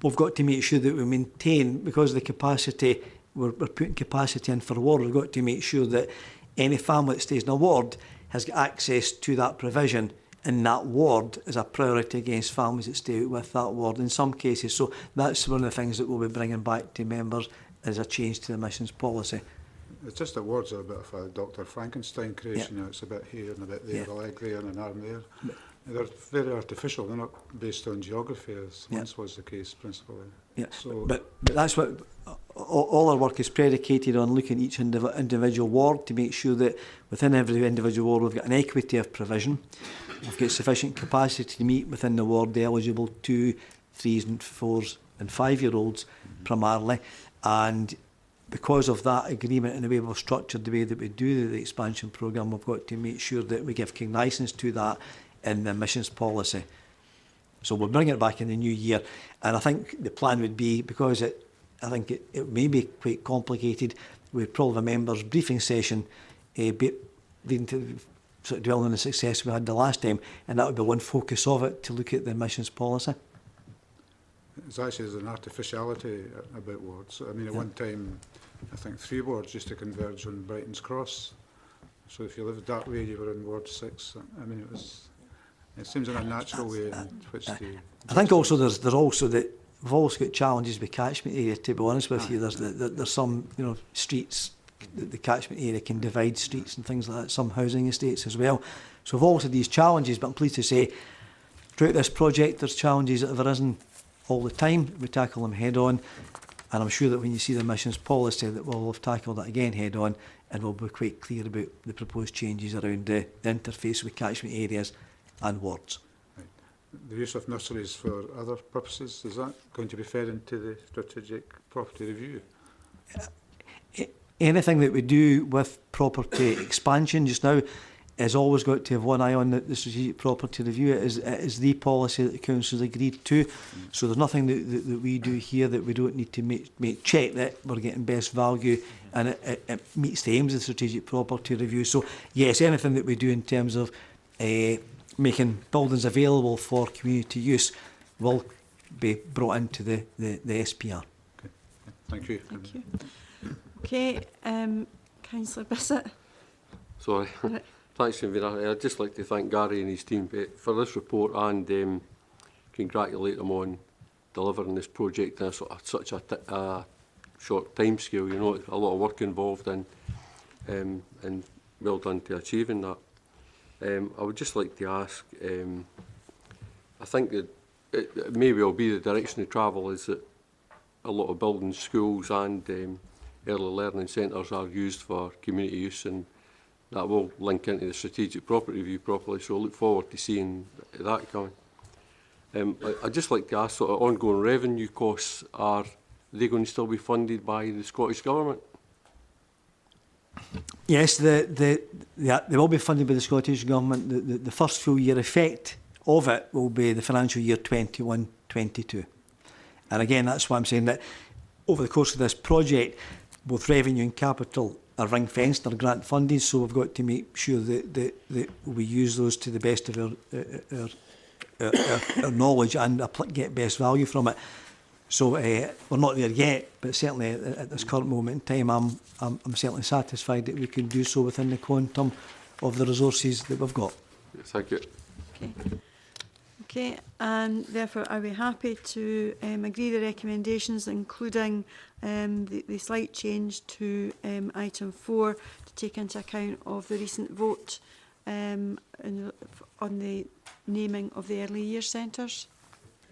We've got to make sure that we maintain, because of the capacity, we're putting capacity in for a ward, we've got to make sure that any family that stays in a ward has got access to that provision in that ward as a priority against families that stay with that ward in some cases. So that's one of the things that we'll be bringing back to members as a change to the admissions policy. It's just that wards are a bit of a Dr. Frankenstein creation. You know, it's a bit here and a bit there, a leg there and an arm there. They're very artificial. They're not based on geography, as once was the case, principally. Yeah, so, but that's what all our work is predicated on, looking at each individual ward to make sure that within every individual ward we've got an equity of provision. We've got sufficient capacity to meet within the ward the eligible 2, 3s and 4s and 5-year-olds primarily, and because of that agreement and the way we've structured the way that we do the expansion programme, we've got to make sure that we give cognizance to that in the admissions policy. So we'll bring it back in the new year, and I think the plan would be, because I think it may be quite complicated, we'd probably have a members' briefing session leading to sort of dwelling on the success we had the last time, and that would be one focus of it, to look at the admissions policy. It's actually there's an artificiality about wards. I mean, at one time, I think 3 wards used to converge on Brighton's Cross. So if you lived that way, you were in Ward 6. I mean, it seems an unnatural way in which to... I think also there's also that we've also got challenges with catchment area, to be honest with you. There's some, streets, the catchment area can divide streets and things like that, some housing estates as well. So we've also these challenges, but I'm pleased to say throughout this project there's challenges that have arisen all the time. We tackle them head on. And I'm sure that when you see the missions policy that we'll have tackled that again head on, and we'll be quite clear about the proposed changes around the interface with catchment areas and wards. The use of nurseries for other purposes, is that going to be fed into the strategic property review? Anything that we do with property expansion just now has always got to have one eye on the strategic property review. It is the policy that the council has agreed to. So there's nothing that we do here that we don't need to make check that we're getting best value and it meets the aims of the strategic property review. So yes, anything that we do in terms of making buildings available for community use will be brought into the SPR. Okay. Thank you. Thank you. Okay, Councillor Bissett. Sorry. Thanks, Convener. I'd just like to thank Gary and his team for this report and congratulate them on delivering this project in such a short time scale. You know, a lot of work involved and well done to achieving that. I would just like to ask, I think that it may well be the direction of travel is that a lot of buildings, schools and early learning centres are used for community use, and that will link into the strategic property review properly, so I look forward to seeing that coming. I'd just like to ask, sort of ongoing revenue costs, are they going to still be funded by the Scottish Government? Yes, they will be funded by the Scottish Government. The first full year effect of it will be the financial year 21-22. And again, that's why I'm saying that over the course of this project, both revenue and capital are ring-fenced, are grant funded, so we've got to make sure that we use those to the best of our knowledge and get best value from it. So we're not there yet, but certainly at this current moment in time, I'm certainly satisfied that we can do so within the quantum of the resources that we've got. Thank you. Okay. Okay, and therefore are we happy to agree the recommendations, including the slight change to item 4 to take into account of the recent vote on the naming of the early years centres?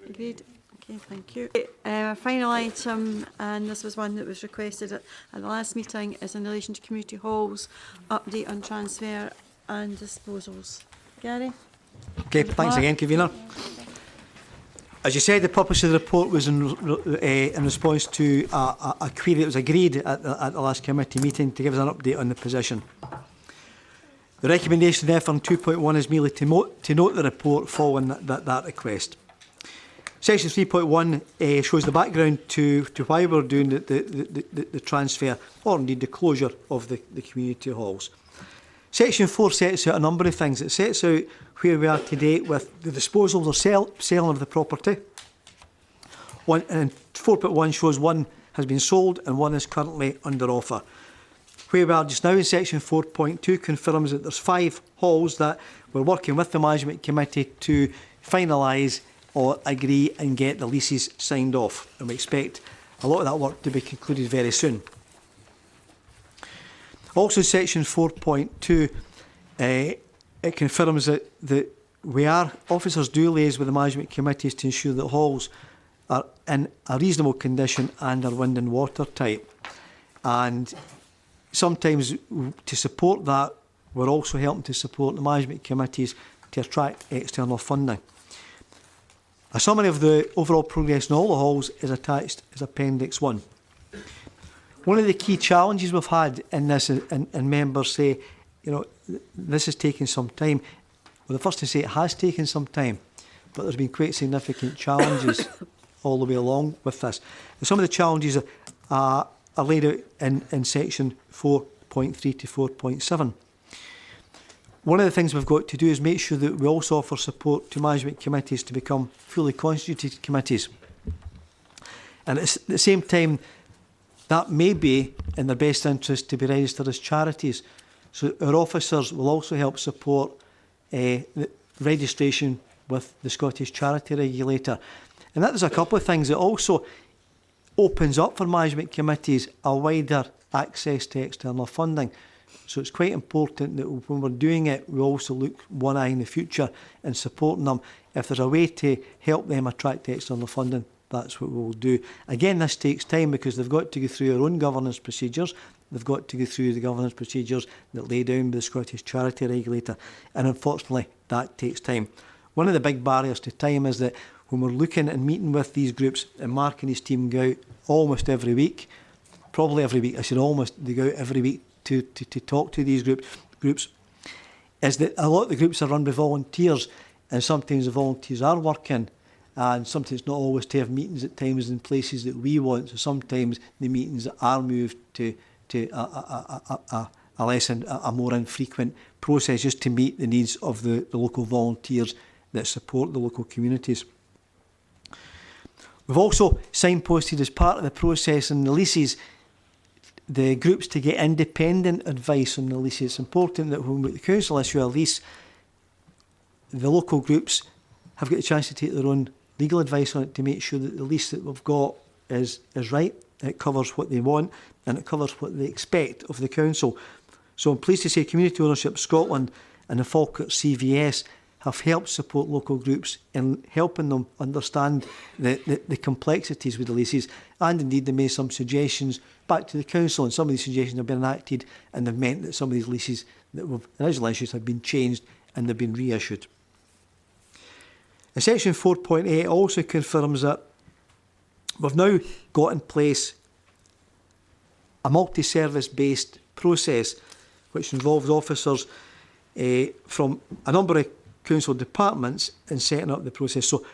Agreed? Okay, thank you. Our final item, and this was one that was requested at the last meeting, is in relation to community halls, update on transfer and disposals. Gary? Okay, thanks again, Convener. As you said, the purpose of the report was in response to a query that was agreed at the last committee meeting to give us an update on the position. The recommendation therefore in 2.1 is merely to note the report following that request. Section 3.1 shows the background to why we're doing the transfer, or indeed the closure of the community halls. Section 4 sets out a number of things. It sets out where we are today with the disposal or selling of the property. And 4.1 shows one has been sold and one is currently under offer. Where we are just now in section 4.2 confirms that there's 5 halls that we're working with the management committee to finalise or agree and get the leases signed off. And we expect a lot of that work to be concluded very soon. Also section 4.2 it confirms that officers do liaise with the management committees to ensure that halls are in a reasonable condition and are wind and watertight. And sometimes to support that, we're also helping to support the management committees to attract external funding. A summary of the overall progress in all the halls is attached as Appendix 1. One of the key challenges we've had in this, and members say, you know, this has taken some time. Well, the first to say it has taken some time, but there's been quite significant challenges all the way along with this. And some of the challenges are laid out in section 4.3 to 4.7. One of the things we've got to do is make sure that we also offer support to management committees to become fully constituted committees. And at the same time, that may be in their best interest to be registered as charities. So our officers will also help support the registration with the Scottish Charity Regulator. And that there's a couple of things. It also opens up for management committees a wider access to external funding. So it's quite important that when we're doing it, we also look one eye in the future and supporting them. If there's a way to help them attract external funding, that's what we'll do. Again, this takes time because they've got to go through their own governance procedures. They've got to go through the governance procedures that lay down by the Scottish Charity Regulator. And unfortunately, that takes time. One of the big barriers to time is that when we're looking and meeting with these groups, and Mark and his team go out almost every week, probably every week, I said almost, they go out every week to talk to these groups, is that a lot of the groups are run by volunteers, and sometimes the volunteers are working, and sometimes not always to have meetings at times in places that we want. So sometimes the meetings are moved to a more infrequent process, just to meet the needs of the local volunteers that support the local communities. We've also signposted as part of the process in the leases the groups to get independent advice on the leases. It's important that when the council issue a lease, the local groups have got a chance to take their own legal advice on it to make sure that the lease that we've got is right, it covers what they want, and it covers what they expect of the council. So I'm pleased to say Community Ownership Scotland and the Falkirk CVS have helped support local groups in helping them understand the complexities with the leases, and indeed they made some suggestions back to the council, and some of these suggestions have been enacted, and they've meant that some of these leases that were original issues have been changed and they've been reissued. And Section 4.8 also confirms that we've now got in place a multi-service based process which involves officers from a number of council departments in setting up the process. So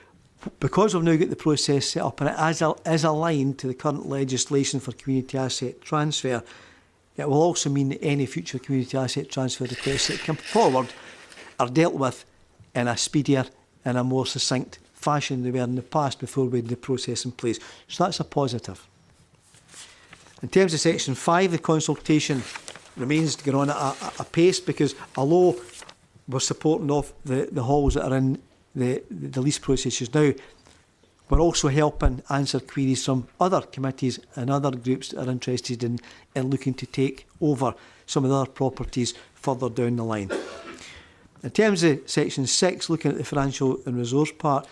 because we've now got the process set up and it is aligned to the current legislation for community asset transfer, it will also mean that any future community asset transfer requests that come forward are dealt with in a speedier and a more succinct fashion than they were in the past before we had the process in place. So that's a positive. In terms of Section 5, the consultation remains to go on at a pace, because although we're supporting off the halls that are in the lease processes now, we're also helping answer queries from other committees and other groups that are interested in looking to take over some of the other properties further down the line. In terms of Section 6, looking at the financial and resource part,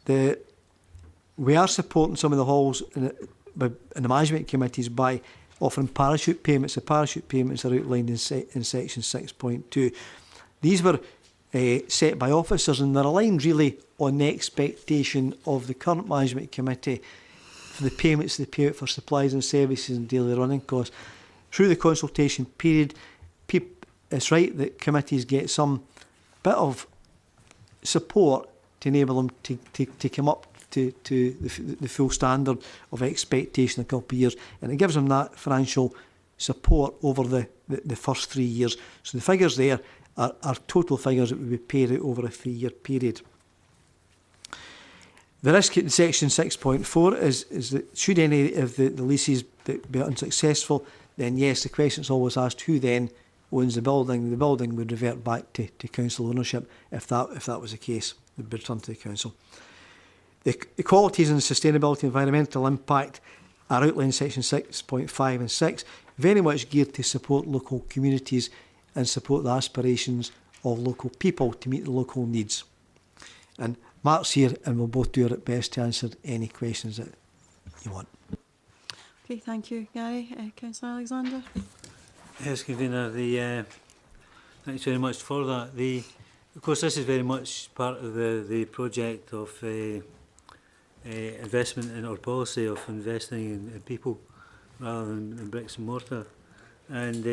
we are supporting some of the halls in the management committees by offering parachute payments. The parachute payments are outlined in Section 6.2. These were set by officers, and they're aligned really on the expectation of the current management committee for the payments they pay out for supplies and services and daily running costs. Through the consultation period, it's right that committees get some bit of support to enable them to come up to the full standard of expectation in a couple of years, and it gives them that financial support over the first 3 years. So the figures there are total figures that will be paid out over a 3-year period. The risk in Section 6.4 is that should any of the leases be unsuccessful, then yes, the question is always asked, who then owns the building? The building would revert back to council ownership if that was the case. It would return to the council. The qualities and sustainability environmental impact are outlined in Section 6.5 and 6, very much geared to support local communities and support the aspirations of local people to meet the local needs. And Mark's here and we'll both do our best to answer any questions that you want. Okay, thank you, Gary. Councillor Alexander. Yes, Convener, thanks very much for that. Of course, this is very much part of the project of investment in our policy of investing in people rather than in bricks and mortar. And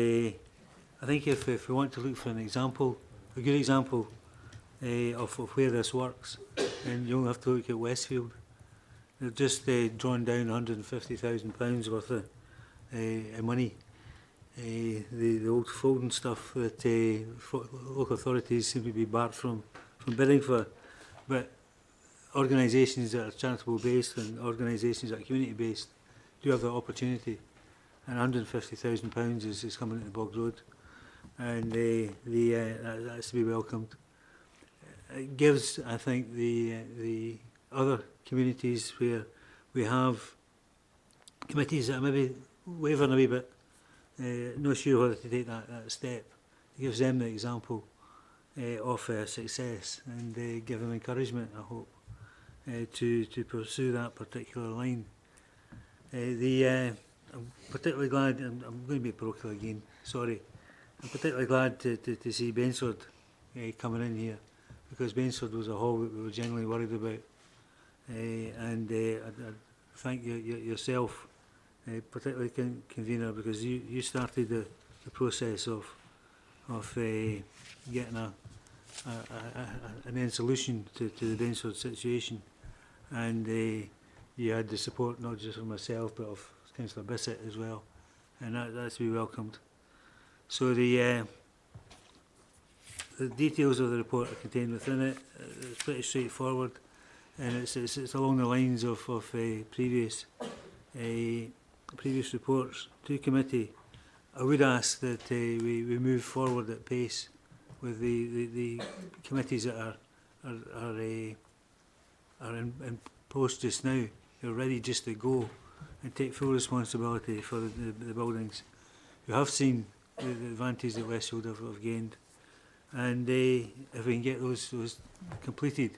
I think if we want to look for an example, a good example of where this works, and you only have to look at Westfield. They've just drawn down £150,000 worth of money. The old folding stuff that local authorities seem to be barred from bidding for, but organisations that are charitable based and organisations that are community based do have that opportunity, and £150,000 is coming into Bog Road, and that's to be welcomed. It gives, I think, the other communities where we have committees that are maybe wavering a wee bit, not sure whether to take that step. It gives them the example of success and give them encouragement, I hope. to pursue that particular line. I'm particularly glad, I'm going to be parochial again, sorry. I'm particularly glad to see Bensford coming in here, because Bensford was a hall that we were generally worried about. I thank yourself, particularly convener, because you started the process of getting an end solution to the Bensford situation, and you had the support not just of myself but of Councillor Bissett as well, and that's to be welcomed. So the details of the report are contained within it. It's pretty straightforward, and it's along the lines of previous reports to committee. I would ask that we move forward at pace with the committees that are in post just now. They're ready just to go and take full responsibility for the buildings. We have seen the advantage that Westfield have gained, and if we can get those completed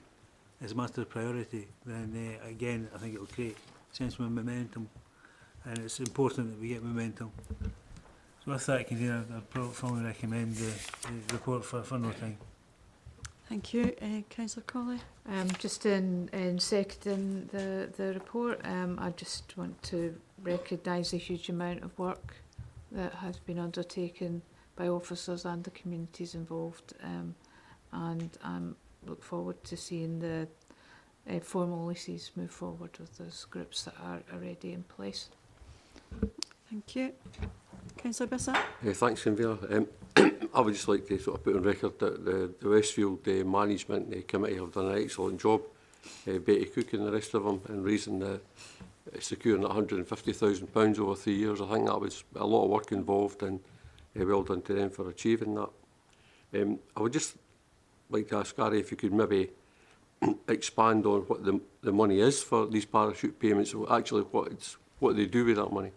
as a matter of priority, then again I think it will create a sense of momentum, and it's important that we get momentum. So with that, Convener, I'd formally recommend the report for no time. Thank you. Councillor Colley. Just in seconding the report, I just want to recognise the huge amount of work that has been undertaken by officers and the communities involved, and look forward to seeing the formal leases move forward with those groups that are already in place. Thank you. Councillor Bissett. Thanks, Convener. I would just like to sort of put on record that the Westfield Management Committee have done an excellent job. Betty Cook and the rest of them in raising securing £150,000 over 3 years. I think that was a lot of work involved, and well done to them for achieving that. I would just like to ask Gary if you could maybe expand on what the money is for these parachute payments, actually what they do with that money.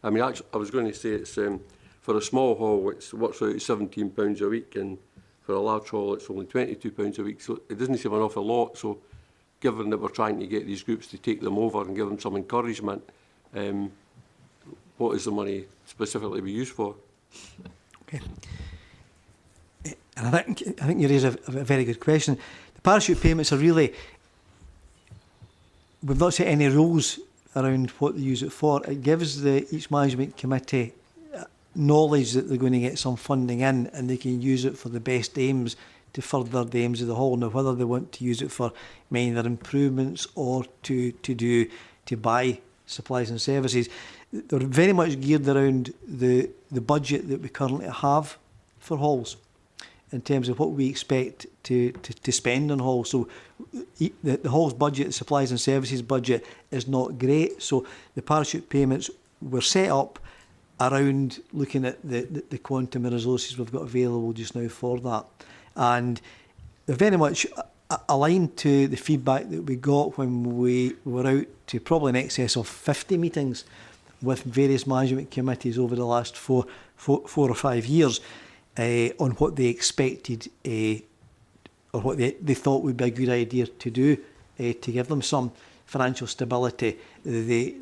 I mean, actually, I was going to say it's for a small hall, it works out at £17 a week, and for a large hall, it's only £22 a week. So it doesn't seem an awful lot. So, given that we're trying to get these groups to take them over and give them some encouragement, what is the money specifically be used for? Okay. And I think you raise a very good question. The parachute payments are really, we've not set any rules around what they use it for. It gives each management committee knowledge that they're going to get some funding in, and they can use it for the best aims to further the aims of the hall. Now, whether they want to use it for minor improvements or to buy supplies and services, they're very much geared around the budget that we currently have for halls, in terms of what we expect to spend on halls. So the hall's budget, the supplies and services budget, is not great. So the parachute payments were set up around looking at the quantum of resources we've got available just now for that. And they're very much aligned to the feedback that we got when we were out to probably in excess of 50 meetings with various management committees over the last four or 5 years. On what they expected or what they thought would be a good idea to do to give them some financial stability. They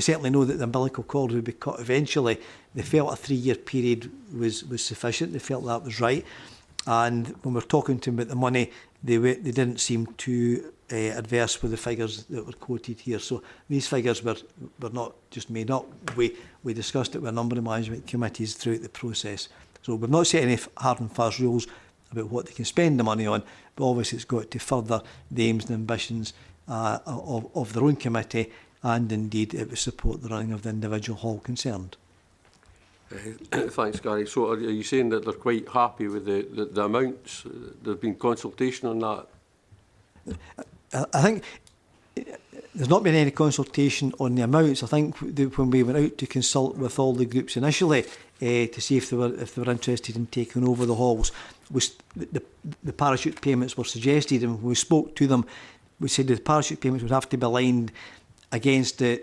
certainly know that the umbilical cord would be cut eventually. They felt a 3-year period was sufficient. They felt that was right. And when we're talking to them about the money, they didn't seem too adverse with the figures that were quoted here. So these figures were not just made up. We discussed it with a number of management committees throughout the process. So we've not set any hard and fast rules about what they can spend the money on, but obviously it's got to further the aims and ambitions of their own committee, and indeed it would support the running of the individual hall concerned. Thanks, Gary. So are you saying that they're quite happy with the amounts? There's been consultation on that? I think there's not been any consultation on the amounts. I think when we went out to consult with all the groups initially to see if they were interested in taking over the halls, the parachute payments were suggested, and when we spoke to them, we said that the parachute payments would have to be aligned against the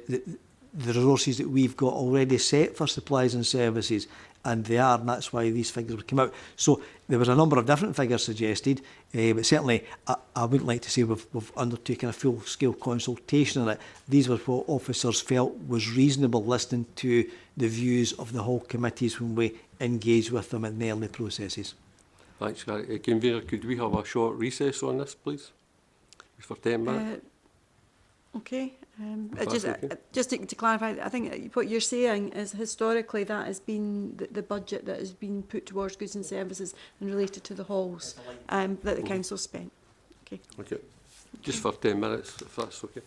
resources that we've got already set for supplies and services, and they are, and that's why these figures would come out. So there was a number of different figures suggested, but certainly I wouldn't like to say we've undertaken a full-scale consultation on it. These were what officers felt was reasonable, listening to the views of the whole committees when we engage with them in the early processes. Thanks, Gary. Convener, could we have a short recess on this, please? Just for 10 minutes. Okay. If that's okay. Just to clarify, I think what you're saying is historically that has been the budget that has been put towards goods and services and related to the halls that the council spent. Okay. Okay. Just for 10 minutes, if that's okay.